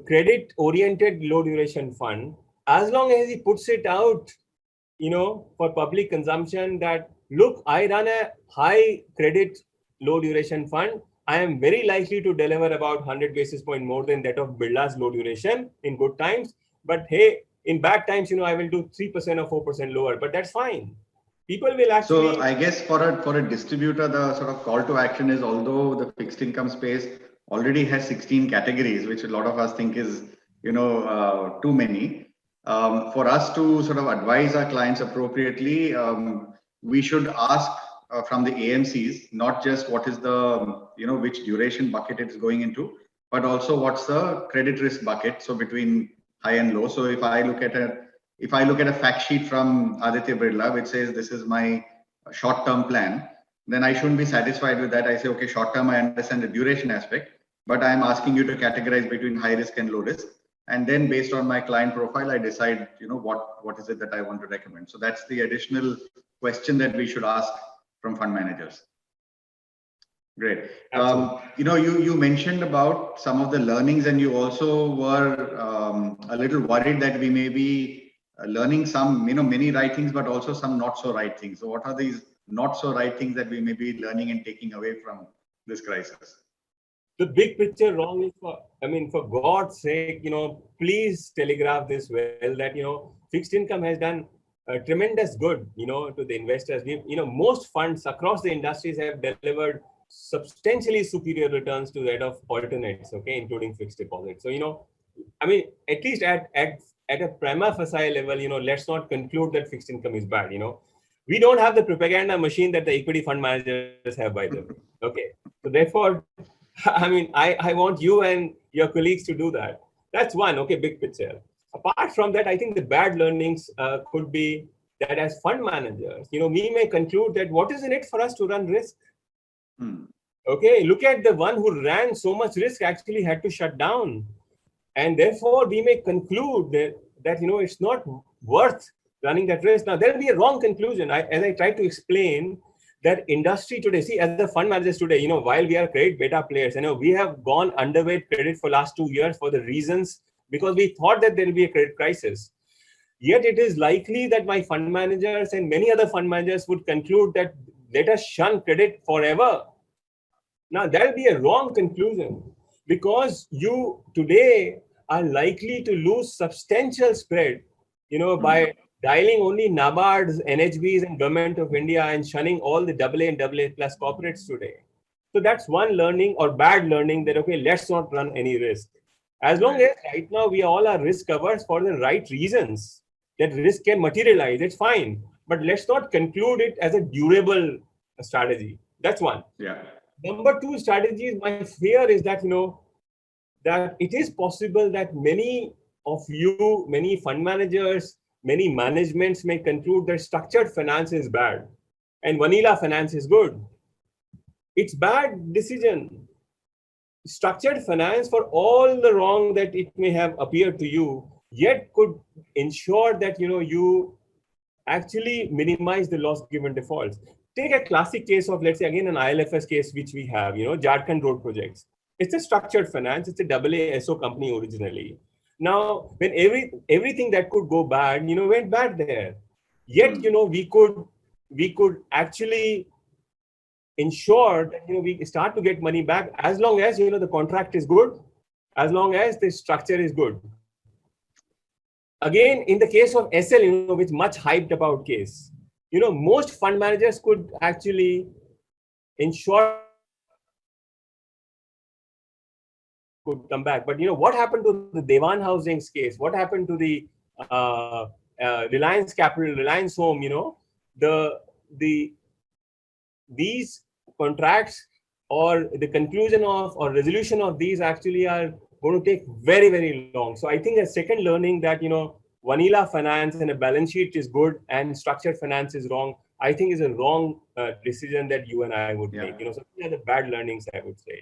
credit oriented low duration fund as long as he puts it out, for public consumption, that look, I run a high credit low duration fund. I am very likely to deliver about 100 basis points more than that of Birla's low duration in good times. But hey, in bad times, I will do 3% or 4% lower, but that's fine. People will actually. So I guess for a distributor, the sort of call to action is, although the fixed income space already has 16 categories, which a lot of us think is, too many. For us to sort of advise our clients appropriately, we should ask from the AMCs, not just what is the, which duration bucket it's going into, but also what's the credit risk bucket. So between high and low. So if I look at a fact sheet from Aditya Birla, which says this is my short-term plan, then I shouldn't be satisfied with that. I say, okay, short-term, I understand the duration aspect, but I'm asking you to categorize between high risk and low risk. And then based on my client profile, I decide, what is it that I want to recommend. So that's the additional question that we should ask from fund managers. Great. You mentioned about some of the learnings, and you also were a little worried that we may be learning some, many right things, but also some not so right things. So what are these not so right things that we may be learning and taking away from this crisis? The big picture wrong is for God's sake, please telegraph this well that, fixed income has done tremendous good, to the investors. Most funds across the industries have delivered substantially superior returns to that of alternates, okay, including fixed deposits. So, at least at a prima facie level, let's not conclude that fixed income is bad, We don't have the propaganda machine that the equity fund managers have, by the way. Okay. So therefore, I want you and your colleagues to do that. That's one, okay, big picture. Apart from that, I think the bad learnings could be that as fund managers, we may conclude that what is in it for us to run risk? Okay, look at the one who ran so much risk actually had to shut down. And therefore, we may conclude that it's not worth running that risk. Now, there will be a wrong conclusion. As I tried to explain, that industry today, see, as the fund managers today, while we are great beta players, we have gone underweight credit for last 2 years for the reasons, because we thought that there will be a credit crisis. Yet it is likely that my fund managers and many other fund managers would conclude that let us shun credit forever. Now, that will be a wrong conclusion, because you today are likely to lose substantial spread, by dialing only NABARDs, NHBs, and Government of India and shunning all the AA and AA plus corporates today. So that's one learning or bad learning that, okay, let's not run any risk. As long as right now we all are risk covers for the right reasons, that risk can materialize, it's fine. But let's not conclude it as a durable strategy. That's one. Yeah. Number two strategy, my fear is that, that it is possible that many of you, many fund managers, many managements may conclude that structured finance is bad and vanilla finance is good. It's bad decision. Structured finance, for all the wrong that it may have appeared to you, yet could ensure that, you actually minimize the loss given defaults. Take a classic case of, let's say, again, an ILFS case, which we have, Jharkhand road projects. It's a structured finance. It's a AA SO company originally. Now, when everything that could go bad, went bad there. Yet, we could actually ensure that, we start to get money back as long as, the contract is good, as long as the structure is good. Again, in the case of SL, which much hyped about case, most fund managers could actually ensure could come back. But what happened to the Dewan Housing's case? What happened to the Reliance Capital, Reliance Home? These contracts or the conclusion of or resolution of these actually are going to take very, very long. So I think a second learning that vanilla finance and a balance sheet is good and structured finance is wrong, I think is a wrong decision that you and I would make. So these are the bad learnings, I would say.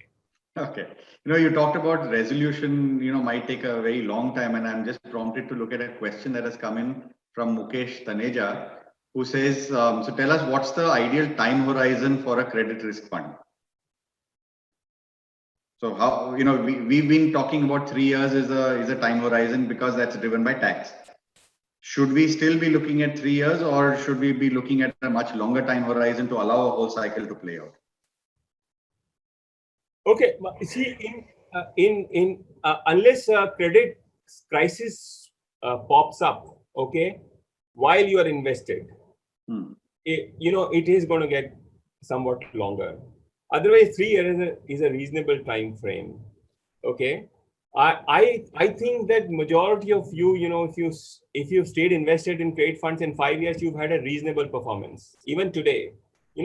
Okay. You talked about resolution, might take a very long time, and I'm just prompted to look at a question that has come in from Mukesh Taneja, who says, so tell us, what's the ideal time horizon for a credit risk fund? So how, we've been talking about 3 years is a time horizon because that's driven by tax. Should we still be looking at 3 years, or should we be looking at a much longer time horizon to allow a whole cycle to play out? Okay, see, unless a credit crisis pops up, okay, while you are invested, it is going to get somewhat longer. Otherwise, 3 years is a reasonable time frame. Okay, I think that majority of you, if you've stayed invested in credit funds in 5 years, you've had a reasonable performance. Even today,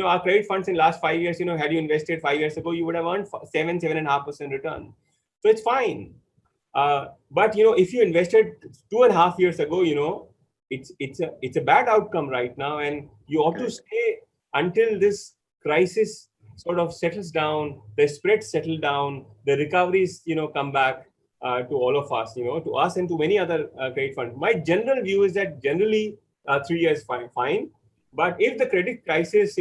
our credit funds in last 5 years, had you invested 5 years ago, you would have earned 7.5% return. So it's fine. But if you invested 2.5 years ago, it's a bad outcome right now, and you ought to stay until this crisis sort of settles down, the spreads settle down, the recoveries come back to all of us, to us and to many other credit funds. My general view is that generally 3 years fine. But if the credit crisis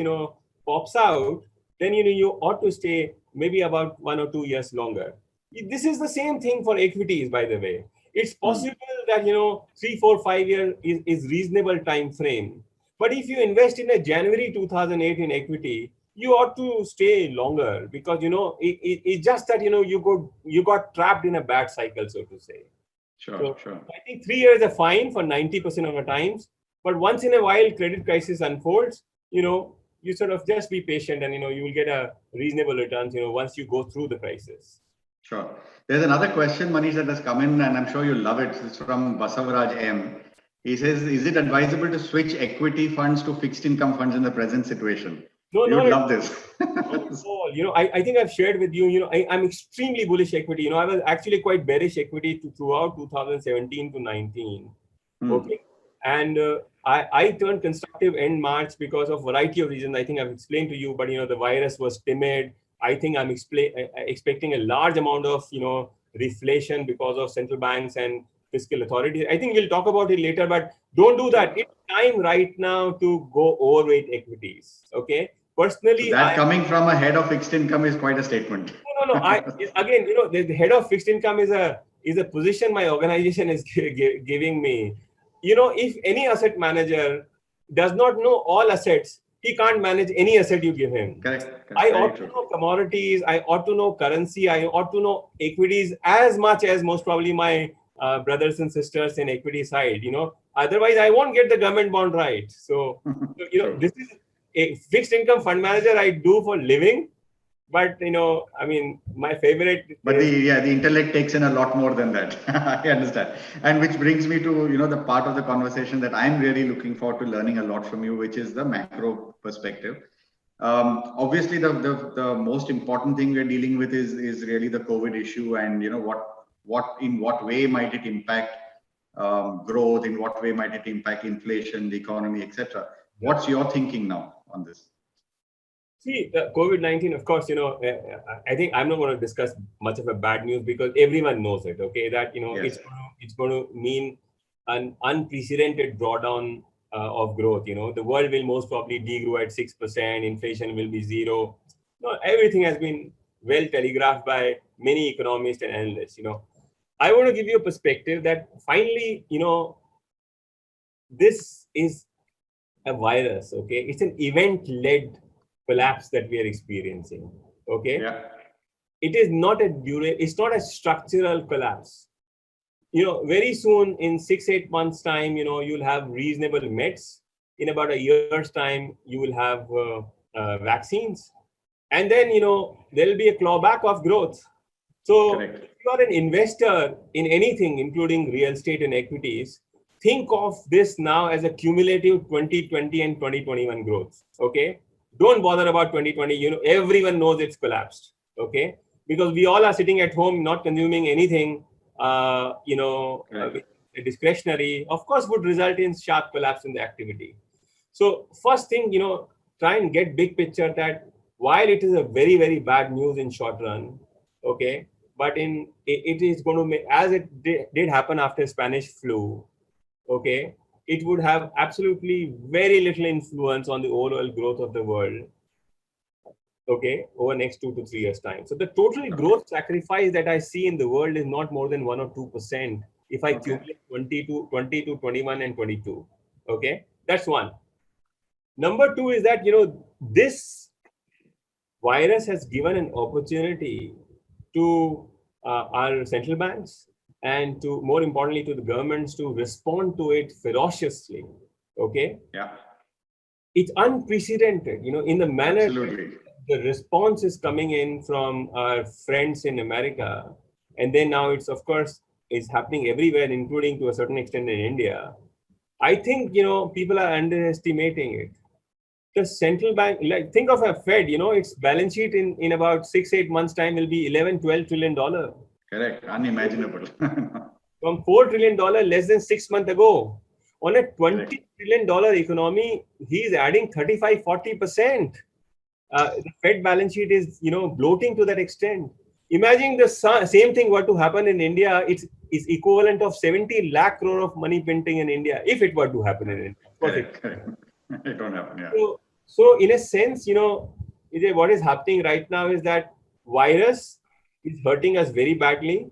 pops out, then you ought to stay maybe about 1 or 2 years longer. This is the same thing for equities, by the way. It's possible that 3, 4, 5 years is reasonable time frame. But if you invest in a January 2008 in equity, you ought to stay longer, because it's just that you got trapped in a bad cycle, so to say. Sure. I think 3 years are fine for 90% of the times, but once in a while credit crisis unfolds, you sort of just be patient, and you will get a reasonable returns once you go through the crisis. Sure. There's another question, Manish, that has come in, and I'm sure you'll love it. It's from Basavaraj M. He says, is it advisable to switch equity funds to fixed income funds in the present situation? No, you would love this. I think I've shared with you, I'm extremely bullish equity. I was actually quite bearish equity throughout 2017 to 19. Okay. And I turned constructive end March because of a variety of reasons. I think I've explained to you, but the virus was timid. I think I'm expecting a large amount of reflation because of central banks and fiscal authorities. I think we'll talk about it later, but don't do that. It's time right now to go overweight equities. Okay. Personally, so that coming from a head of fixed income is quite a statement. No. Again, the head of fixed income is a position my organization is giving me. If any asset manager does not know all assets, he can't manage any asset you give him. Correct. I ought to know commodities. I ought to know currency. I ought to know equities as much as most probably my brothers and sisters in equity side. Otherwise I won't get the government bond right. So this is a fixed income fund manager I do for living. But my favorite. But the intellect takes in a lot more than that. I understand, and which brings me to the part of the conversation that I'm really looking forward to learning a lot from you, which is the macro perspective. Obviously, the most important thing we're dealing with is really the COVID issue, and in what way might it impact growth? In what way might it impact inflation, the economy, etc. What's your thinking now on this? See, COVID-19, of course, I think I'm not going to discuss much of a bad news because everyone knows it, okay, that, Yes. it's going to mean an unprecedented drawdown of growth. The world will most probably degrow at 6%, inflation will be 0. Everything has been well telegraphed by many economists and analysts. I want to give you a perspective that finally, this is a virus, okay? It's an event-led collapse that we are experiencing. Okay. Yeah. It is not it's not a structural collapse. Very soon in 6-8 months time, you'll have reasonable meds. In about a year's time, you will have vaccines. And then, there'll be a clawback of growth. So Correct. If you are an investor in anything, including real estate and equities, think of this now as a cumulative 2020 and 2021 growth. Okay. Don't bother about 2020. Everyone knows it's collapsed. Okay. Because we all are sitting at home, not consuming anything, discretionary, of course, would result in sharp collapse in the activity. So first thing, try and get big picture that while it is a very, very bad news in short run, okay, but it is going to make, as it did happen after Spanish flu, okay, it would have absolutely very little influence on the overall growth of the world, okay, over next 2 to 3 years time. So the total growth sacrifice that I see in the world is not more than 1 or 2% if I cumulate 20 to 21 and 22. Okay, that's one. Number two is that, this virus has given an opportunity to our central banks and to, more importantly, to the governments to respond to it ferociously. Okay. Yeah. It's unprecedented, in the manner Absolutely. the response is coming in from our friends in America. And then now it's, of course, is happening everywhere, including to a certain extent in India. I think, people are underestimating it. The central bank, like think of a Fed, its balance sheet in about 6-8 months time will be $11-12 trillion. Correct. Unimaginable. From $4 trillion less than 6 months ago. On a $20 trillion economy, he's adding 35-40%. The Fed balance sheet is, bloating to that extent. Imagine the same thing were to happen in India. It's equivalent of 70 lakh crore of money printing in India, if it were to happen in India. Correct. It don't happen, yeah. So in a sense, what is happening right now is that virus is hurting us very badly,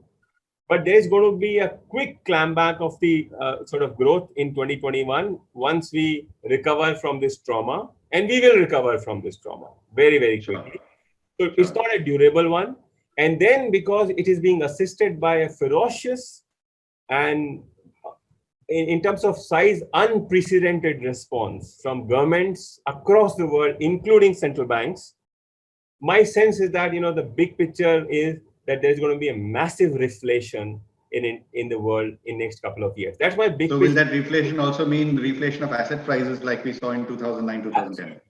but there is going to be a quick clampback of the sort of growth in 2021 once we recover from this trauma. and we will recover from this trauma very, very quickly. So it's not a durable one. And then because it is being assisted by a ferocious and in terms of size, unprecedented response from governments across the world, including central banks, my sense is that, the big picture is that there's going to be a massive reflation in the world in next couple of years. That's my big picture. So will that reflation also mean reflation of asset prices like we saw in 2009, 2010?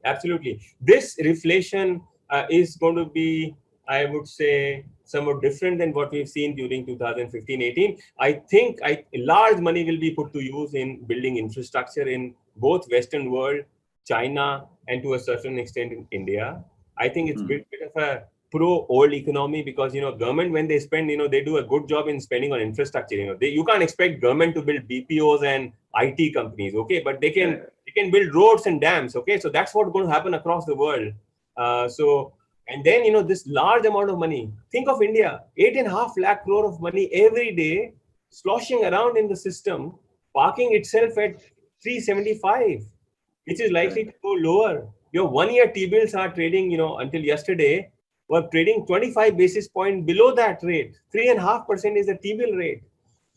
Absolutely. This reflation is going to be, I would say, somewhat different than what we've seen during 2015-18. I think large money will be put to use in building infrastructure in both Western world, China, and to a certain extent in India. I think it's a bit of a pro-old economy because, government, when they spend, they do a good job in spending on infrastructure. You can't expect government to build BPOs and IT companies, okay? But they can build roads and dams, okay? So that's what's going to happen across the world. And then, this large amount of money, think of India, 8.5 lakh crore of money every day sloshing around in the system, parking itself at 375, which is likely to go lower. Your 1-year T-bills are trading, until yesterday, were trading 25 basis points below that rate. 3.5% is the T-bill rate.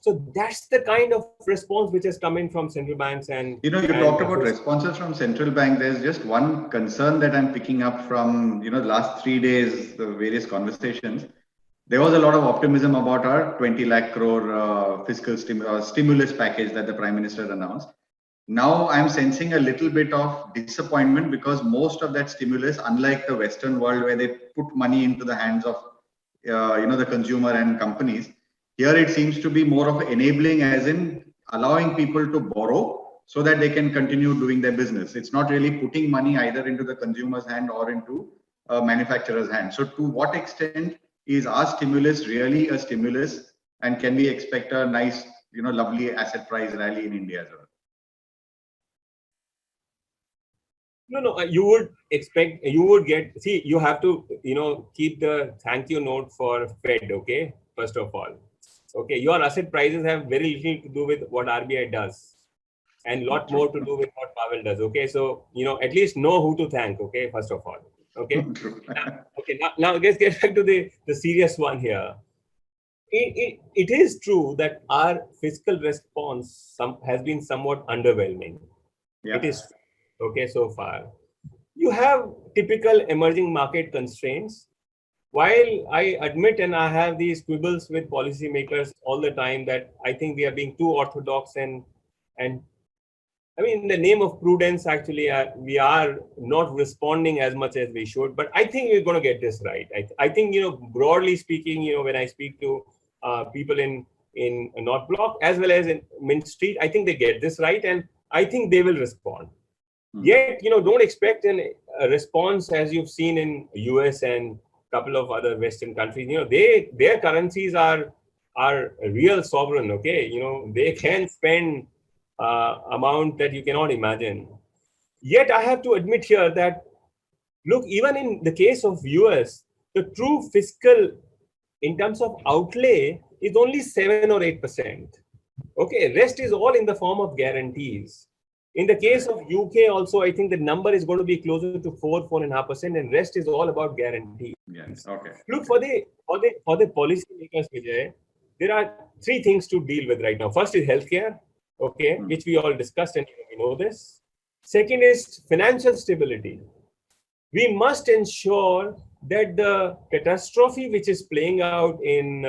So that's the kind of response which is coming from central banks. And you talked about responses from central bank. There's just one concern that I'm picking up from the last 3 days, the various conversations. There was a lot of optimism about our 20 lakh crore fiscal stimulus package that the Prime Minister announced. Now I'm sensing a little bit of disappointment because most of that stimulus, unlike the Western world where they put money into the hands of the consumer and companies, here it seems to be more of enabling, as in allowing people to borrow so that they can continue doing their business. It's not really putting money either into the consumer's hand or into a manufacturer's hand. So to what extent is our stimulus really a stimulus, and can we expect a nice, lovely asset price rally in India as well? No, you would get, see, you have to, keep the thank you note for Fed, okay, first of all. Okay, your asset prices have very little to do with what RBI does and lot more to do with what Powell does, okay? So, at least know who to thank, okay, first of all, okay? Now let's get back to the serious one here. It is true that our fiscal response has been somewhat underwhelming. Yeah. It is okay so far. You have typical emerging market constraints. While I admit and I have these quibbles with policymakers all the time that I think we are being too orthodox and I mean, in the name of prudence, actually, we are not responding as much as we should. But I think we're going to get this right. I think, broadly speaking, when I speak to people in North Block as well as in Mint Street, I think they get this right, and I think they will respond. Yet, don't expect a response as you've seen in US and a couple of other Western countries. Their currencies are real sovereign. Okay, they can spend amount that you cannot imagine. Yet, I have to admit here that look, even in the case of US, the true fiscal in terms of outlay is only 7 or 8%. Okay, rest is all in the form of guarantees. In the case of UK also, I think the number is going to be closer to 4.5%, and rest is all about guarantees. Yes. Okay. Look, for the policymakers, Vijay, there are 3 things to deal with right now. First is healthcare, okay, which we all discussed and we know this. Second is financial stability. We must ensure that the catastrophe which is playing out in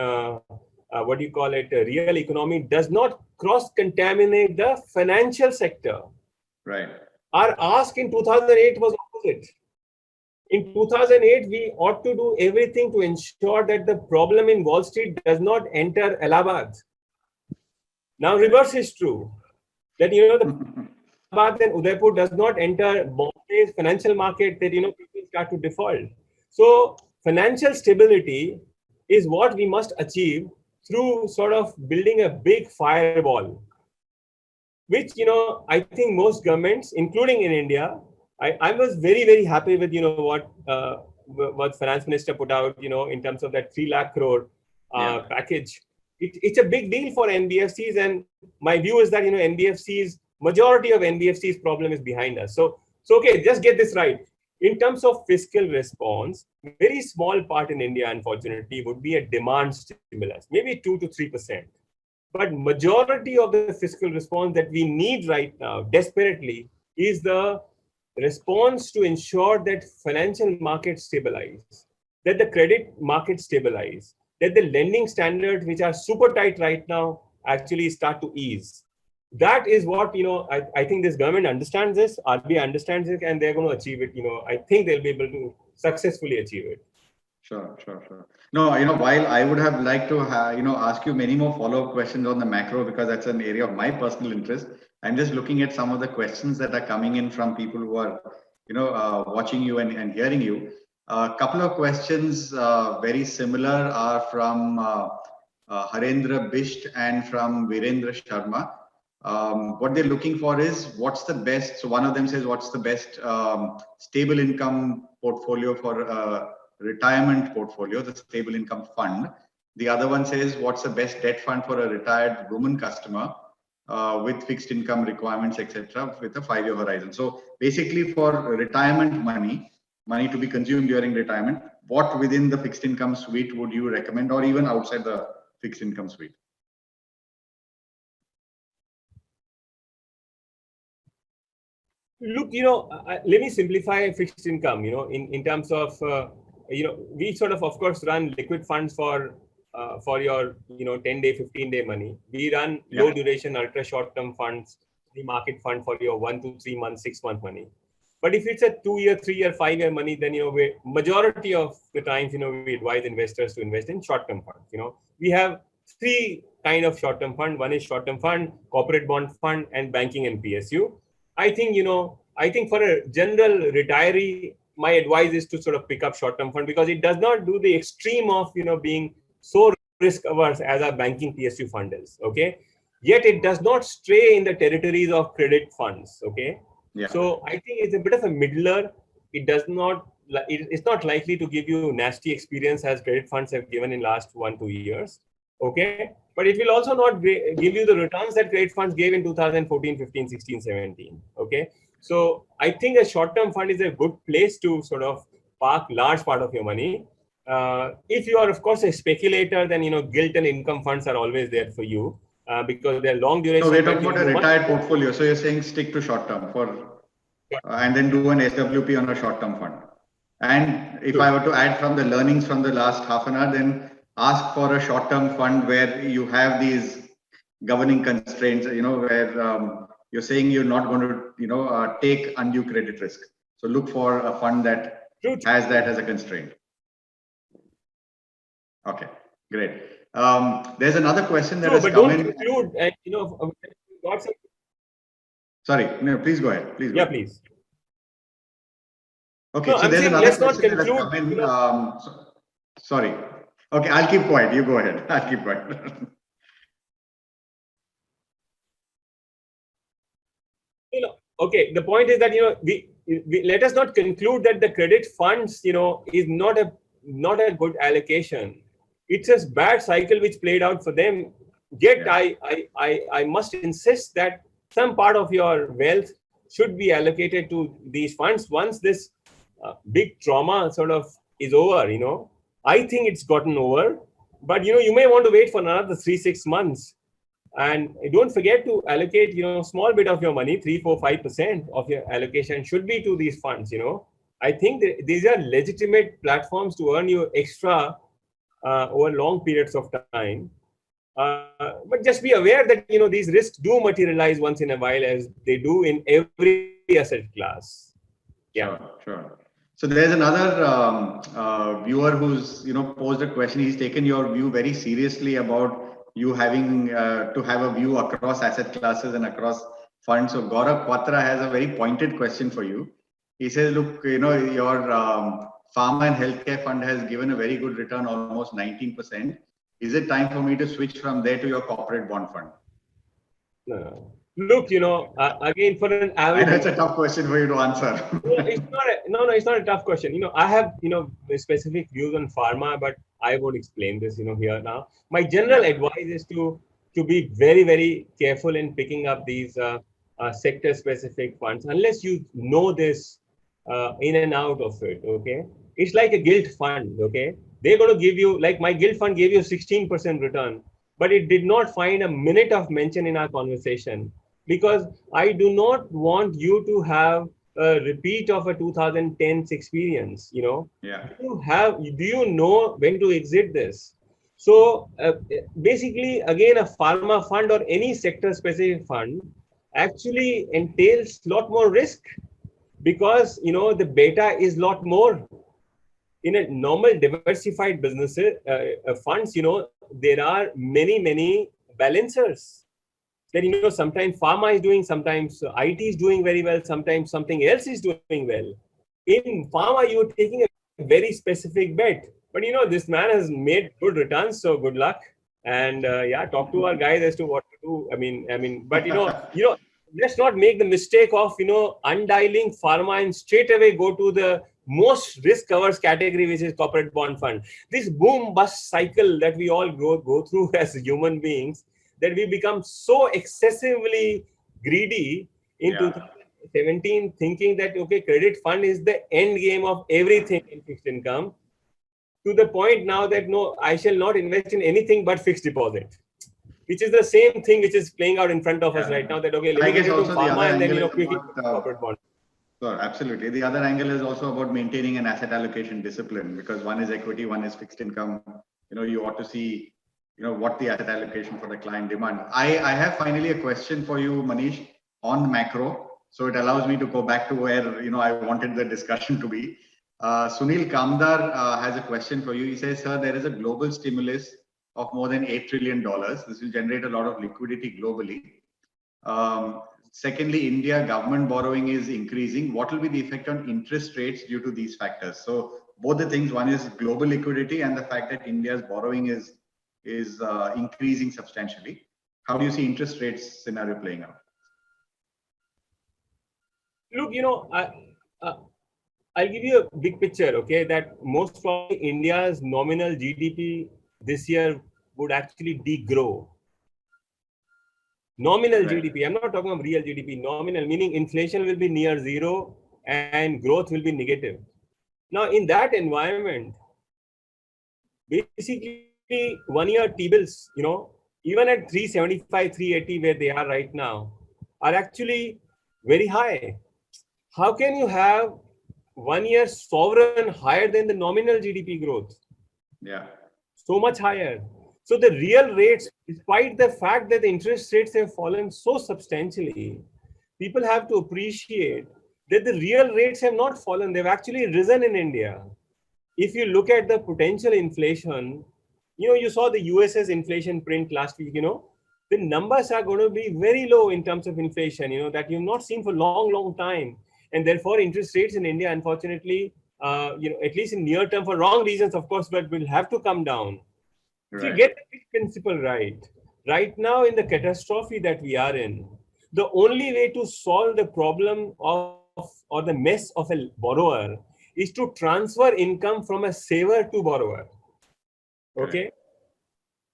real economy does not cross-contaminate the financial sector. Right. Our ask in 2008 was opposite. In 2008, we ought to do everything to ensure that the problem in Wall Street does not enter Allahabad. Now, reverse is true. That, the Allahabad and Udaipur does not enter Bombay's financial market, that, people start to default. So, financial stability is what we must achieve through sort of building a big firewall, which, I think most governments, including in India, I was very, very happy with, what Finance Minister put out, in terms of that 3 lakh crore package. It's a big deal for NBFCs. And my view is that, majority of NBFCs problem is behind us. So So, okay, just get this right. In terms of fiscal response, very small part in India, unfortunately, would be a demand stimulus, maybe 2 to 3%. But majority of the fiscal response that we need right now, desperately, is the response to ensure that financial markets stabilize, that the credit markets stabilize, that the lending standards, which are super tight right now, actually start to ease. That is what, I think this government understands this, RBI understands it, and they're going to achieve it. I think they'll be able to successfully achieve it. Sure. No, while I would have liked to ask you many more follow-up questions on the macro, because that's an area of my personal interest. I'm just looking at some of the questions that are coming in from people who are, watching you and hearing you. A couple of questions very similar are from Harendra Bisht and from Virendra Sharma. What they're looking for is what's the best. So one of them says, what's the best stable income portfolio for retirement portfolio, the stable income fund. The other one says, what's the best debt fund for a retired woman customer with fixed income requirements, etc., with a 5-year horizon. So basically, for retirement money to be consumed during retirement, what within the fixed income suite would you recommend, or even outside the fixed income suite? Look, let me simplify fixed income. In terms of we sort of course run liquid funds for your 10-day, 15-day money. We run low duration, ultra short term funds, the market fund for your 1 to 3 months, 6-month money. But if it's a 2-year, 3-year, 5-year money, then we majority of the times we advise investors to invest in short term funds. We have 3 kind of short term fund. One is short term fund, corporate bond fund, and banking and PSU. I think for a general retiree, my advice is to sort of pick up short-term fund, because it does not do the extreme of being so risk averse as our banking PSU fund is. Okay, yet it does not stray in the territories of credit funds. Okay, so I think it's a bit of a middler. It does not. It's not likely to give you nasty experience as credit funds have given in last 1-2 years. Okay, but it will also not give you the returns that credit funds gave in 2014, 15, 16, 17. Okay, so I think a short-term fund is a good place to sort of park large part of your money. If you are, of course, a speculator, then gilt and income funds are always there for you because they're long duration. So we're talking about a retired portfolio. So you're saying stick to short-term and then do an SWP on a short-term fund. And if I were to add from the learnings from the last half an hour, then ask for a short-term fund where you have these governing constraints, where you're saying you're not going to, take undue credit risk. So look for a fund that has that as a constraint. Okay, great. There's another question that has come in. Sorry, no, please go ahead. Please go ahead. Please. Okay, so there's another question that has come in. Sorry. Okay, I'll keep quiet. You go ahead. I'll keep quiet. Okay, the point is that we let us not conclude that the credit funds is not a good allocation. It's a bad cycle which played out for them. Yet I must insist that some part of your wealth should be allocated to these funds once this big trauma sort of is over. I think it's gotten over, but you may want to wait for another 3-6 months. And don't forget to allocate, small bit of your money, 3, 4, 5% of your allocation should be to these funds. I think these are legitimate platforms to earn you extra over long periods of time. But just be aware that these risks do materialize once in a while, as they do in every asset class. Yeah, sure. So there's another viewer who's posed a question. He's taken your view very seriously about you having to have a view across asset classes and across funds. So Gaurav Quatra has a very pointed question for you. He says, look, your pharma and healthcare fund has given a very good return, almost 19%. Is it time for me to switch from there to your corporate bond fund? No. Look, again, for an average. That's a tough question for you to answer. It's not a tough question. I have, specific views on pharma, but I won't explain this, here now. My general advice is to be very, very careful in picking up these sector-specific funds, unless you know this in and out of it, okay? It's like a gilt fund, okay? They're going to give you, like my gilt fund gave you 16% return, but it did not find a minute of mention in our conversation, because I do not want you to have a repeat of a 2010s experience, you know? Yeah. Do you know when to exit this? So basically, again, a pharma fund or any sector-specific fund actually entails a lot more risk, because you know the beta is a lot more. In a normal diversified businesses funds, you know, there are many balancers. Then, you know, sometimes pharma is doing, sometimes IT is doing very well, sometimes something else is doing well. In pharma, you're taking a very specific bet. But you know, this man has made good returns, so good luck. And yeah, talk to our guys as to what to do. But let's not make the mistake of, you know, undialing pharma and straight away go to the most risk averse category, which is corporate bond fund. This boom bust cycle that we all go through as human beings, that we become so excessively greedy in 2017, thinking that, okay, credit fund is the end game of everything in fixed income, to the point now that no, I shall not invest in anything but fixed deposit, which is the same thing which is playing out in front of us right now, that, okay, let me get into pharma and then, you know, quickly corporate bond. Sure, absolutely. The other angle is also about maintaining an asset allocation discipline, because one is equity, one is fixed income. You know, you ought to see, you know, what the asset allocation for the client demand. I have finally a question for you, Manish, on macro. So it allows me to go back to where, you know, I wanted the discussion to be. Sunil Kamdar has a question for you. He says, sir, there is a global stimulus of more than $8 trillion. This will generate a lot of liquidity globally. Secondly, India government borrowing is increasing. What will be the effect on interest rates due to these factors? So both the things, one is global liquidity and the fact that India's borrowing is increasing substantially. How do you see interest rates scenario playing out? Look, you know, I'll give you a big picture, okay, that most probably India's nominal GDP this year would actually degrow. Nominal GDP, I'm not talking about real GDP, nominal, meaning inflation will be near zero and growth will be negative. Now, in that environment, basically 1 year T-bills, you know, even at 375, 380 where they are right now, are actually very high. How can you have 1 year sovereign higher than the nominal GDP growth? Yeah. So much higher. So the real rates, despite the fact that the interest rates have fallen so substantially, people have to appreciate that the real rates have not fallen. They've actually risen in India. If you look at the potential inflation, you know, you saw the US's inflation print last week, you know, the numbers are going to be very low in terms of inflation, you know, that you've not seen for a long time. And therefore, interest rates in India, unfortunately, you know, at least in near term, for wrong reasons, of course, but will have to come down. If you get the principle right now in the catastrophe that we are in, the only way to solve the problem of or the mess of a borrower is to transfer income from a saver to borrower. Okay.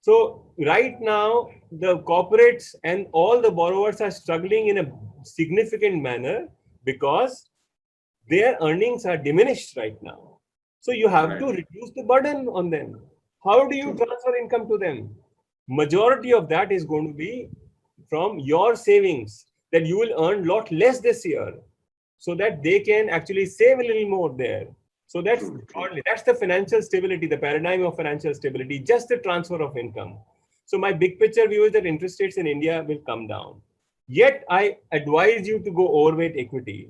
So right now, the corporates and all the borrowers are struggling in a significant manner because their earnings are diminished right now. So you have to reduce the burden on them. How do you transfer income to them? Majority of that is going to be from your savings, that you will earn a lot less this year, so that they can actually save a little more there. So that's the financial stability, the paradigm of financial stability, just the transfer of income. So my big picture view is that interest rates in India will come down. Yet I advise you to go overweight equity,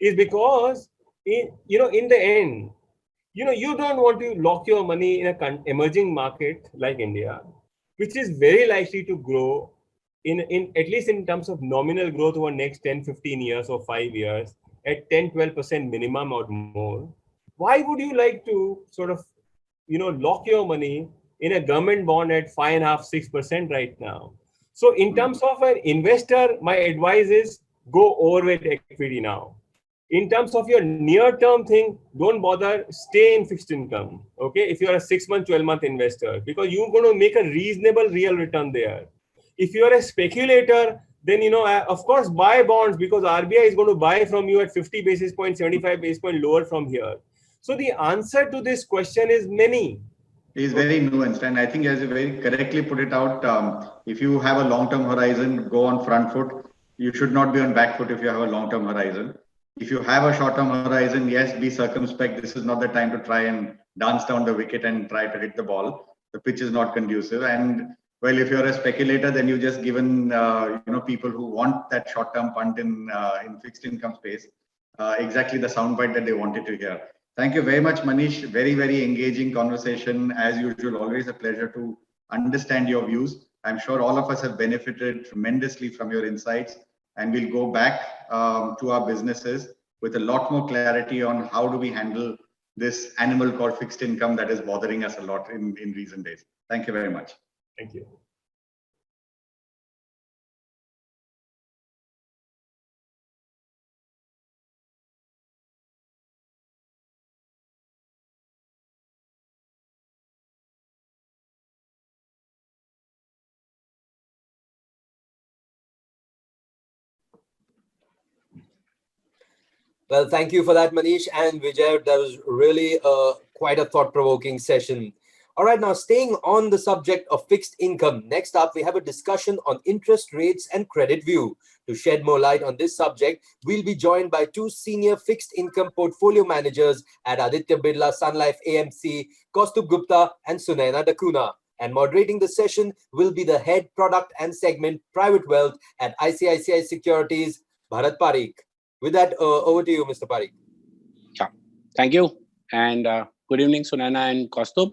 is because in the end, you know, you don't want to lock your money in an emerging market like India, which is very likely to grow in at least in terms of nominal growth over next 10, 15 years or 5 years at 10, 12% minimum or more. Why would you like to sort of, you know, lock your money in a government bond at 5.5%, 6% right now? So in terms of an investor, my advice is go overweight equity now. In terms of your near-term thing, don't bother, stay in fixed income, okay? If you're a 6-month, 12-month investor, because you're going to make a reasonable real return there. If you're a speculator, then, of course, buy bonds, because RBI is going to buy from you at 50 basis points, 75 basis point lower from here. So the answer to this question is many. Is very nuanced, and I think as you very correctly put it out, if you have a long-term horizon, go on front foot. You should not be on back foot if you have a long-term horizon. If you have a short-term horizon, yes, be circumspect. This is not the time to try and dance down the wicket and try to hit the ball. The pitch is not conducive. And well, if you're a speculator, then you've just given people who want that short-term punt in fixed income space exactly the soundbite that they wanted to hear. Thank you very much, Manish. Very, very engaging conversation. As usual, always a pleasure to understand your views. I'm sure all of us have benefited tremendously from your insights, and we'll go back to our businesses with a lot more clarity on how do we handle this animal called fixed income that is bothering us a lot in recent days. Thank you very much. Thank you. Well, thank you for that, Manish and Vijay. That was really quite a thought-provoking session. All right, now staying on the subject of fixed income, next up we have a discussion on interest rates and credit view. To shed more light on this subject, we'll be joined by two senior fixed income portfolio managers at Aditya Birla Sun Life AMC, Kaustubh Gupta and Sunaina Dakuna. And moderating the session will be the head product and segment private wealth at ICICI Securities, Bharat Parikh. With that, over to you, Mr. Parikh. Yeah, thank you. And good evening, Sunaina and Kaustubh.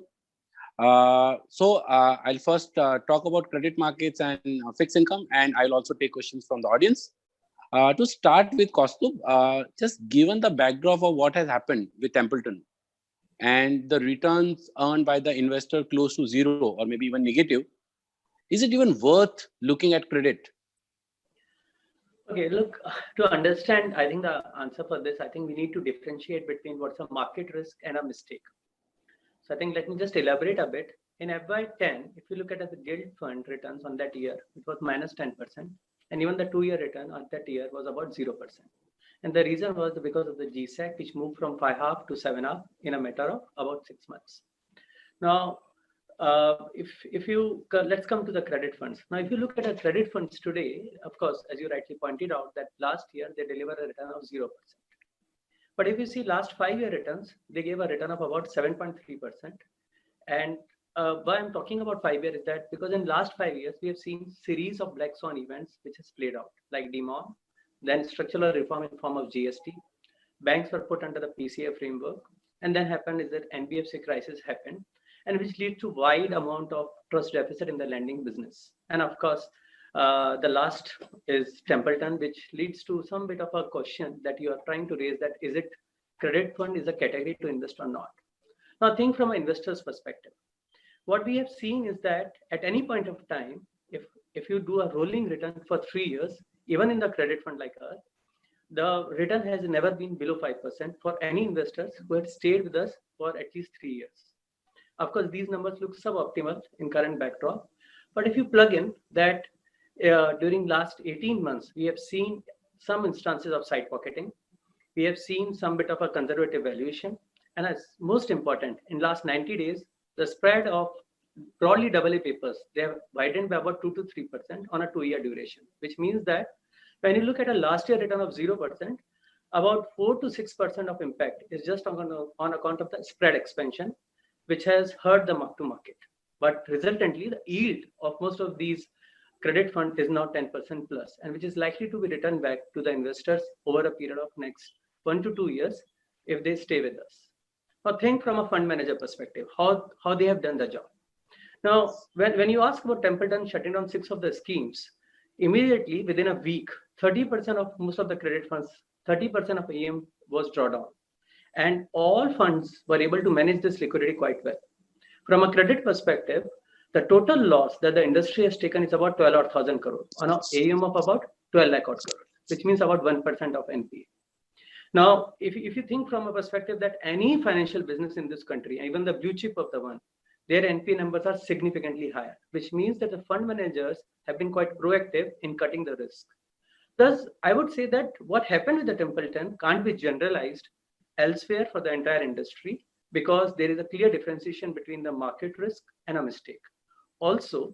I'll first talk about credit markets and fixed income, and I'll also take questions from the audience. To start with Kaustubh, just given the backdrop of what has happened with Templeton and the returns earned by the investor close to zero or maybe even negative, is it even worth looking at credit? Okay, look, to understand, I think the answer for this, I think we need to differentiate between what's a market risk and a mistake. So I think let me just elaborate a bit. In FY10, if you look at the gilt fund returns on that year, it was minus 10%. And even the 2-year return on that year was about 0%. And the reason was because of the GSEC, which moved from 5.5 to 7.5 in a matter of about 6 months. Now, let's come to the credit funds. Now, if you look at the credit funds today, of course, as you rightly pointed out, that last year they delivered a return of 0%. But if you see last 5-year returns, they gave a return of about 7.3%. And why I'm talking about 5 years is that because in last 5 years, we have seen series of black swan events which has played out, like DeMon, then structural reform in form of GST. Banks were put under the PCA framework. And then happened is that NBFC crisis happened, and which leads to wide amount of trust deficit in the lending business. And of course, the last is Templeton, which leads to some bit of a question that you are trying to raise, that is it credit fund is a category to invest or not? Now think from an investor's perspective. What we have seen is that at any point of time, if you do a rolling return for 3 years, even in the credit fund like us, the return has never been below 5% for any investors who have stayed with us for at least 3 years. Of course, these numbers look suboptimal in current backdrop. But if you plug in that during last 18 months, we have seen some instances of side pocketing. We have seen some bit of a conservative valuation. And as most important, in last 90 days, the spread of broadly AA papers, they have widened by about 2 to 3% on a 2-year duration, which means that when you look at a last year return of 0%, about 4 to 6% of impact is just on account of the spread expansion, which has hurt the mark to market. But resultantly, the yield of most of these credit fund is now 10% plus, and which is likely to be returned back to the investors over a period of next 1 to 2 years if they stay with us. Now think from a fund manager perspective, how they have done the job. Now, when you ask about Templeton shutting down 6 of the schemes, immediately within a week, 30% of most of the credit funds, 30% of AUM was drawn down. And all funds were able to manage this liquidity quite well. From a credit perspective, the total loss that the industry has taken is about 12,000 crore on an AUM of about 12 lakh crore, which means about 1% of NPA. Now, if you think from a perspective that any financial business in this country, even the blue chip of the one, their NPA numbers are significantly higher, which means that the fund managers have been quite proactive in cutting the risk. Thus, I would say that what happened with the Templeton can't be generalized elsewhere for the entire industry, because there is a clear differentiation between the market risk and a mistake. Also,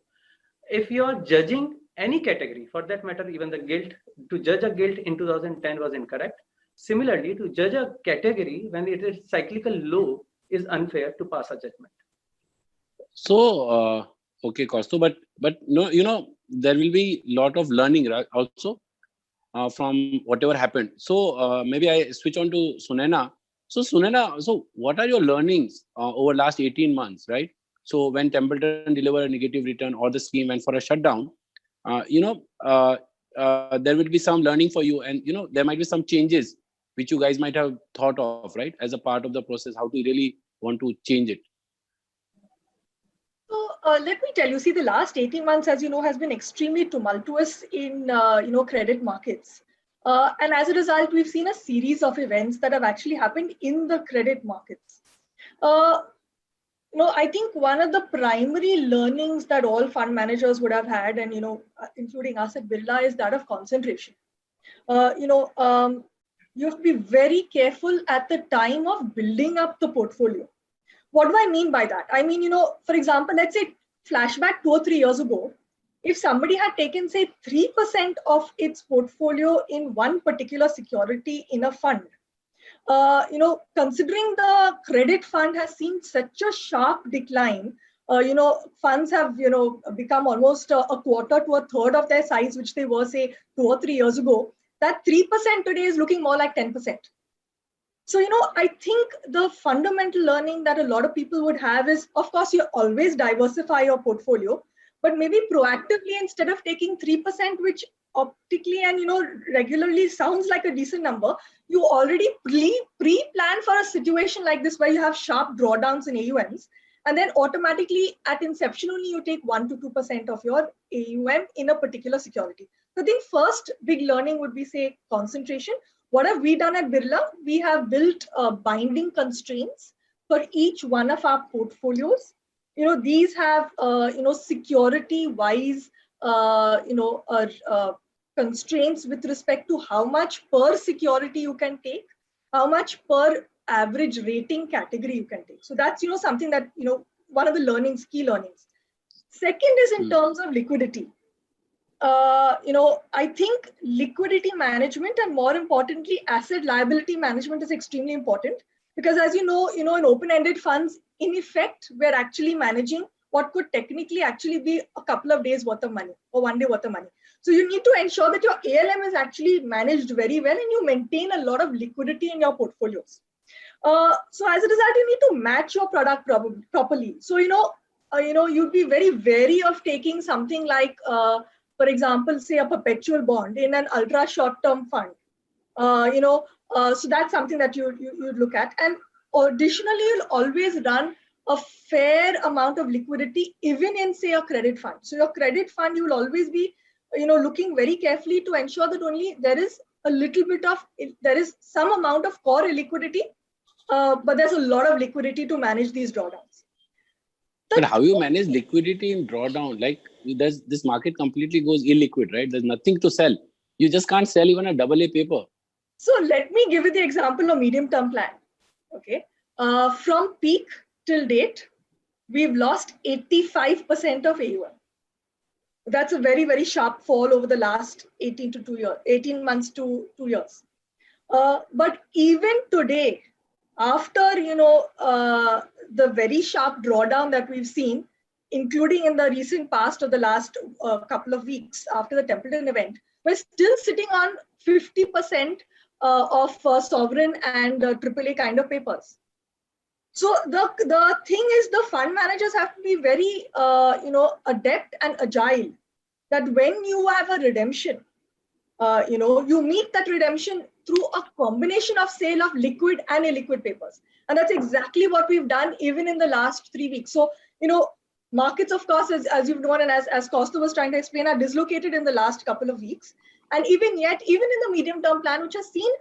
if you are judging any category, for that matter, even the guilt, to judge a guilt in 2010 was incorrect. Similarly, to judge a category when it is cyclical low is unfair to pass a judgment. So, okay, Kaustu, but no, there will be a lot of learning also from whatever happened. So maybe I switch on to Sunaina. So Sunaina, so what are your learnings over last 18 months, right? So when Templeton delivered a negative return or the scheme went for a shutdown, there will be some learning for you, and there might be some changes which you guys might have thought of, right, as a part of the process, how to really want to change it. So let me tell you, see, the last 18 months, as you know, has been extremely tumultuous in credit markets. And as a result, we've seen a series of events that have actually happened in the credit markets. I think one of the primary learnings that all fund managers would have had, and including us at Birla, is that of concentration. You have to be very careful at the time of building up the portfolio. What do I mean by that? I mean, for example, let's say flashback 2 or 3 years ago, if somebody had taken, say, 3% of its portfolio in one particular security in a fund, considering the credit fund has seen such a sharp decline, funds have, become almost a quarter to a third of their size, which they were, say, 2 or 3 years ago, that 3% today is looking more like 10%. So, I think the fundamental learning that a lot of people would have is, of course, you always diversify your portfolio, but maybe proactively, instead of taking 3%, which optically and, regularly sounds like a decent number, you already pre-plan for a situation like this where you have sharp drawdowns in AUMs. And then automatically at inception only, you take 1 to 2% of your AUM in a particular security. So I think first big learning would be, say, concentration. What have we done at Birla? We have built binding constraints for each one of our portfolios. These have, security-wise, constraints with respect to how much per security you can take, how much per average rating category you can take. So that's, something that, one of the learnings, key learnings. Second is in terms of liquidity. I think liquidity management, and more importantly, asset liability management, is extremely important, because as you know, in open-ended funds, in effect, we're actually managing what could technically actually be a couple of days worth of money or 1 day worth of money. So you need to ensure that your ALM is actually managed very well and you maintain a lot of liquidity in your portfolios. So as a result, you need to match your product properly. So, you'd be very wary of taking something like, for example, say a perpetual bond in an ultra short-term fund. So that's something that you'd look at. And additionally, you'll always run a fair amount of liquidity, even in, say, a credit fund. So your credit fund, you will always be, looking very carefully to ensure that only there is a little bit of, there is some amount of core liquidity, but there's a lot of liquidity to manage these drawdowns. But how you manage liquidity in drawdown? Like, this market completely goes illiquid, right? There's nothing to sell. You just can't sell even a AA paper. So let me give you the example of medium-term plan. Okay, from peak till date, we've lost 85% of AUM. That's a very, very sharp fall over the last 18 months to 2 years. But even today, after the very sharp drawdown that we've seen, including in the recent past of the last couple of weeks after the Templeton event, we're still sitting on 50% of sovereign and AAA kind of papers. So the thing is, the fund managers have to be very adept and agile, that when you have a redemption, you meet that redemption through a combination of sale of liquid and illiquid papers. And that's exactly what we've done even in the last 3 weeks. So, markets, of course, as you've known and as Kaustu was trying to explain, are dislocated in the last couple of weeks. And even in the medium-term plan, which has seen,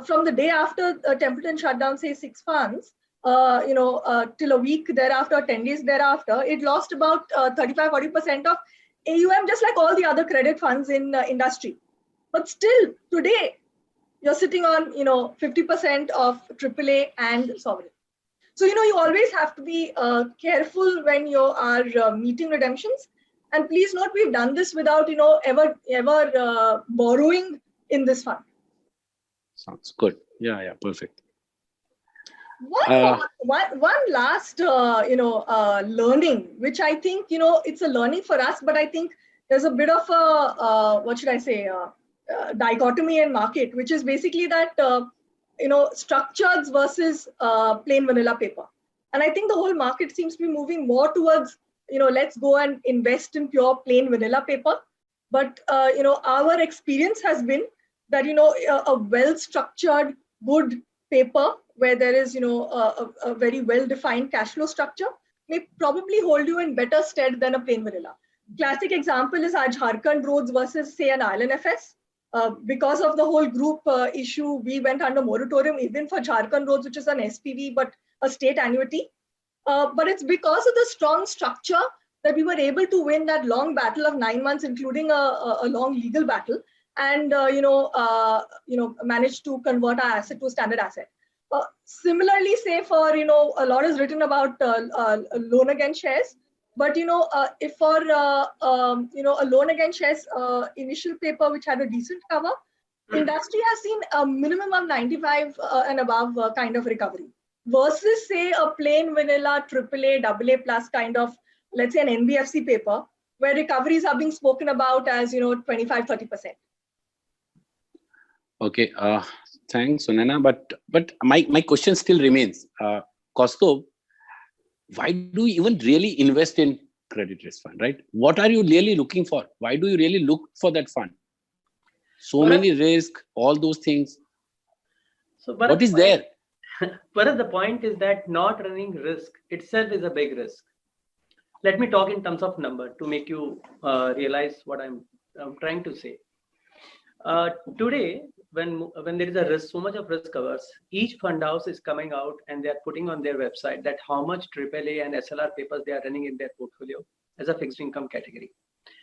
from the day after Templeton shut down, say, 6 funds, till a week thereafter, 10 days thereafter, it lost about 35-40% of AUM, just like all the other credit funds in industry. But still, today, you're sitting on 50% of AAA and sovereign. So you always have to be careful when you are meeting redemptions. And please note, we've done this without ever borrowing in this fund. Sounds good. Yeah, perfect. One last learning, which I think it's a learning for us, but I think there's a bit of a dichotomy in market, which is basically that structures versus plain vanilla paper. And I think the whole market seems to be moving more towards let's go and invest in pure plain vanilla paper. But our experience has been that a well-structured, good paper where there is a very well-defined cash flow structure may probably hold you in better stead than a plain vanilla. Classic example is our Jharkhand roads versus say an ILNFS. Because of the whole group issue, we went under moratorium even for Jharkhand roads, which is an SPV but a state annuity. But it's because of the strong structure that we were able to win that long battle of 9 months, including a long legal battle, and managed to convert our asset to a standard asset. Similarly, say for a lot is written about loan against shares, but if for a loan against shares initial paper which had a decent cover, industry has seen a minimum of 95 and above kind of recovery, versus say a plain vanilla AAA, AA plus kind of, let's say an NBFC paper, where recoveries are being spoken about as 25-30%. Okay, thanks, Sunena. But my question still remains, Kaustubh, why do you even really invest in credit risk fund, right? What are you really looking for? Why do you really look for that fund? So many risks, all those things. So, what is there? But the point is that not running risk itself is a big risk. Let me talk in terms of number to make you realize what I'm trying to say. Today, when there is a risk, so much of risk covers, each fund house is coming out and they are putting on their website that how much AAA and SLR papers they are running in their portfolio as a fixed income category.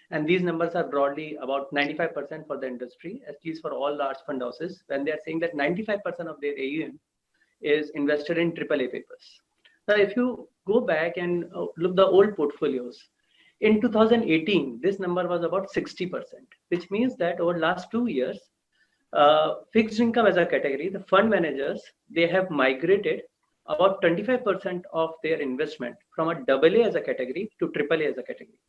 And these numbers are broadly about 95% for the industry, at least for all large fund houses, when they are saying that 95% of their AUM is invested in AAA papers. Now, if you go back and look the old portfolios, in 2018, this number was about 60%, which means that over the last 2 years, fixed income as a category, the fund managers, they have migrated about 25% of their investment from a AA as a category to AAA as a category.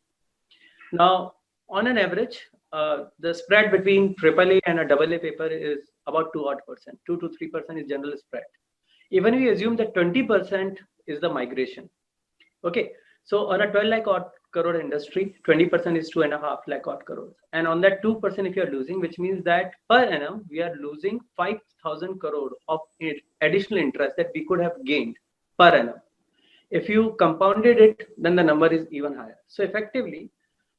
Now, on an average, the spread between AAA and a AA paper is about 2% odd, 2 to 3% is general spread. Even we assume that 20% is the migration. Okay, so on a 12 lakh odd crore industry, 20% is 2.5 lakh odd crores. And on that 2%, if you're losing, which means that per annum, we are losing 5,000 crore of additional interest that we could have gained per annum. If you compounded it, then the number is even higher. So effectively,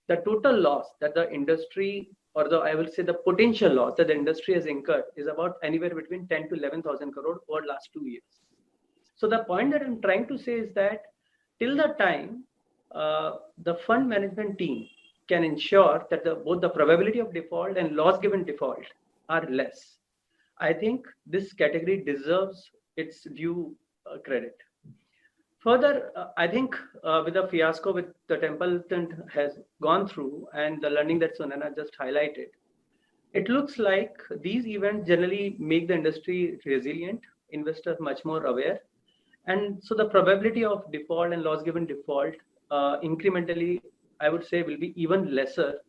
the total loss that the industry, or I will say the potential loss that the industry has incurred is about anywhere between 10 to 11,000 crore over the last 2 years. So the point that I'm trying to say is that till the time the fund management team can ensure that both the probability of default and loss given default are less, I think this category deserves its due credit. Further, I think with the fiasco with the Templeton has gone through and the learning that Sunena just highlighted, it looks like these events generally make the industry resilient, investors much more aware. And so the probability of default and loss given default incrementally, I would say, will be even lesser.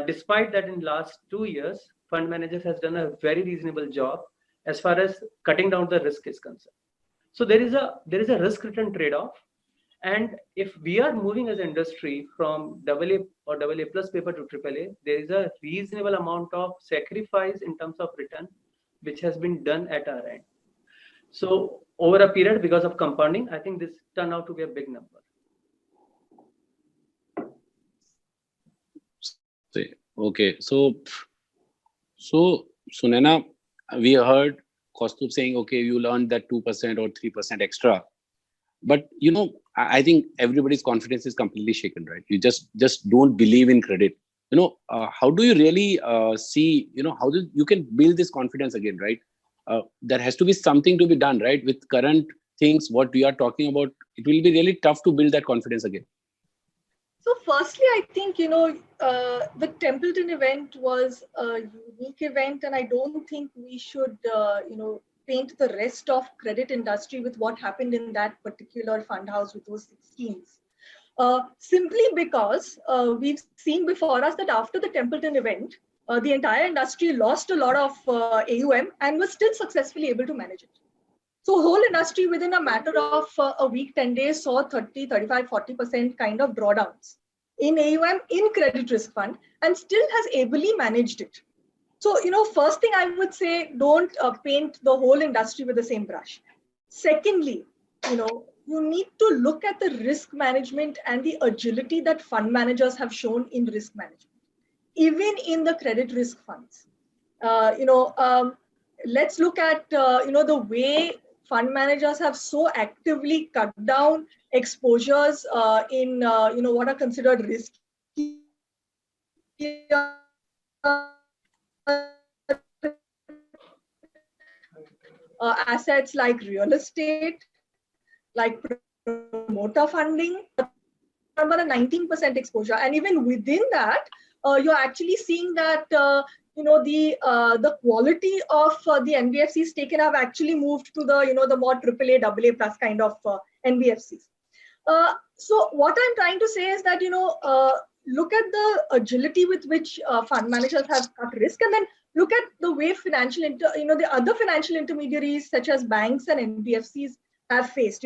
Despite that in last 2 years, fund managers has done a very reasonable job as far as cutting down the risk is concerned. So there is a risk return trade-off. And if we are moving as an industry from AA or AA plus paper to AAA, there is a reasonable amount of sacrifice in terms of return, which has been done at our end. So over a period, because of compounding, I think this turned out to be a big number. Okay, so Sunena, we heard Kaustubh saying, okay, you learned that 2% or 3% extra. But, I think everybody's confidence is completely shaken, right? You just don't believe in credit. How do you really see, how you can build this confidence again, right? There has to be something to be done, right? With current things, what we are talking about, it will be really tough to build that confidence again. So firstly, I think, the Templeton event was a unique event, and I don't think we should, paint the rest of credit industry with what happened in that particular fund house with those 6 schemes. Simply because we've seen before us that after the Templeton event, the entire industry lost a lot of AUM and was still successfully able to manage it. So whole industry within a matter of a week, 10 days saw 30, 35, 40% kind of drawdowns in AUM in credit risk fund and still has ably managed it. So, first thing I would say, don't paint the whole industry with the same brush. Secondly, you need to look at the risk management and the agility that fund managers have shown in risk management, even in the credit risk funds. Let's look at, the way fund managers have so actively cut down exposures in, what are considered risky assets like real estate, like promoter funding, about a 19% exposure. And even within that, you're actually seeing that, the quality of the NBFCs taken have actually moved to the, the more AAA, AA plus kind of NBFCs. So what I'm trying to say is that, look at the agility with which fund managers have cut risk, and then look at the way the other financial intermediaries such as banks and NBFCs have faced.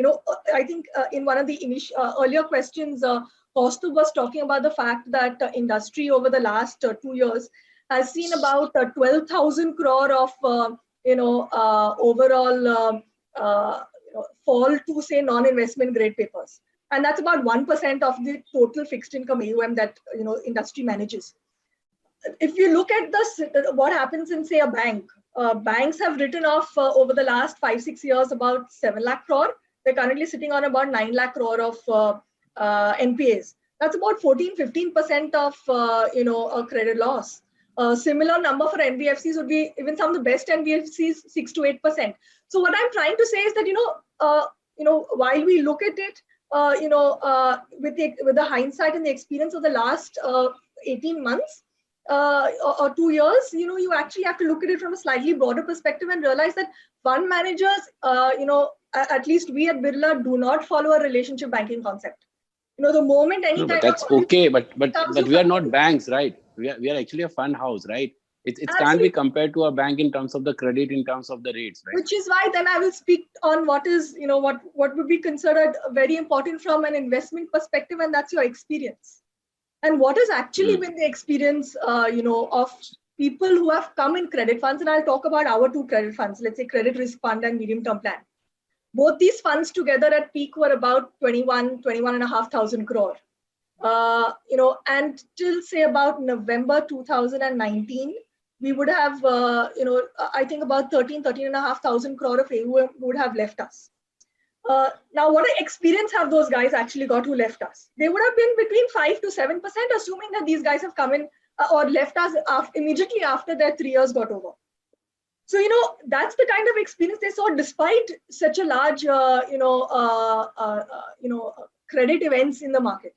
I think in one of the earlier questions, Kaustubh was talking about the fact that industry over the last 2 years has seen about 12,000 crore of overall fall to say non-investment grade papers, and that's about 1% of the total fixed income AUM that industry manages. If you look at what happens in say a bank, banks have written off over the last 5-6 years about 7 lakh crore. They're currently sitting on about 9 lakh crore of NPAs. That's about 14-15% of a credit loss. Similar number for NBFCs would be, even some of the best NBFCs, 6 to 8%. So what I'm trying to say is that while we look at it, with the hindsight and the experience of the last 18 months or 2 years, you actually have to look at it from a slightly broader perspective and realize that fund managers, at least we at Birla, do not follow a relationship banking concept. The moment any but that's okay, but we are not banks, right? We are actually a fund house, right? It can't be compared to a bank in terms of the credit, in terms of the rates, right? Which is why then I will speak on what is, what would be considered very important from an investment perspective, and that's your experience. And what has actually been the experience, of people who have come in credit funds, and I'll talk about our 2 credit funds, let's say credit risk fund and medium term plan. Both these funds together at peak were about 21,500 crore. And till say about November 2019, we would have, I think about 13,500 crore of AUM would have left us. Now, what experience have those guys actually got who left us? They would have been between 5 to 7%, assuming that these guys have come in or left us immediately after their 3 years got over. So, that's the kind of experience they saw despite such a large, credit events in the market.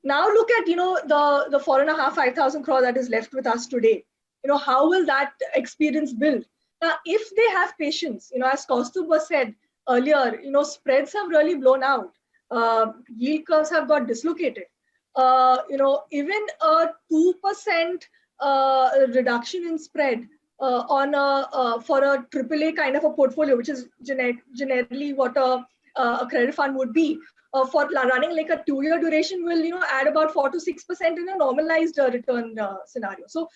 Now look at, the 4,500-5,000 crore that is left with us today. How will that experience build? Now, if they have patience, as Kaustubh was said earlier, spreads have really blown out. Yield curves have got dislocated. Even a 2% reduction in spread for a AAA kind of a portfolio, which is generally what a credit fund would be, for running like a 2-year duration will add about 4 to 6% in a normalized return scenario. So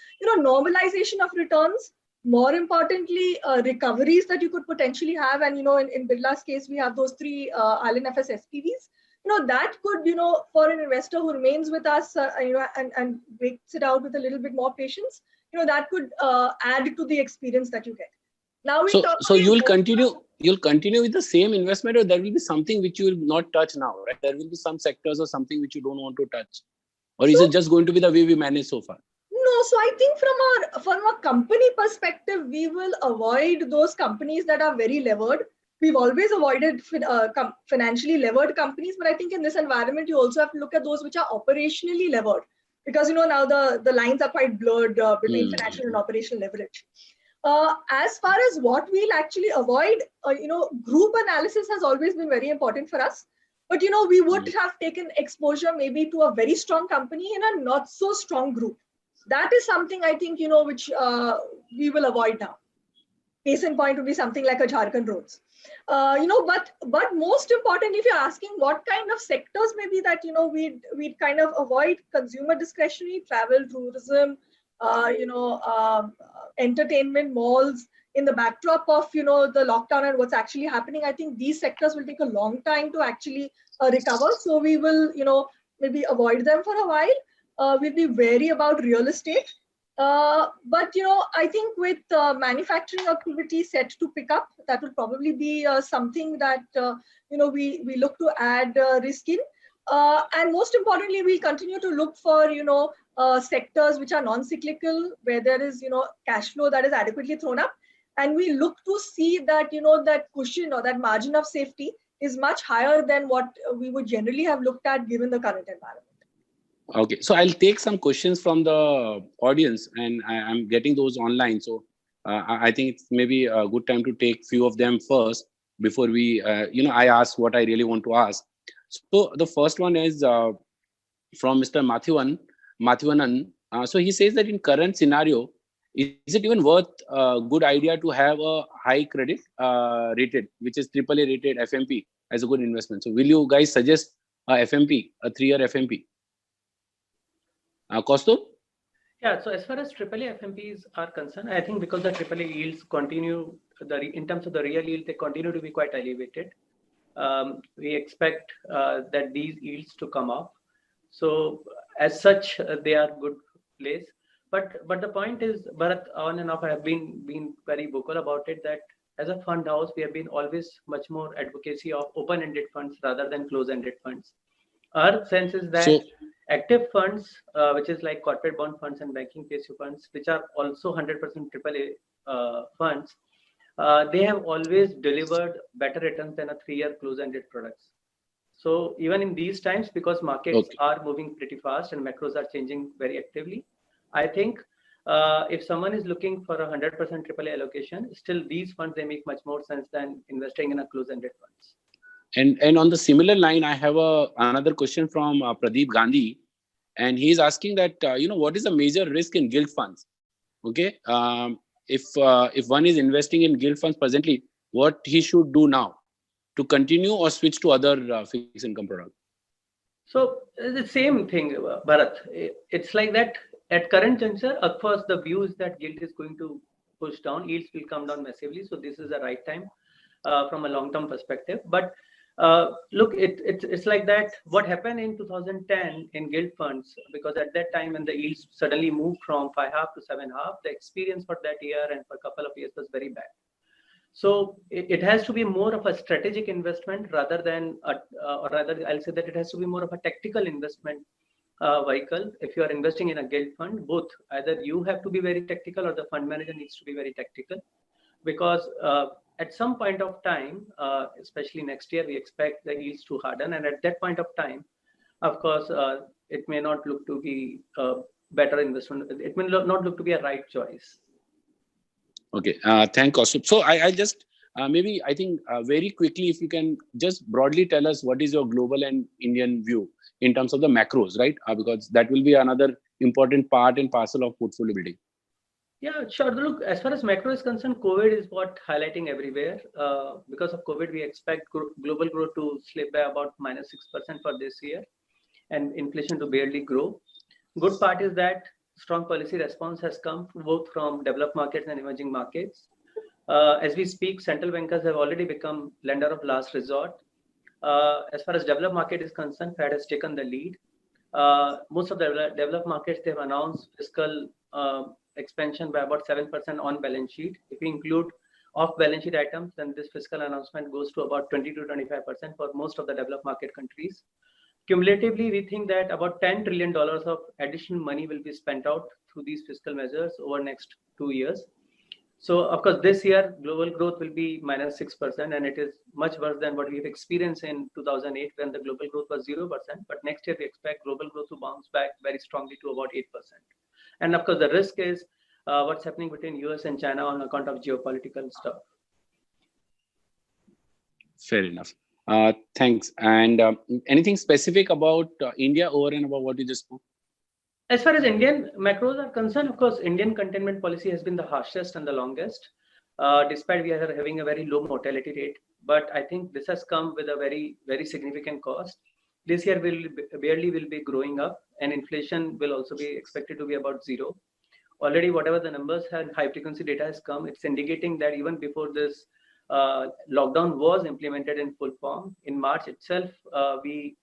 normalization of returns, more importantly recoveries that you could potentially have, and in Birla's case we have those 3 IL&FS SPVs. That could for an investor who remains with us and waits it out with a little bit more patience, that could add to the experience that you get. Now we talk. So you'll continue with the same investment, or there will be something which you will not touch now, right? There will be some sectors or something which you don't want to touch, or is it just going to be the way we manage so far? No, so I think from a company perspective, we will avoid those companies that are very levered. We've always avoided financially levered companies, but I think in this environment, you also have to look at those which are operationally levered, because now the lines are quite blurred between financial and operational leverage. As far as what we'll actually avoid, group analysis has always been very important for us. But we would have taken exposure maybe to a very strong company in a not so strong group. That is something I think which we will avoid now. Case in point would be something like a Jharkhand Roads. But most important, if you're asking what kind of sectors maybe that we'd kind of avoid, consumer discretionary, travel, tourism, entertainment, malls, in the backdrop of the lockdown and what's actually happening. I think these sectors will take a long time to actually recover. So we will maybe avoid them for a while. We'll be wary about real estate. But I think with manufacturing activity set to pick up, that will probably be something that we look to add risk in. And most importantly, we'll continue to look for sectors which are non-cyclical, where there is cash flow that is adequately thrown up, and we look to see that that cushion or that margin of safety is much higher than what we would generally have looked at given the current environment. Okay, so I'll take some questions from the audience, and I'm getting those online. So I think it's maybe a good time to take few of them first before we, I ask what I really want to ask. So the first one is from Mr. Mathivanan. So he says that in current scenario, is it even worth a good idea to have a high credit rated, which is AAA rated FMP as a good investment? So will you guys suggest a FMP, a 3-year FMP? Kaustubh? Yeah, so as far as AAA FMPs are concerned, I think because the AAA yields continue, in terms of the real yield, they continue to be quite elevated. We expect that these yields to come up. So as such, they are good place. But the point is, Bharat, on and off, I have been very vocal about it, that as a fund house, we have been always much more advocacy of open-ended funds rather than close-ended funds. Our sense is that active funds, which is like corporate bond funds and banking PSU funds, which are also 100% AAA funds, they have always delivered better returns than a 3-year close-ended products. So even in these times, because markets are moving pretty fast and macros are changing very actively, I think if someone is looking for a 100% AAA allocation, still these funds, they make much more sense than investing in a close-ended funds. And on the similar line, I have another question from Pradeep Gandhi, and he's asking that what is the major risk in gilt funds? Okay, if one is investing in gilt funds presently, what he should do now to continue or switch to other fixed income products? So the same thing, Bharat. It's like that at current juncture. Of course, the view is that gilt is going to push down, yields will come down massively. So this is the right time from a long-term perspective. But look, it's like that. What happened in 2010 in gilt funds, because at that time when the yields suddenly moved from 5.5 to 7.5, the experience for that year and for a couple of years was very bad. So it has to be more of a strategic investment rather than, or rather I'll say that it has to be more of a tactical investment vehicle. If you are investing in a gilt fund, both either you have to be very tactical or the fund manager needs to be very tactical, because at some point of time, especially next year, we expect the yields to harden, and at that point of time, of course, it may not look to be a better investment. It may not look to be a right choice. Okay, thank Kaustubh. So I just maybe I think very quickly, if you can just broadly tell us what is your global and Indian view in terms of the macros, right? Because that will be another important part and parcel of portfolio building. Yeah, sure. Look, as far as macro is concerned, COVID is what highlighting everywhere. Because of COVID, we expect global growth to slip by about -6% for this year, and inflation to barely grow. Good part is that strong policy response has come both from developed markets and emerging markets. As we speak, central bankers have already become lender of last resort. As far as developed market is concerned, Fed has taken the lead. Most of the developed markets, they've announced fiscal expansion by about 7% on balance sheet. If we include off balance sheet items, then this fiscal announcement goes to about 20 to 25% for most of the developed market countries. Cumulatively, we think that about $10 trillion of additional money will be spent out through these fiscal measures over next 2 years. So, of course, this year, global growth will be minus 6%, and it is much worse than what we've experienced in 2008 when the global growth was 0%. But next year, we expect global growth to bounce back very strongly to about 8%. And of course, the risk is what's happening between US and China on account of geopolitical stuff. Fair enough. Thanks. And anything specific about India over and above what you just spoke? As far as Indian macros are concerned, of course, Indian containment policy has been the harshest and the longest, despite we are having a very low mortality rate. But I think this has come with a very, very significant cost. This year barely will be growing up, and inflation will also be expected to be about 0. Already, whatever the numbers and high frequency data has come, it's indicating that even before this lockdown was implemented in full form, in March itself, we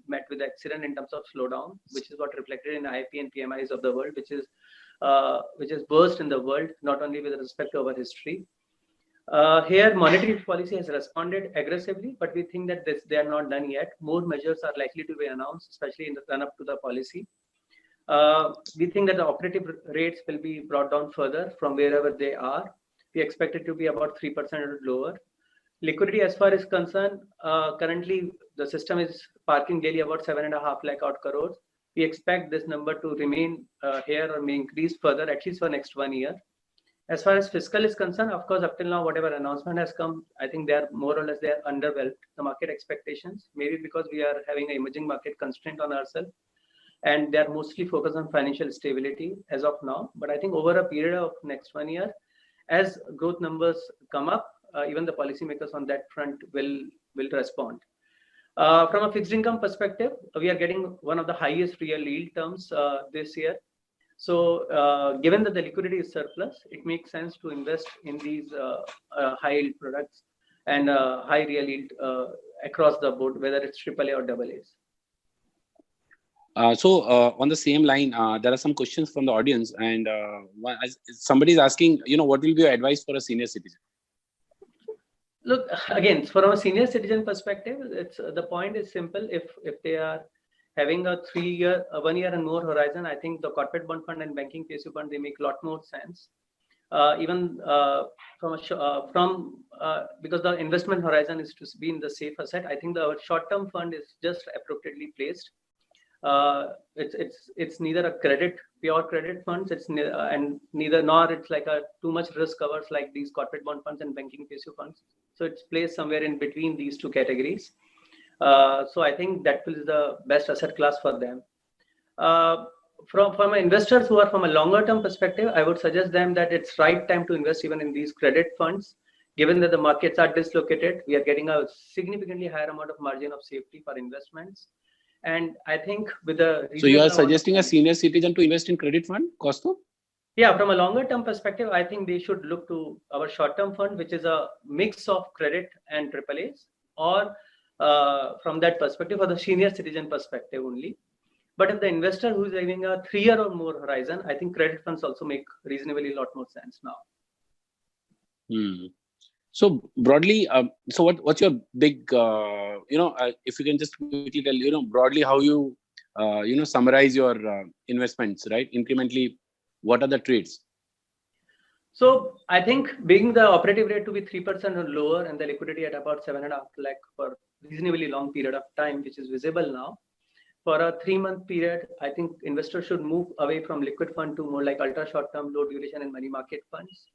met with accident in terms of slowdown, which is what reflected in IIP and PMIs of the world, which is worst in the world, not only with respect to our history. Here, monetary policy has responded aggressively, but we think that they are not done yet. More measures are likely to be announced, especially in the run-up to the policy. We think that the operative rates will be brought down further from wherever they are. We expect it to be about 3% or lower. Liquidity, as far as concerned, currently the system is parking daily about 7.5 lakh odd crores. We expect this number to remain here or may increase further, at least for next 1 year. As far as fiscal is concerned, of course, up till now, whatever announcement has come, I think they are more or less they are underwhelmed the market expectations. Maybe because we are having an emerging market constraint on ourselves, and they are mostly focused on financial stability as of now. But I think over a period of next 1 year, as growth numbers come up, even the policymakers on that front will respond. From a fixed income perspective, we are getting one of the highest real yield terms this year. So given that the liquidity is surplus, it makes sense to invest in these high yield products and high real yield across the board, whether it's AAA or AA's. So on the same line, there are some questions from the audience, and somebody is asking, what will be your advice for a senior citizen? Look, again, from a senior citizen perspective, the point is simple. If they are having a 1 year and more horizon, I think the corporate bond fund and banking PSU fund, they make a lot more sense. Even because the investment horizon is to be in the safe asset, I think the short-term fund is just appropriately placed. It's neither a pure credit funds, nor it's like a too much risk covers like these corporate bond funds and banking PSU funds. So it's placed somewhere in between these two categories. So I think that is the best asset class for them. From investors who are from a longer term perspective, I would suggest them that it's right time to invest even in these credit funds. Given that the markets are dislocated, we are getting a significantly higher amount of margin of safety for investments. And I think with the... So you are suggesting a senior citizen to invest in credit fund, Kaustubh? Yeah, from a longer term perspective, I think they should look to our short term fund, which is a mix of credit and AAA's, or from that perspective, for the senior citizen perspective only. But if the investor who is having a 3 year or more horizon, I think credit funds also make reasonably a lot more sense now. So broadly, so what's your big, if you can just quickly tell, broadly how you, summarize your investments, right? Incrementally, what are the trades? So I think being the operative rate to be 3% or lower and the liquidity at about 7.5 lakh for reasonably long period of time, which is visible now. For a 3-month period, I think investors should move away from liquid fund to more like ultra short-term, low duration and money market funds.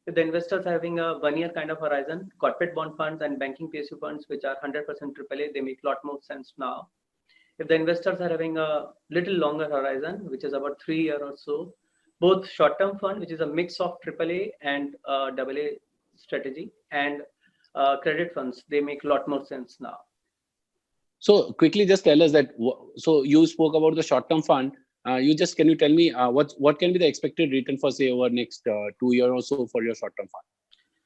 If the investors are having a 1 year kind of horizon, corporate bond funds and banking PSU funds, which are 100% AAA, they make a lot more sense now. If the investors are having a little longer horizon, which is about 3 years or so, both short-term fund, which is a mix of AAA and AA strategy, and credit funds, they make a lot more sense now. So quickly just tell us that, so you spoke about the short-term fund. Can you tell me what can be the expected return for say over next 2 years or so for your short-term fund?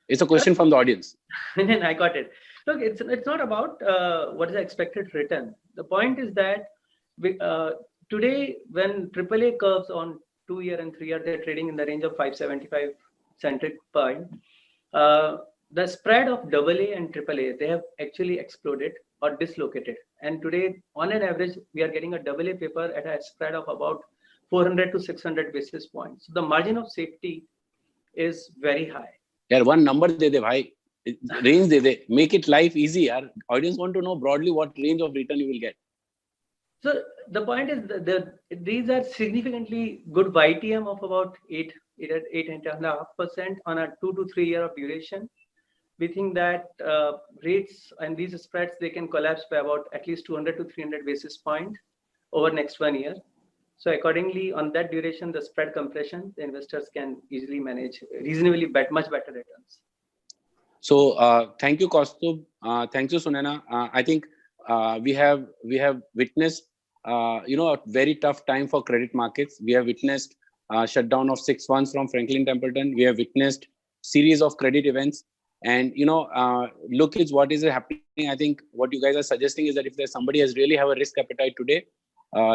It's a question from the audience. I got it. Look, it's not about what is the expected return. The point is that today when AAA curves on 2 year and 3 year, they're trading in the range of 575 centric point. the spread of AA and AAA, they have actually exploded or dislocated. And today, on an average, we are getting a AA paper at a spread of about 400 to 600 basis points. So the margin of safety is very high. Yeah, one number de de bhai. Range de de. Make it life easy. Our audience want to know broadly what range of return you will get. So the point is that these are significantly good YTM of about 8.5% on a 2 to 3 year of duration. We think that rates and these spreads, they can collapse by about at least 200 to 300 basis points over next 1 year. So accordingly, on that duration, the spread compression, the investors can easily manage reasonably much better returns. So thank you, Kaustubh. Thank you, Sunaina. I think we have witnessed a very tough time for credit markets. We have witnessed shutdown of 6 months from Franklin Templeton. We have witnessed series of credit events. And look is what is happening. I think what you guys are suggesting is that if there's somebody has really have a risk appetite today,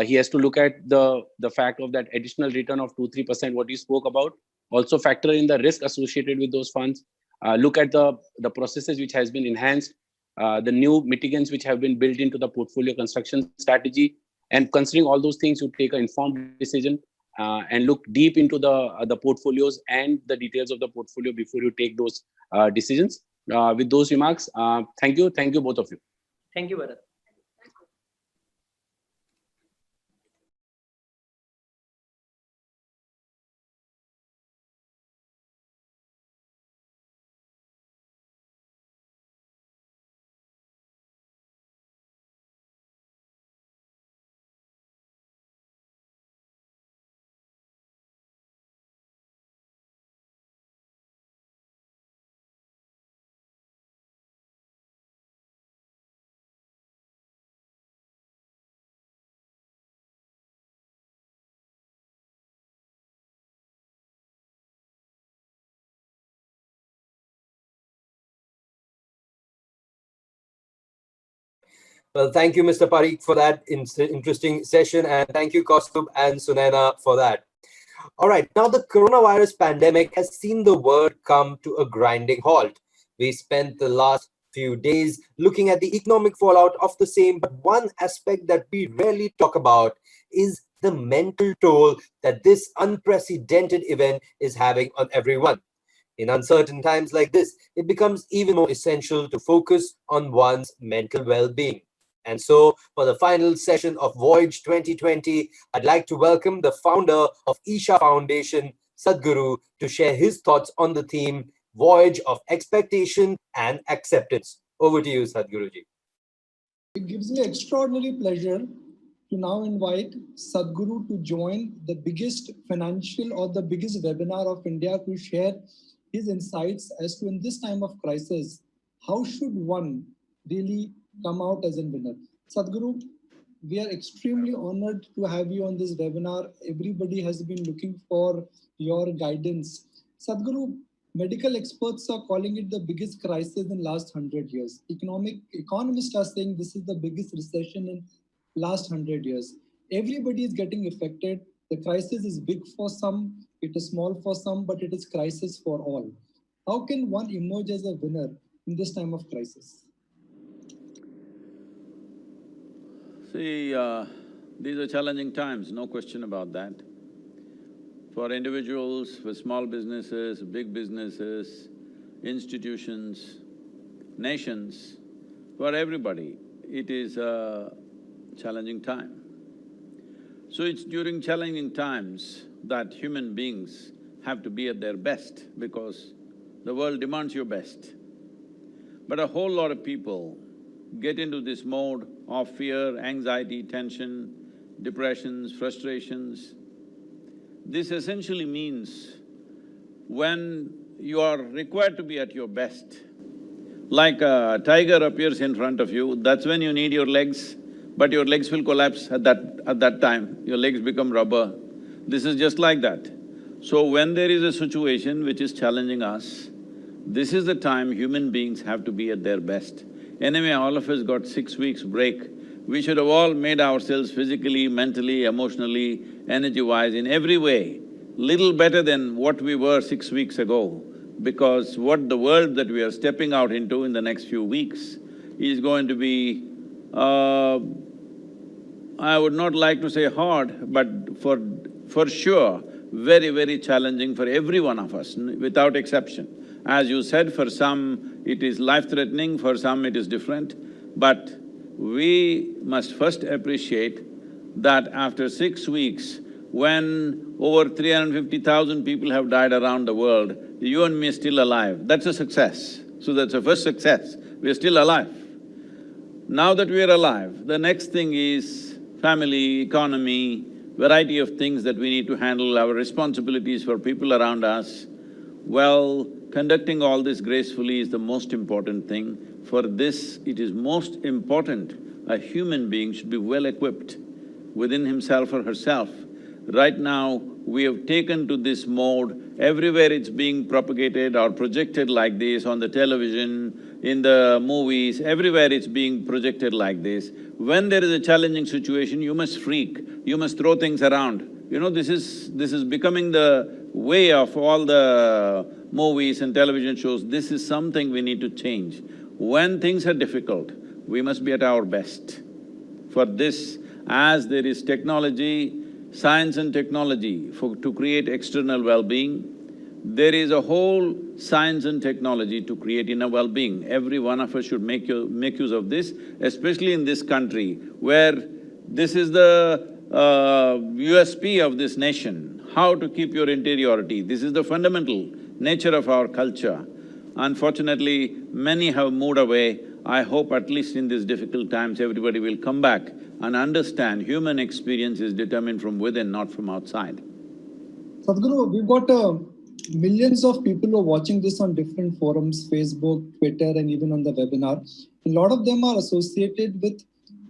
he has to look at the fact of that additional return of 2-3% what you spoke about. Also factor in the risk associated with those funds. Look at the processes which has been enhanced, the new mitigants which have been built into the portfolio construction strategy, and considering all those things, you take an informed decision and look deep into the portfolios and the details of the portfolio before you take those decisions. With those remarks, thank you both of you. Thank you, Bharat. Well, thank you, Mr. Parikh, for that interesting session. And thank you, Kaustubh and Sunaina, for that. All right. Now, the coronavirus pandemic has seen the world come to a grinding halt. We spent the last few days looking at the economic fallout of the same. But one aspect that we rarely talk about is the mental toll that this unprecedented event is having on everyone. In uncertain times like this, it becomes even more essential to focus on one's mental well-being. And so, for the final session of Voyage 2020, I'd like to welcome the founder of Isha Foundation, Sadhguru, to share his thoughts on the theme, Voyage of Expectation and Acceptance. Over to you, Sadhguruji. It gives me extraordinary pleasure to now invite Sadhguru to join the biggest financial or the biggest webinar of India to share his insights as to in this time of crisis, how should one really come out as a winner. Sadhguru, we are extremely honored to have you on this webinar. Everybody has been looking for your guidance. Sadhguru, medical experts are calling it the biggest crisis in last 100 years. Economists are saying this is the biggest recession in last 100 years. Everybody is getting affected. The crisis is big for some, it is small for some, but it is crisis for all. How can one emerge as a winner in this time of crisis? See, these are challenging times, no question about that. For individuals, for small businesses, big businesses, institutions, nations, for everybody, it is a challenging time. So it's during challenging times that human beings have to be at their best because the world demands your best. But a whole lot of people get into this mode of fear, anxiety, tension, depressions, frustrations. This essentially means when you are required to be at your best, like a tiger appears in front of you, that's when you need your legs, but your legs will collapse at that time, your legs become rubber. This is just like that. So when there is a situation which is challenging us, this is the time human beings have to be at their best. Anyway, all of us got 6 weeks break. We should have all made ourselves physically, mentally, emotionally, energy-wise, in every way, little better than what we were 6 weeks ago. because what the world that we are stepping out into in the next few weeks is going to be, I would not like to say hard, but for sure, very, very challenging for every one of us, without exception. As you said, for some it is life-threatening, for some it is different, but we must first appreciate that after 6 weeks, when over 350,000 people have died around the world, you and me are still alive. That's a success. So that's a first success, we're still alive. Now that we're alive, the next thing is family, economy, variety of things that we need to handle, our responsibilities for people around us. Well, conducting all this gracefully is the most important thing. For this, it is most important a human being should be well equipped within himself or herself. Right now, we have taken to this mode, everywhere it's being propagated or projected like this, on the television, in the movies, everywhere it's being projected like this. When there is a challenging situation, you must freak, you must throw things around. You know, this is becoming the way of all the movies and television shows. This is something we need to change. When things are difficult, we must be at our best. For this, as there is technology, science and technology to create external well-being, there is a whole science and technology to create inner well-being. Every one of us should make use of this, especially in this country, where this is the USP of this nation, how to keep your interiority. This is the fundamental nature of our culture. Unfortunately, many have moved away. I hope at least in these difficult times, everybody will come back and understand human experience is determined from within, not from outside. Sadhguru, we've got millions of people who are watching this on different forums, Facebook, Twitter, and even on the webinar. A lot of them are associated with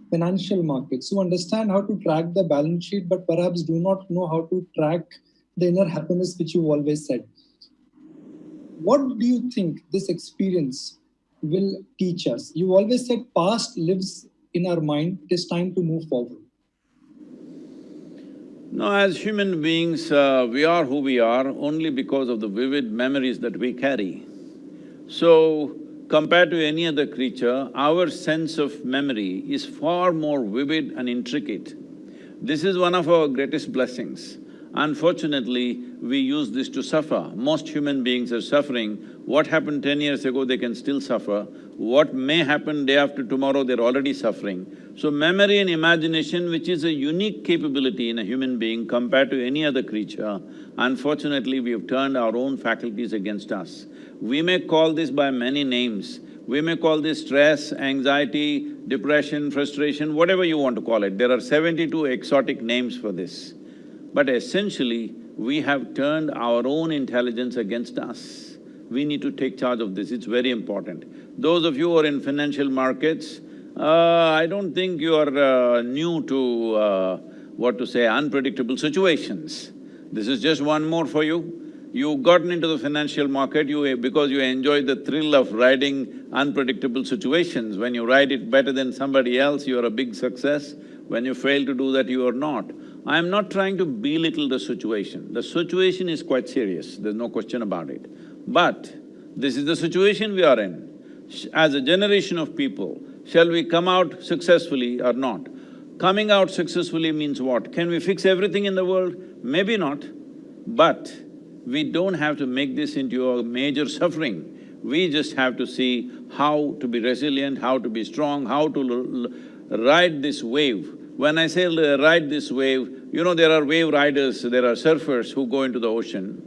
financial markets, who understand how to track the balance sheet, but perhaps do not know how to track the inner happiness, which you've always said. What do you think this experience will teach us? You always said past lives in our mind, it is time to move forward. No, as human beings, we are who we are only because of the vivid memories that we carry. So, compared to any other creature, our sense of memory is far more vivid and intricate. This is one of our greatest blessings. Unfortunately, we use this to suffer. Most human beings are suffering. What happened 10 years ago, they can still suffer. What may happen day after tomorrow, they're already suffering. So memory and imagination, which is a unique capability in a human being compared to any other creature, unfortunately, we have turned our own faculties against us. We may call this by many names. We may call this stress, anxiety, depression, frustration, whatever you want to call it. There are 72 exotic names for this. But essentially, we have turned our own intelligence against us. We need to take charge of this, it's very important. Those of you who are in financial markets, I don't think you are new to, unpredictable situations. This is just one more for you. You've gotten into the financial market because you enjoy the thrill of riding unpredictable situations. When you ride it better than somebody else, you are a big success. When you fail to do that, you are not. I'm not trying to belittle the situation. The situation is quite serious, there's no question about it. But this is the situation we are in. As a generation of people, shall we come out successfully or not? Coming out successfully means what? Can we fix everything in the world? Maybe not, but we don't have to make this into a major suffering. We just have to see how to be resilient, how to be strong, how to ride this wave. When I say ride this wave, you know, there are wave riders, there are surfers who go into the ocean.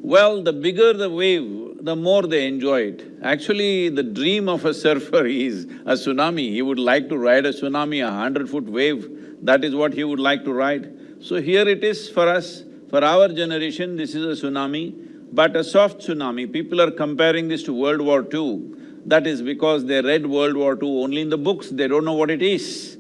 Well, the bigger the wave, the more they enjoy it. Actually, the dream of a surfer is a tsunami. He would like to ride a tsunami, 100-foot wave, that is what he would like to ride. So here it is for us, for our generation, this is a tsunami, but a soft tsunami. People are comparing this to World War II. That is because they read World War II only in the books, they don't know what it is.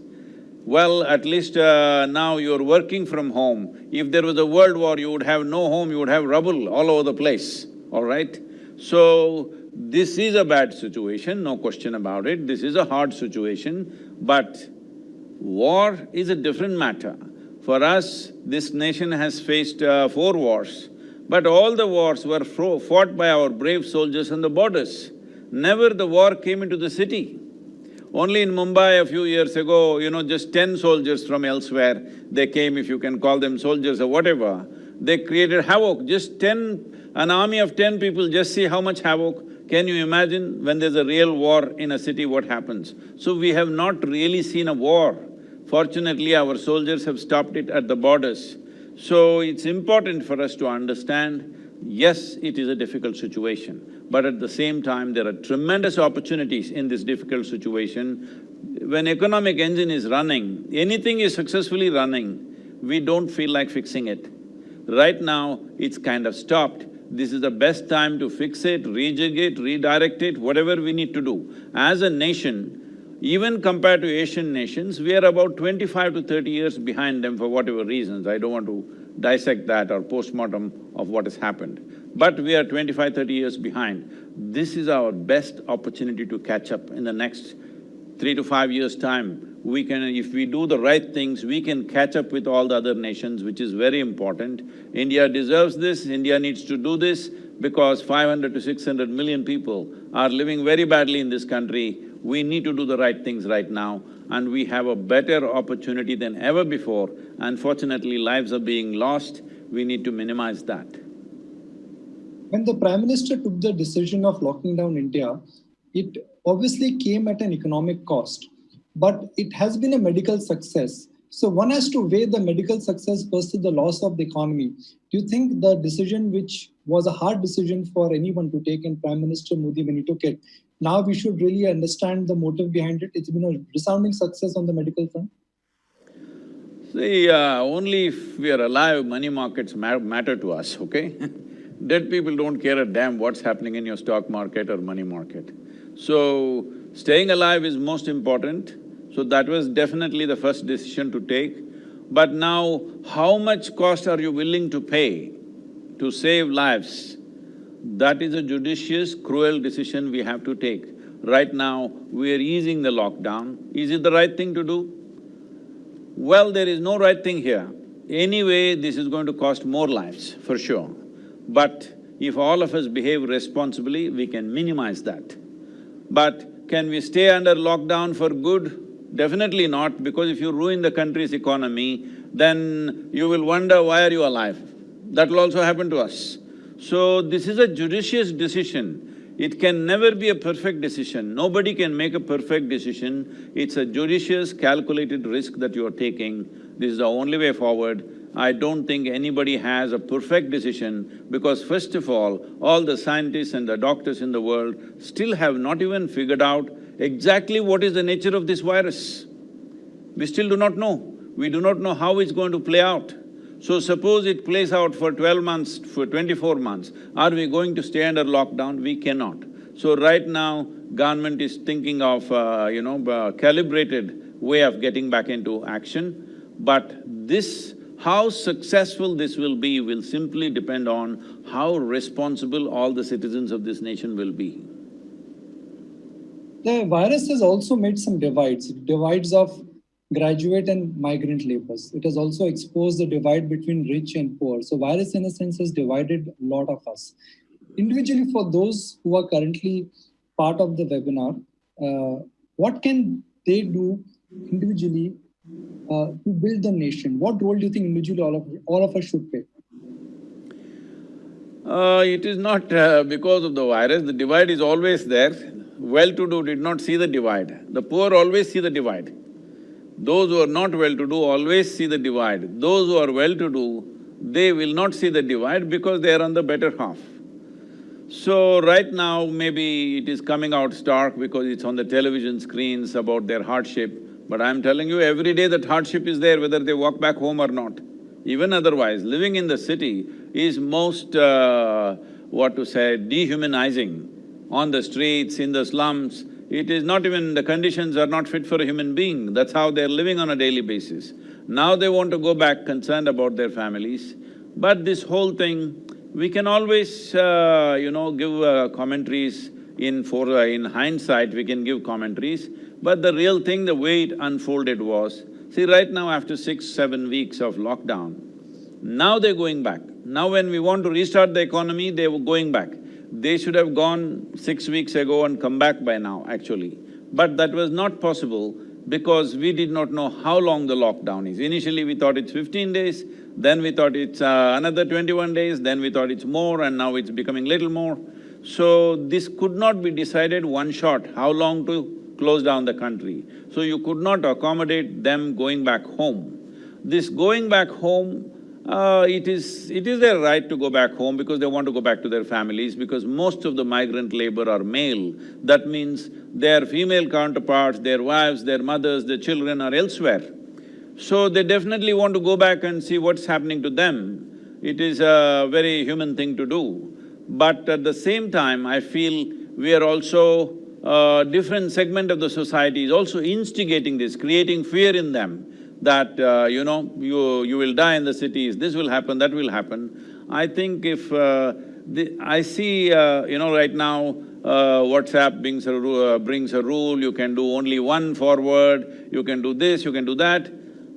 Well, at least now you're working from home. If there was a world war, you would have no home, you would have rubble all over the place, all right? So, this is a bad situation, no question about it, this is a hard situation, but war is a different matter. For us, this nation has faced 4 wars, But all the wars were fought by our brave soldiers on the borders. Never the war came into the city. Only in Mumbai a few years ago, just 10 soldiers from elsewhere, they came, if you can call them soldiers or whatever, they created havoc. Just 10, an army of 10 people, just see how much havoc. Can you imagine when there's a real war in a city, what happens? So we have not really seen a war. Fortunately, our soldiers have stopped it at the borders. So it's important for us to understand, yes, it is a difficult situation, but at the same time, there are tremendous opportunities in this difficult situation. When economic engine is running, anything is successfully running, we don't feel like fixing it. Right now, it's kind of stopped. This is the best time to fix it, rejig it, redirect it, whatever we need to do. As a nation, even compared to Asian nations, we are about 25 to 30 years behind them for whatever reasons. I don't want to dissect that or postmortem of what has happened. But we are 25, 30 years behind. This is our best opportunity to catch up in the next 3 to 5 years' time. We can… if we do the right things, we can catch up with all the other nations, which is very important. India deserves this, India needs to do this, because 500 to 600 million people are living very badly in this country. We need to do the right things right now, and we have a better opportunity than ever before. Unfortunately, lives are being lost. We need to minimize that. When the Prime Minister took the decision of locking down India, it obviously came at an economic cost, but it has been a medical success. So one has to weigh the medical success versus the loss of the economy. Do you think the decision, which was a hard decision for anyone to take, and Prime Minister Modi, when he took it, now we should really understand the motive behind it? It's been a resounding success on the medical front. See, only if we are alive, money markets matter to us, okay? Dead people don't care a damn what's happening in your stock market or money market. So, staying alive is most important. So that was definitely the first decision to take. But now, how much cost are you willing to pay to save lives? That is a judicious, cruel decision we have to take. Right now, we are easing the lockdown. Is it the right thing to do? Well, there is no right thing here. Anyway, this is going to cost more lives, for sure. But if all of us behave responsibly, we can minimize that. But can we stay under lockdown for good? Definitely not, because if you ruin the country's economy, then you will wonder, why are you alive? That will also happen to us. So this is a judicious decision. It can never be a perfect decision. Nobody can make a perfect decision. It's a judicious, calculated risk that you are taking. This is the only way forward. I don't think anybody has a perfect decision, because first of all the scientists and the doctors in the world still have not even figured out exactly what is the nature of this virus. We still do not know. We do not know how it's going to play out. So suppose it plays out for 12 months, for 24 months, are we going to stay under lockdown? We cannot. So right now, government is thinking of, calibrated way of getting back into action. But this… how successful this will be will simply depend on how responsible all the citizens of this nation will be. The virus has also made some divides of graduate and migrant laborers. It has also exposed the divide between rich and poor. So virus, in a sense, has divided a lot of us. Individually, for those who are currently part of the webinar, what can they do individually to build the nation? What role do you think individually all of us should play? It is not because of the virus, the divide is always there. Well-to-do did not see the divide. The poor always see the divide. Those who are not well-to-do always see the divide. Those who are well-to-do, they will not see the divide because they are on the better half. So right now, maybe it is coming out stark because it's on the television screens about their hardship. But I'm telling you, every day that hardship is there, whether they walk back home or not. Even otherwise, living in the city is most, dehumanizing. On the streets, in the slums, it is not even… the conditions are not fit for a human being. That's how they're living on a daily basis. Now they want to go back concerned about their families. But this whole thing, we can always, give commentaries in hindsight, we can give commentaries. But the real thing, the way it unfolded was, see, right now after 6, 7 weeks of lockdown, Now they're going back. Now when we want to restart the economy, they were going back. They should have gone 6 weeks ago and come back by now, actually. But that was not possible because we did not know how long the lockdown is. Initially, we thought it's 15 days, then we thought it's another 21 days, then we thought it's more, and now it's becoming little more. So this could not be decided one shot, how long to close down the country. So you could not accommodate them going back home. This going back home, it is their right to go back home because they want to go back to their families, because most of the migrant labor are male. That means their female counterparts, their wives, their mothers, their children are elsewhere. So they definitely want to go back and see what's happening to them. It is a very human thing to do. But at the same time, I feel we are also… different segment of the society is also instigating this, creating fear in them that, you will die in the cities, this will happen, that will happen. I think if… I see, right now, WhatsApp brings a rule, you can do only one forward, you can do this, you can do that.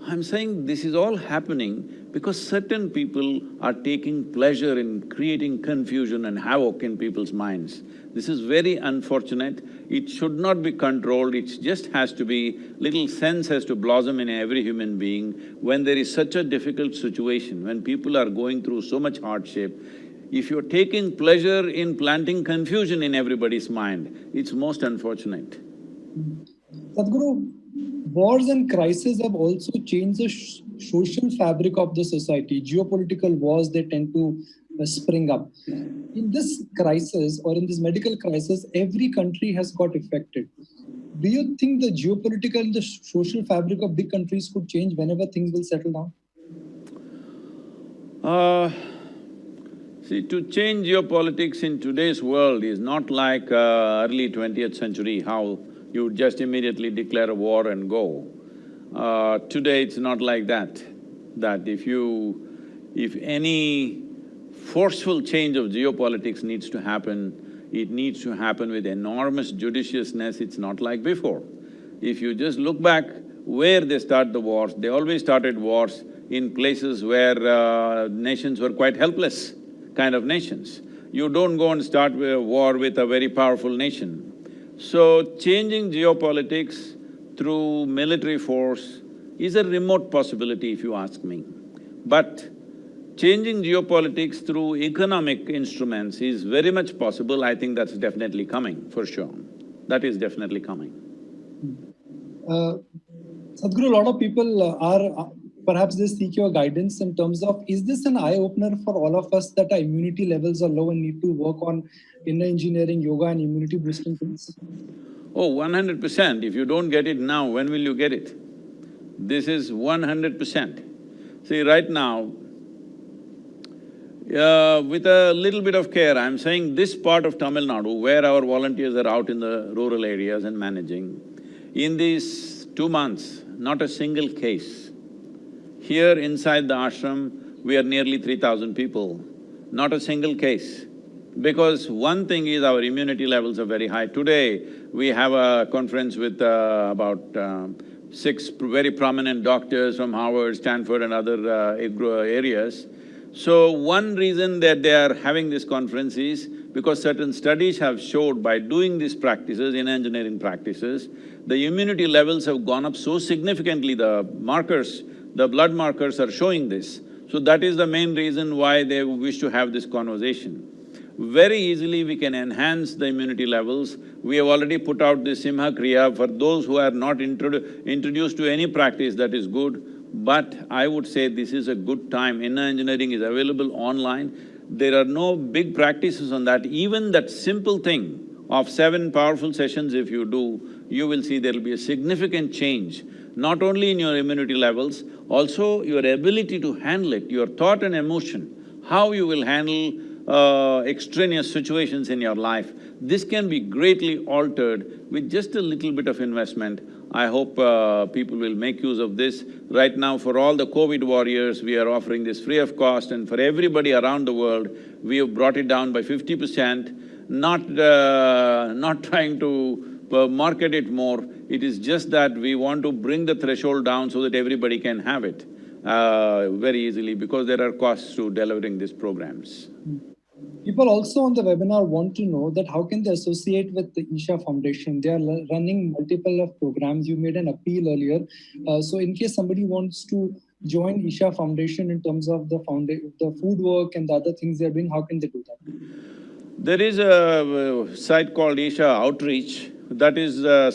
I'm saying this is all happening because certain people are taking pleasure in creating confusion and havoc in people's minds. This is very unfortunate. It should not be controlled, it just has to be… little sense has to blossom in every human being. When there is such a difficult situation, when people are going through so much hardship, if you're taking pleasure in planting confusion in everybody's mind, it's most unfortunate. Sadhguru, wars and crises have also changed the social fabric of the society. Geopolitical wars, they tend to spring up. In this crisis or in this medical crisis, every country has got affected. Do you think the geopolitical and the social fabric of big countries could change whenever things will settle down? See, to change geopolitics in today's world is not like early 20th century, how you would just immediately declare a war and go. Today it's not like that, that if any forceful change of geopolitics needs to happen, it needs to happen with enormous judiciousness, it's not like before. If you just look back where they start the wars, they always started wars in places where nations were quite helpless kind of nations. You don't go and start a war with a very powerful nation. So, changing geopolitics through military force is a remote possibility if you ask me. But changing geopolitics through economic instruments is very much possible. I think that's definitely coming, for sure. That is definitely coming. Sadhguru, a lot of people are… perhaps they seek your guidance in terms of, is this an eye-opener for all of us that our immunity levels are low and need to work on inner engineering, yoga and immunity boosting things? Oh, 100%. If you don't get it now, when will you get it? This is 100%. See, right now, with a little bit of care, I'm saying this part of Tamil Nadu, where our volunteers are out in the rural areas and managing, in these 2 months, not a single case. Here inside the ashram, we are nearly 3,000 people, not a single case. Because one thing is our immunity levels are very high. Today, we have a conference with about 6 very prominent doctors from Harvard, Stanford and other areas. So one reason that they are having this conference is because certain studies have showed by doing these practices, in engineering practices, the immunity levels have gone up so significantly, the markers, the blood markers are showing this. So that is the main reason why they wish to have this conversation. Very easily we can enhance the immunity levels. We have already put out the Simha Kriya for those who are not introduced to any practice, that is good. But I would say this is a good time. Inner engineering is available online. There are no big practices on that. Even that simple thing of 7 powerful sessions if you do, you will see there will be a significant change, not only in your immunity levels, also your ability to handle it, your thought and emotion, how you will handle extraneous situations in your life. This can be greatly altered with just a little bit of investment. I hope people will make use of this. Right now, for all the COVID warriors, we are offering this free of cost, and for everybody around the world, we have brought it down by 50%, not trying to market it more. It is just that we want to bring the threshold down so that everybody can have it. very easily because there are costs to delivering these programs. People also on the webinar want to know that how can they associate with the Isha Foundation? They are running multiple of programs. You made an appeal earlier. So in case somebody wants to join Isha Foundation in terms of the food work and the other things they're doing, how can they do that? There is a site called Isha Outreach. That is the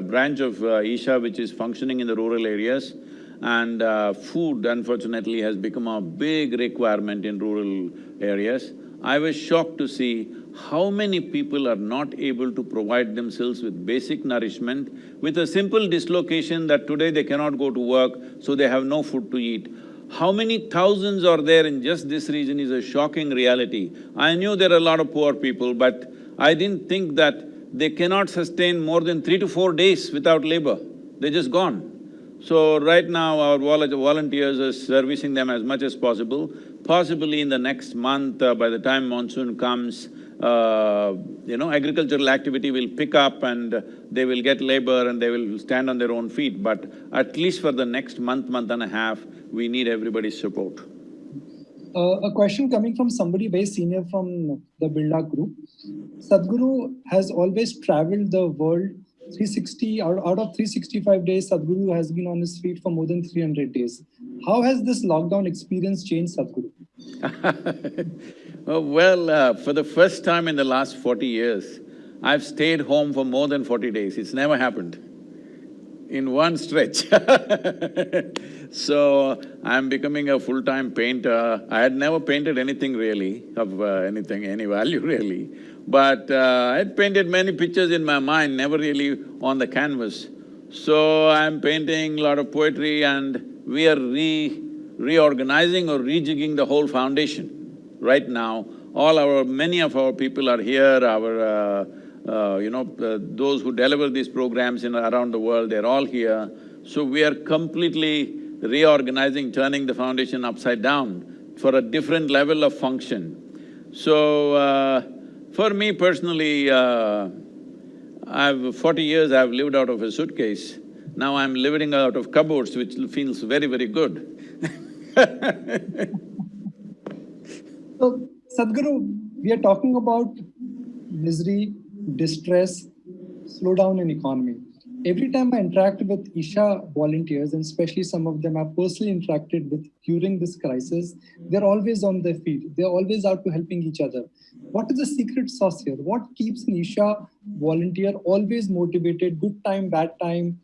branch of Isha which is functioning in the rural areas. And food, unfortunately, has become a big requirement in rural areas. I was shocked to see how many people are not able to provide themselves with basic nourishment with a simple dislocation that today they cannot go to work, so they have no food to eat. How many thousands are there in just this region is a shocking reality. I knew there are a lot of poor people, but I didn't think that they cannot sustain more than 3 to 4 days without labor. They're just gone. So right now our volunteers are servicing them as much as possible. Possibly in the next month, by the time monsoon comes, agricultural activity will pick up and they will get labor and they will stand on their own feet. But at least for the next month, month and a half, we need everybody's support. A question coming from somebody very senior from the Birla group. Sadhguru has always traveled the world 360, out of 365 days, Sadhguru has been on his feet for more than 300 days. How has this lockdown experience changed Sadhguru? For the first time in the last 40 years, I've stayed home for more than 40 days. It's never happened in one stretch. So, I'm becoming a full-time painter. I had never painted anything really, of any value really. But I had painted many pictures in my mind, never really on the canvas. So, I'm painting a lot of poetry and we are reorganizing or rejigging the whole foundation. Right now, many of our people are here, those who deliver these programs around the world, they're all here. So we are completely reorganizing, turning the foundation upside down for a different level of function. So, for me personally, 40 years I've lived out of a suitcase. Now I'm living out of cupboards, which feels very, very good. So, Sadhguru, we are talking about misery, distress, slowdown in economy. Every time I interact with Isha volunteers, and especially some of them I've personally interacted with during this crisis, they're always on their feet. They're always out to helping each other. What is the secret sauce here? What keeps an Isha volunteer always motivated, good time, bad time?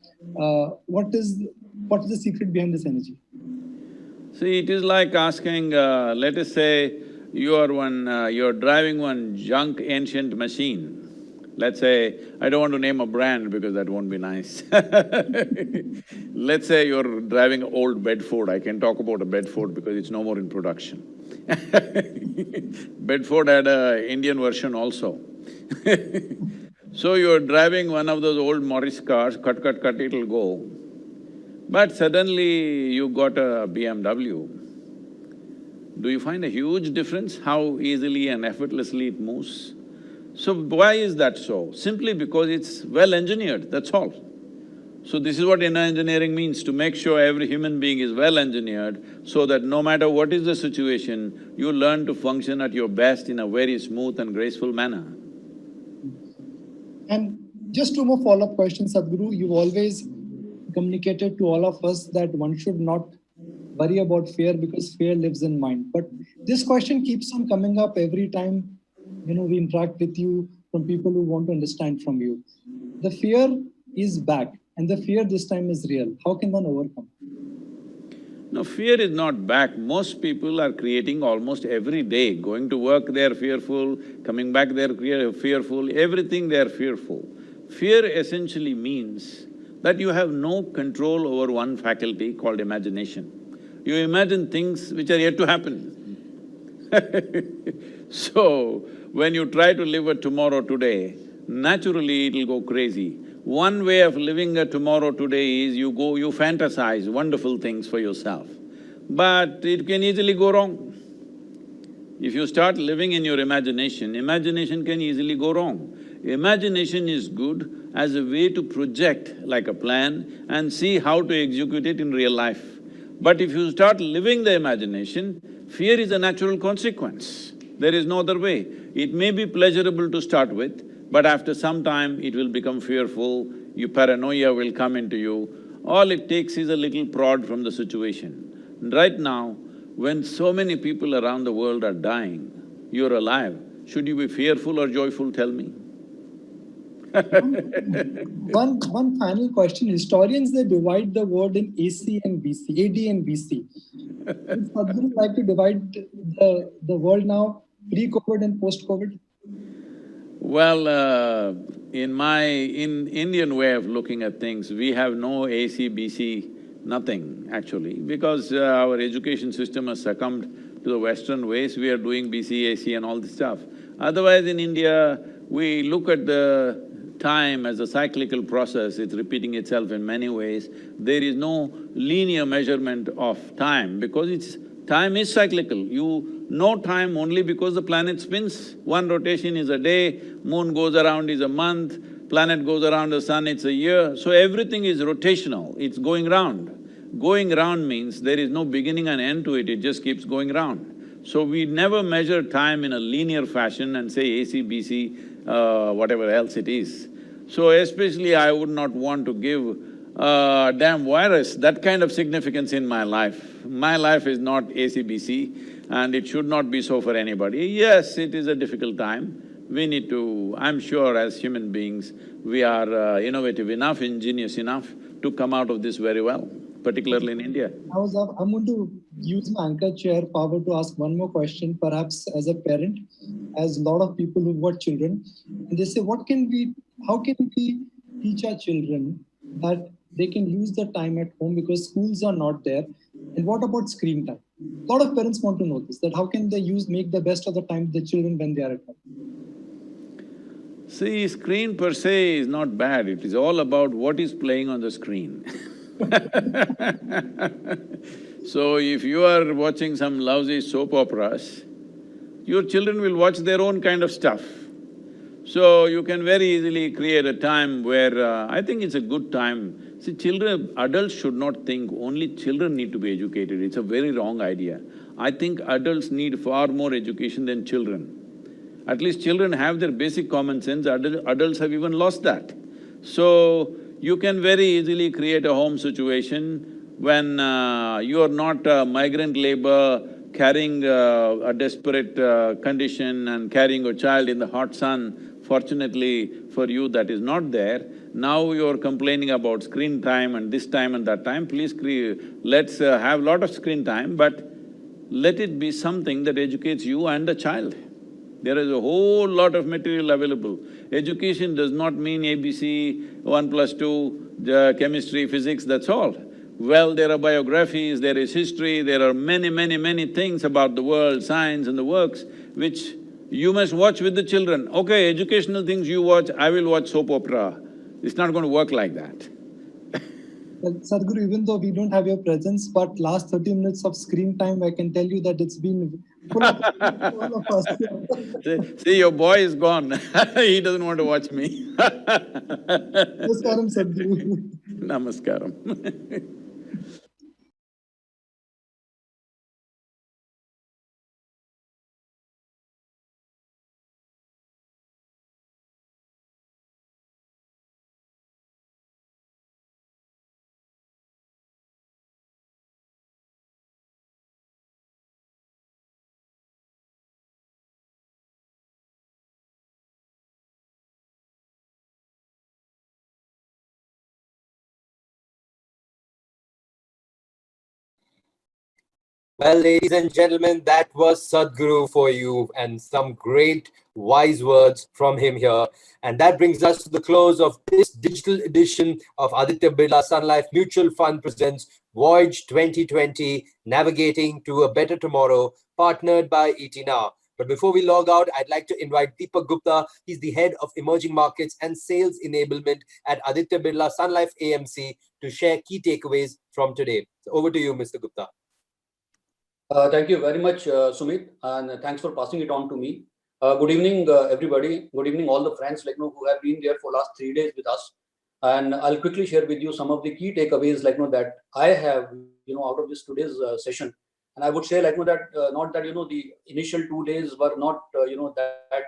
What is the secret behind this energy? See, it is like asking, let us say you're driving one junk ancient machine. Let's say, I don't want to name a brand because that won't be nice. Let's say you're driving old Bedford. I can talk about a Bedford because it's no more in production. Bedford had an Indian version also. So you're driving one of those old Morris cars, cut, it'll go. But suddenly you got a BMW. Do you find a huge difference how easily and effortlessly it moves? So why is that so? Simply because it's well engineered, that's all. So this is what inner engineering means, to make sure every human being is well engineered so that no matter what is the situation, you learn to function at your best in a very smooth and graceful manner. And just two more follow-up questions, Sadhguru. You've always communicated to all of us that one should not worry about fear because fear lives in mind. But this question keeps on coming up every time we interact with you, from people who want to understand from you. The fear is back, and the fear this time is real. How can one overcome? No, fear is not back. Most people are creating almost every day. Going to work, they're fearful, coming back, they're fearful, everything they're fearful. Fear essentially means that you have no control over one faculty called imagination. You imagine things which are yet to happen. So, when you try to live a tomorrow today, naturally it'll go crazy. One way of living a tomorrow today is you fantasize wonderful things for yourself. But it can easily go wrong. If you start living in your imagination, imagination can easily go wrong. Imagination is good as a way to project like a plan and see how to execute it in real life. But if you start living the imagination, fear is a natural consequence. There is no other way. It may be pleasurable to start with, but after some time it will become fearful, your paranoia will come into you. All it takes is a little prod from the situation. Right now, when so many people around the world are dying, you're alive, should you be fearful or joyful, tell me? One final question. Historians, they divide the world in AC and BC, AD and BC. Would Sadhguru like to divide the world now, pre-COVID and post-COVID? Well, in Indian way of looking at things, we have no AC, BC, nothing actually, because our education system has succumbed to the Western ways. We are doing BC, AC and all this stuff. Otherwise, in India, we look at the time as a cyclical process, it's repeating itself in many ways. There is no linear measurement of time because time is cyclical. You know time only because the planet spins. One rotation is a day, moon goes around is a month, planet goes around the sun, it's a year. So everything is rotational, it's going round. Going round means there is no beginning and end to it, it just keeps going round. So we never measure time in a linear fashion and say AC, BC, whatever else it is. So especially I would not want to give damn virus that kind of significance in my life. My life is not ACBC and it should not be so for anybody. Yes, it is a difficult time. We need to… I'm sure as human beings, we are innovative enough, ingenious enough to come out of this very well, particularly in India. I'm going to use my anchor chair power to ask one more question, perhaps as a parent, as a lot of people who've got children. And they say, how can we teach our children that they can use the time at home because schools are not there? And what about screen time? A lot of parents want to know this, that how can they make the best of the time with the children when they are at home? See, screen per se is not bad, it is all about what is playing on the screen. So if you are watching some lousy soap operas, your children will watch their own kind of stuff. So you can very easily create a time where I think it's a good time. See, adults should not think only children need to be educated, it's a very wrong idea. I think adults need far more education than children. At least children have their basic common sense, adults have even lost that. So, you can very easily create a home situation when you are not migrant labor, carrying a desperate condition and carrying a child in the hot sun. Fortunately for you, that is not there. Now you're complaining about screen time and this time and that time. Please let's have a lot of screen time, but let it be something that educates you and the child. There is a whole lot of material available. Education does not mean ABC, 1+2, chemistry, physics, that's all. Well, there are biographies, there is history, there are many things about the world, science and the works, which you must watch with the children. Okay, educational things you watch, I will watch soap opera. It's not going to work like that. Well, Sadhguru, even though we don't have your presence, but last 30 minutes of screen time, I can tell you that it's been full of all of us. See, your boy is gone. He doesn't want to watch me. Namaskaram, Sadhguru. Namaskaram. Well, ladies and gentlemen, that was Sadhguru for you and some great wise words from him here. And that brings us to the close of this digital edition of Aditya Birla Sun Life Mutual Fund presents Voyage 2020, Navigating to a Better Tomorrow, partnered by ET Now. But before we log out, I'd like to invite Deepak Gupta. He's the head of emerging markets and sales enablement at Aditya Birla Sun Life AMC to share key takeaways from today. So over to you, Mr. Gupta. Thank you very much, Sumit, and thanks for passing it on to me. Good evening, everybody. Good evening, all the friends who have been there for last 3 days with us. And I'll quickly share with you some of the key takeaways that I have out of this today's session. And I would say that not that the initial 2 days were not that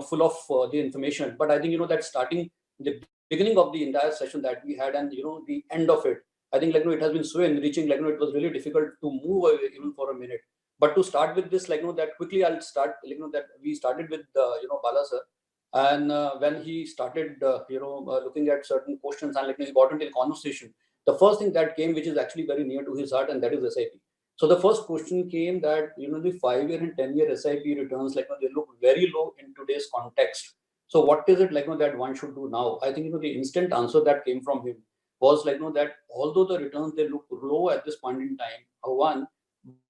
full of the information, but I think that starting the beginning of the entire session that we had and the end of it, I think it has been so enriching. It was really difficult to move away even for a minute. But to start with this, that quickly I'll start, that we started with, Bala sir. And when he started, looking at certain questions and he got into the conversation, the first thing that came, which is actually very near to his heart, and that is SIP. So the first question came that, the 5-year and 10-year SIP returns, they look very low in today's context. So what is it that one should do now? I think, the instant answer that came from him was that although the returns, they look low at this point in time, one,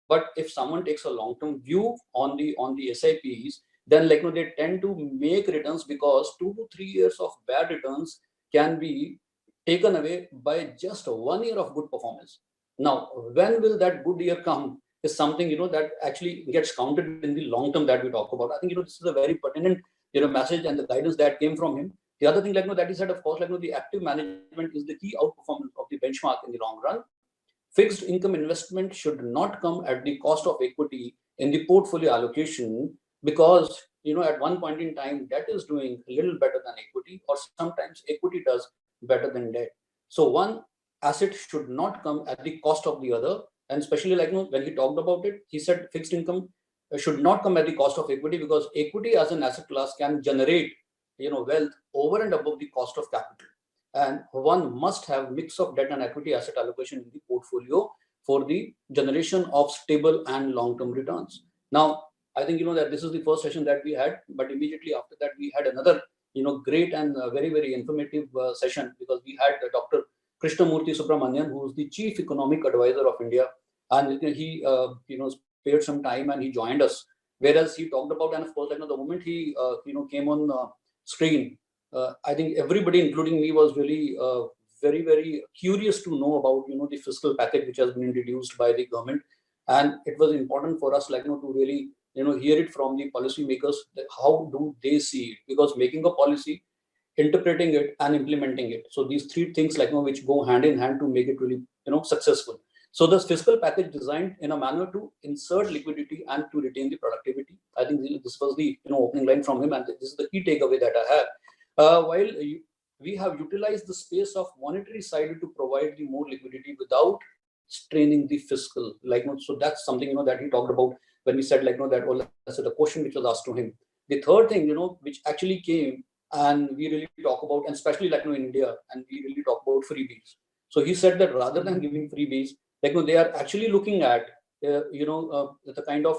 but if someone takes a long-term view on the SIPs, then they tend to make returns because 2 to 3 years of bad returns can be taken away by just 1 year of good performance. Now, when will that good year come is something that actually gets counted in the long term that we talk about. I think this is a very pertinent message and the guidance that came from him. The other thing that he said, of course, the active management is the key outperformance of the benchmark in the long run. Fixed income investment should not come at the cost of equity in the portfolio allocation, because at one point in time debt is doing a little better than equity, or sometimes equity does better than debt. So one asset should not come at the cost of the other. And especially when he talked about it, he said fixed income should not come at the cost of equity, because equity as an asset class can generate wealth over and above the cost of capital. And one must have mix of debt and equity asset allocation in the portfolio for the generation of stable and long-term returns. Now, I think that this is the first session that we had, but immediately after that we had another great and very, very informative session, because we had Dr. Krishnamurthy Subramanian, who is the Chief Economic Advisor of India, and he spared some time and he joined us. Whereas he talked about, and of course, the moment he came on screen, I think everybody, including me, was really very, very curious to know about the fiscal package which has been introduced by the government, and it was important for us to really hear it from the policymakers, that how do they see it, because making a policy, interpreting it, and implementing it, so these three things which go hand in hand to make it really successful. So this fiscal package designed in a manner to insert liquidity and to retain the productivity. I think this was the opening line from him, and this is the key takeaway that I have. While we have utilized the space of monetary side to provide the more liquidity without straining the fiscal, so that's something that he talked about when we said that, well, that's the question which was asked to him. The third thing which actually came, and we really talk about, and especially in India, and we really talk about freebies. So he said that rather than giving freebies, they are actually looking at the kind of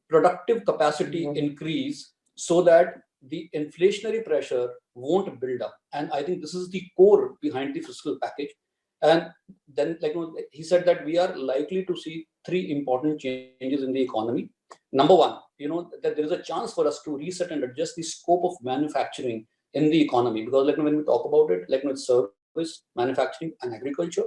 productive capacity increase, so that the inflationary pressure won't build up. And I think this is the core behind the fiscal package. And then he said that we are likely to see 3 important changes in the economy. Number one, that there is a chance for us to reset and adjust the scope of manufacturing in the economy, because when we talk about it, it's service, manufacturing, and agriculture.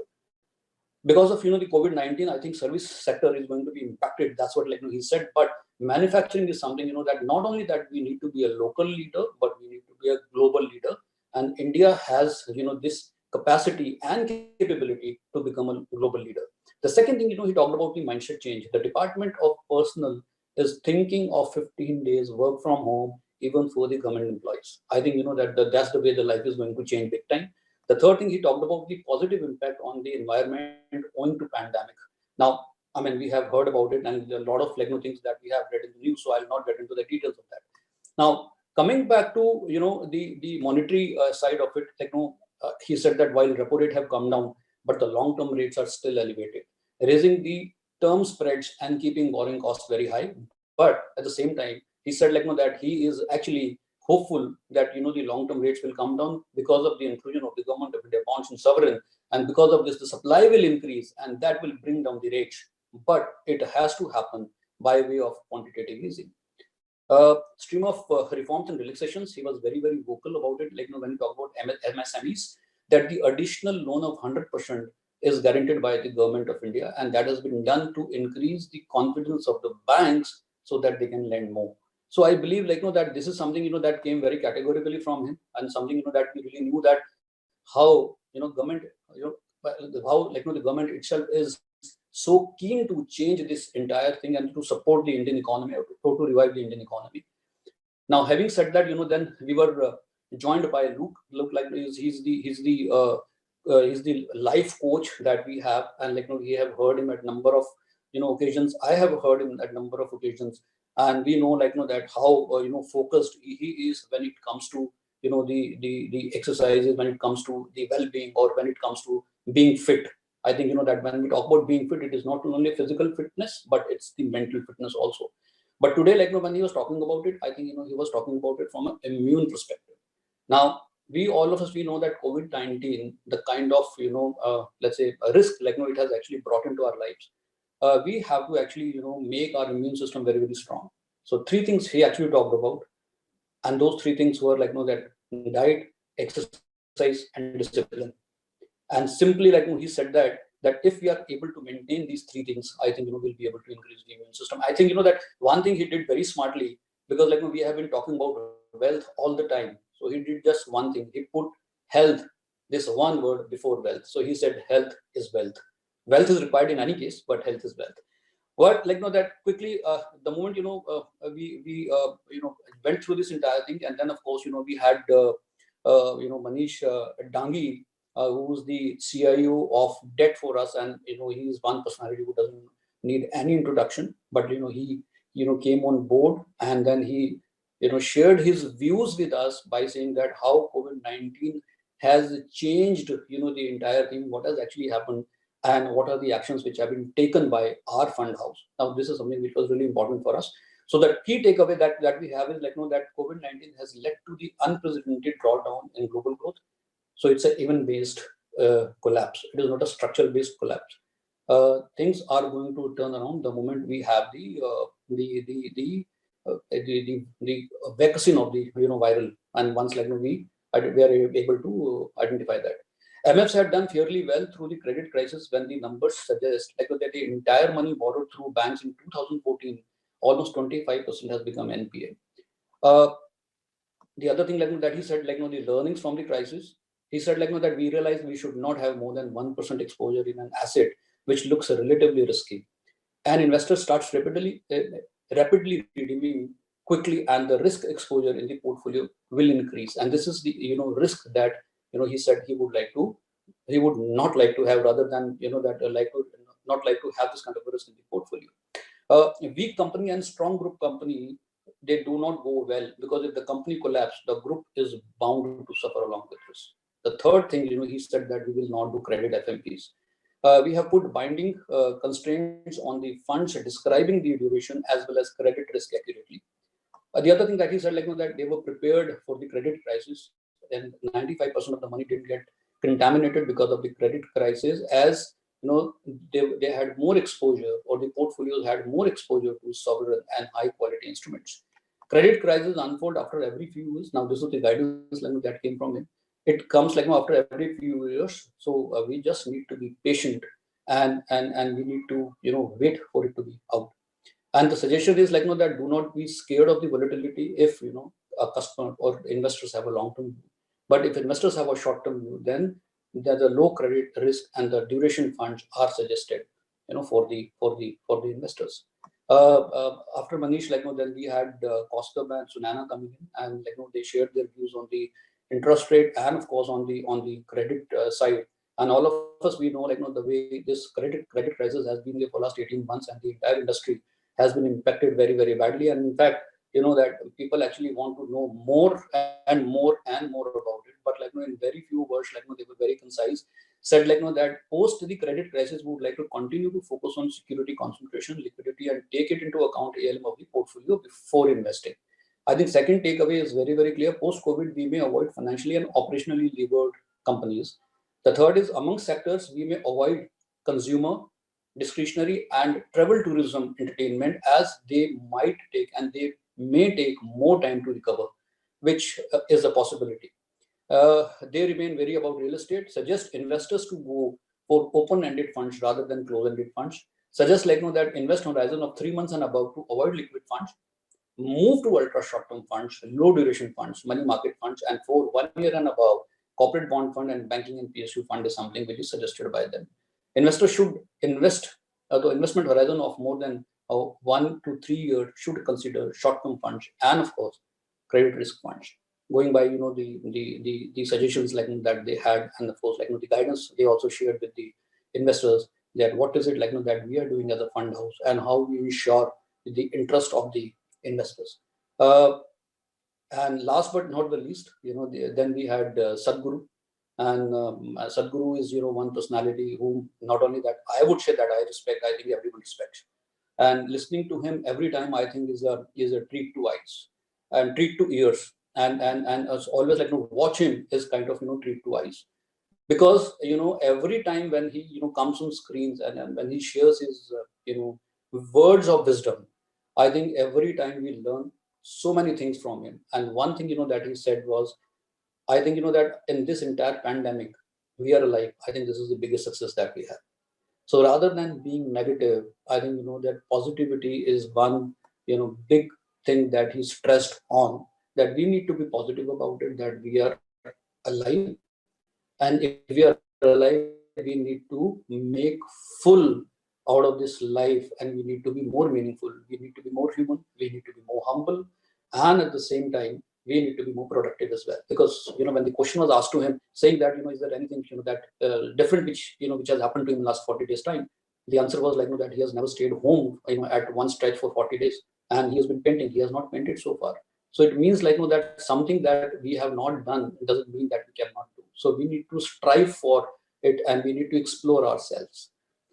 Because of the COVID-19, I think service sector is going to be impacted. That's what he said. But manufacturing is something that not only that we need to be a local leader, but we need to be a global leader. And India has this capacity and capability to become a global leader. The second thing, he talked about the mindset change. The Department of Personnel is thinking of 15 days work from home, even for the government employees. I think that's the way the life is going to change big time. The third thing, he talked about the positive impact on the environment owing to pandemic. Now, I mean, we have heard about it, and a lot of things that we have read in the news, so I'll not get into the details of that. Now, coming back to the monetary side of it, he said that while repo rate have come down, but the long-term rates are still elevated, raising the term spreads and keeping borrowing costs very high. But at the same time, he said that he is actually hopeful that the long-term rates will come down because of the inclusion of the government of India bonds in sovereign, and because of this the supply will increase, and that will bring down the rates. But it has to happen by way of quantitative easing. Stream of reforms and relaxations, he was very, very vocal about it. When we talk about MSMEs, that the additional loan of 100% is guaranteed by the government of India, and that has been done to increase the confidence of the banks so that they can lend more. So I believe that this is something that came very categorically from him, and something that we really knew that how government how the government itself is so keen to change this entire thing and to support the Indian economy, or to revive the Indian economy. Now, having said that, then we were joined by Luke. Luke, he's the life coach that we have, and we have heard him at number of occasions. I have heard him at number of occasions, and we know that how focused he is when it comes to the exercises, when it comes to the well-being, or when it comes to being fit. I think that when we talk about being fit, it is not only physical fitness, but it's the mental fitness also. But today, when he was talking about it, I think he was talking about it from an immune perspective. Now, all of us know that COVID-19, the kind of let's say a risk it has actually brought into our lives. We have to actually make our immune system very, very strong. So 3 things he actually talked about, and those 3 things were that diet, exercise, and discipline. And simply he said that if we are able to maintain these 3 things, I think we'll be able to increase the immune system. I think that one thing he did very smartly, because we have been talking about wealth all the time. So he did just one thing. He put health, this one word, before wealth. So he said health is wealth. Wealth is required in any case, but health is wealth. What that quickly, the moment we went through this entire thing, and then of course we had Manish Dangi, who's the CIO of Debt for Us, and he is one personality who doesn't need any introduction, but he came on board, and then he shared his views with us by saying that how COVID-19 has changed the entire thing, what has actually happened, and what are the actions which have been taken by our fund house. Now, this is something which was really important for us. So the key takeaway that we have is that COVID-19 has led to the unprecedented drawdown in global growth. So it's an event-based collapse. It is not a structural-based collapse. Things are going to turn around the moment we have the vaccine of the viral, and once we are able to identify that. MFs had done fairly well through the credit crisis, when the numbers suggest that the entire money borrowed through banks in 2014, almost 25% has become NPA. The other thing that he said, the learnings from the crisis, he said that we realized we should not have more than 1% exposure in an asset which looks relatively risky, and investors starts rapidly redeeming quickly, and the risk exposure in the portfolio will increase. And this is the risk that he said he would not like to have, rather than not like to have this kind of a risk in the portfolio. A weak company and strong group company, they do not go well, because if the company collapses, the group is bound to suffer along with this. The third thing, he said that we will not do credit FMPs. We have put binding constraints on the funds describing the duration as well as credit risk accurately. The other thing that he said, that they were prepared for the credit crisis, and 95% of the money didn't get contaminated because of the credit crisis, as they had more exposure, or the portfolios had more exposure to sovereign and high quality instruments. Credit crisis unfold after every few years. Now, this is the guidance that came from him. It comes after every few years. So we just need to be patient, and we need to wait for it to be out. And the suggestion is that do not be scared of the volatility if a customer or investors have a long-term view. But if investors have a short-term view, then the low credit risk and the duration funds are suggested for the investors. After Manish, then we had Kaustubh and Sunana coming in, and they shared their views on the interest rate, and of course on the credit side. And all of us, we know the way this credit crisis has been there for last 18 months, and the entire industry has been impacted very, very badly. And in fact, that people actually want to know more and more and more about it. But in very few words, they were very concise, said that post the credit crisis, we would like to continue to focus on security concentration, liquidity, and take it into account ALM of the portfolio before investing. I think second takeaway is very, very clear. Post-COVID, we may avoid financially and operationally levered companies. The third is, among sectors, we may avoid consumer, discretionary, and travel tourism entertainment, as they might take, and they may take more time to recover, which is a possibility. They remain wary about real estate, suggest investors to go for open-ended funds rather than closed-ended funds, suggest that invest on horizon of 3 months and above to avoid liquid funds. move to ultra short-term funds, low duration funds, money market funds, and for 1 year and above, corporate bond fund and banking and PSU fund is something which is suggested by them. Investors should invest, the investment horizon of more than 1 to 3 years should consider short-term funds and of course credit risk funds. Going by the suggestions like that they had, and of course the guidance they also shared with the investors, that what is it that we are doing as a fund house and how we ensure the interest of the investors. And last but not the least, then we had Sadhguru, and Sadhguru is one personality whom not only that I would say that I respect, I think everyone respects, and listening to him every time I think is a treat to eyes and treat to ears, and as always watch him is kind of treat to eyes, because every time when he comes on screens and when he shares his words of wisdom, I think every time we learn so many things from him. And one thing that he said was, I think that in this entire pandemic we are alive. I think this is the biggest success that we have. So rather than being negative, I think that positivity is one big thing that he stressed on, that we need to be positive about it, that we are alive, and if we are alive we need to make full out of this life, and we need to be more meaningful, we need to be more human, we need to be more humble, and at the same time we need to be more productive as well. Because when the question was asked to him saying that is there anything that different which which has happened to him in last 40 days time, the answer was that he has never stayed home at one stretch for 40 days, and he has been painting. He has not painted so far. So it means that something that we have not done doesn't mean that we cannot do. So we need to strive for it, and we need to explore ourselves.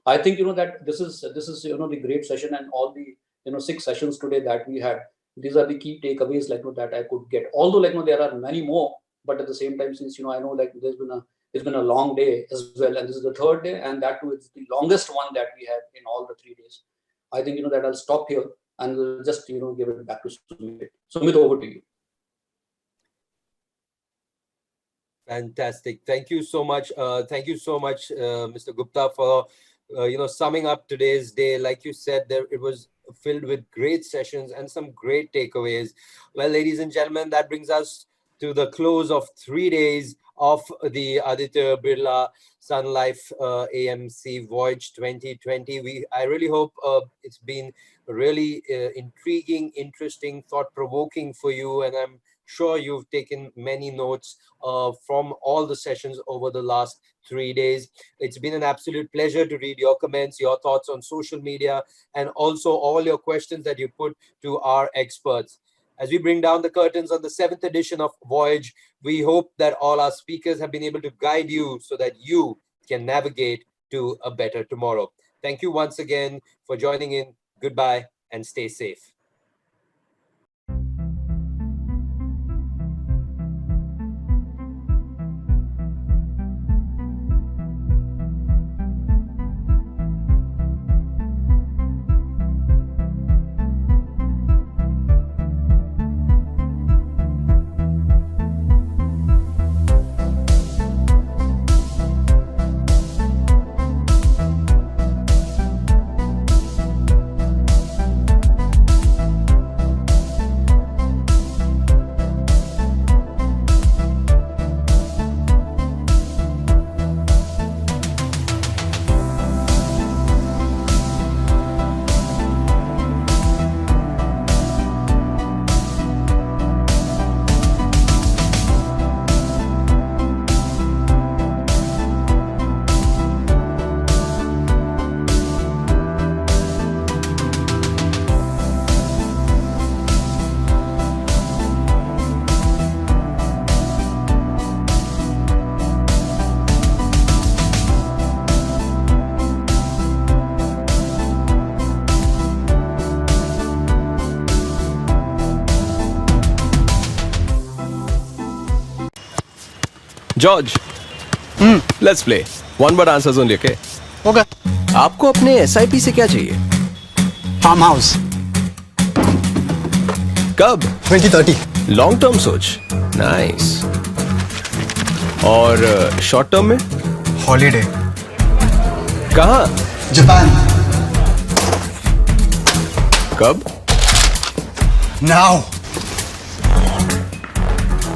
I think that this is the great session, and all the 6 sessions today that we had, these are the key takeaways that I could get. Although there are many more, but at the same time, since I know it's been a long day as well, and this is the 3rd day, and that too is the longest one that we have in all the 3 days. I think that I'll stop here and we'll just give it back to Sumit. Sumit, over to you. Fantastic. Thank you so much. Thank you so much, Mr. Gupta, for summing up today's day. Like you said, it was filled with great sessions and some great takeaways. Well, ladies and gentlemen, that brings us to the close of 3 days of the Aditya Birla Sun Life AMC Voyage 2020. I really hope it's been really intriguing, interesting, thought-provoking for you, and I'm sure you've taken many notes from all the sessions over the last 3 days. It's been an absolute pleasure to read your comments, your thoughts on social media, and also all your questions that you put to our experts. As we bring down the curtains on the 7th edition of Voyage, we hope that all our speakers have been able to guide you so that you can navigate to a better tomorrow. Thank you once again for joining in. Goodbye and stay safe. George, let's play. One word answers only, okay? Okay. आपको अपने SIP से क्या चाहिए? Farm house. कब? 2030. Long term सोच. Nice. और short term में? Holiday. कहाँ? जापान. कब? Now.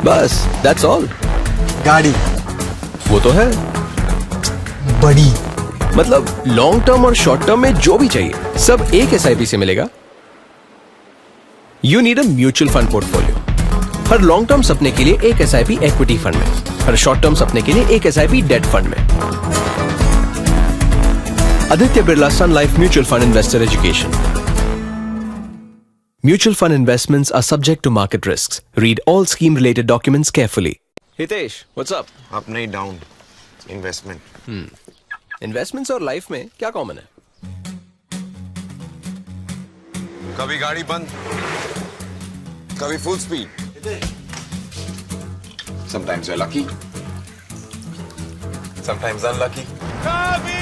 बस that's all. गाड़ी. वो तो है. बड़ी. मतलब लॉन्ग टर्म और शॉर्ट टर्म में जो भी चाहिए सब एक SIP से मिलेगा. You need a mutual fund portfolio. Her long term सपने के लिए एक SIP इक्विटी फंड में, हर शॉर्ट टर्म सपने के लिए एक SIP डेट फंड में. Aditya Birla Sun Life Mutual Fund Investor Education. Mutual fund investments are subject to market risks. Read all scheme-related documents carefully. Hitesh, what's up? Up नहीं down. Investment. Investments और life में क्या common है? कभी गाड़ी बंद, कभी full speed. Sometimes you're lucky. Sometimes unlucky. कभी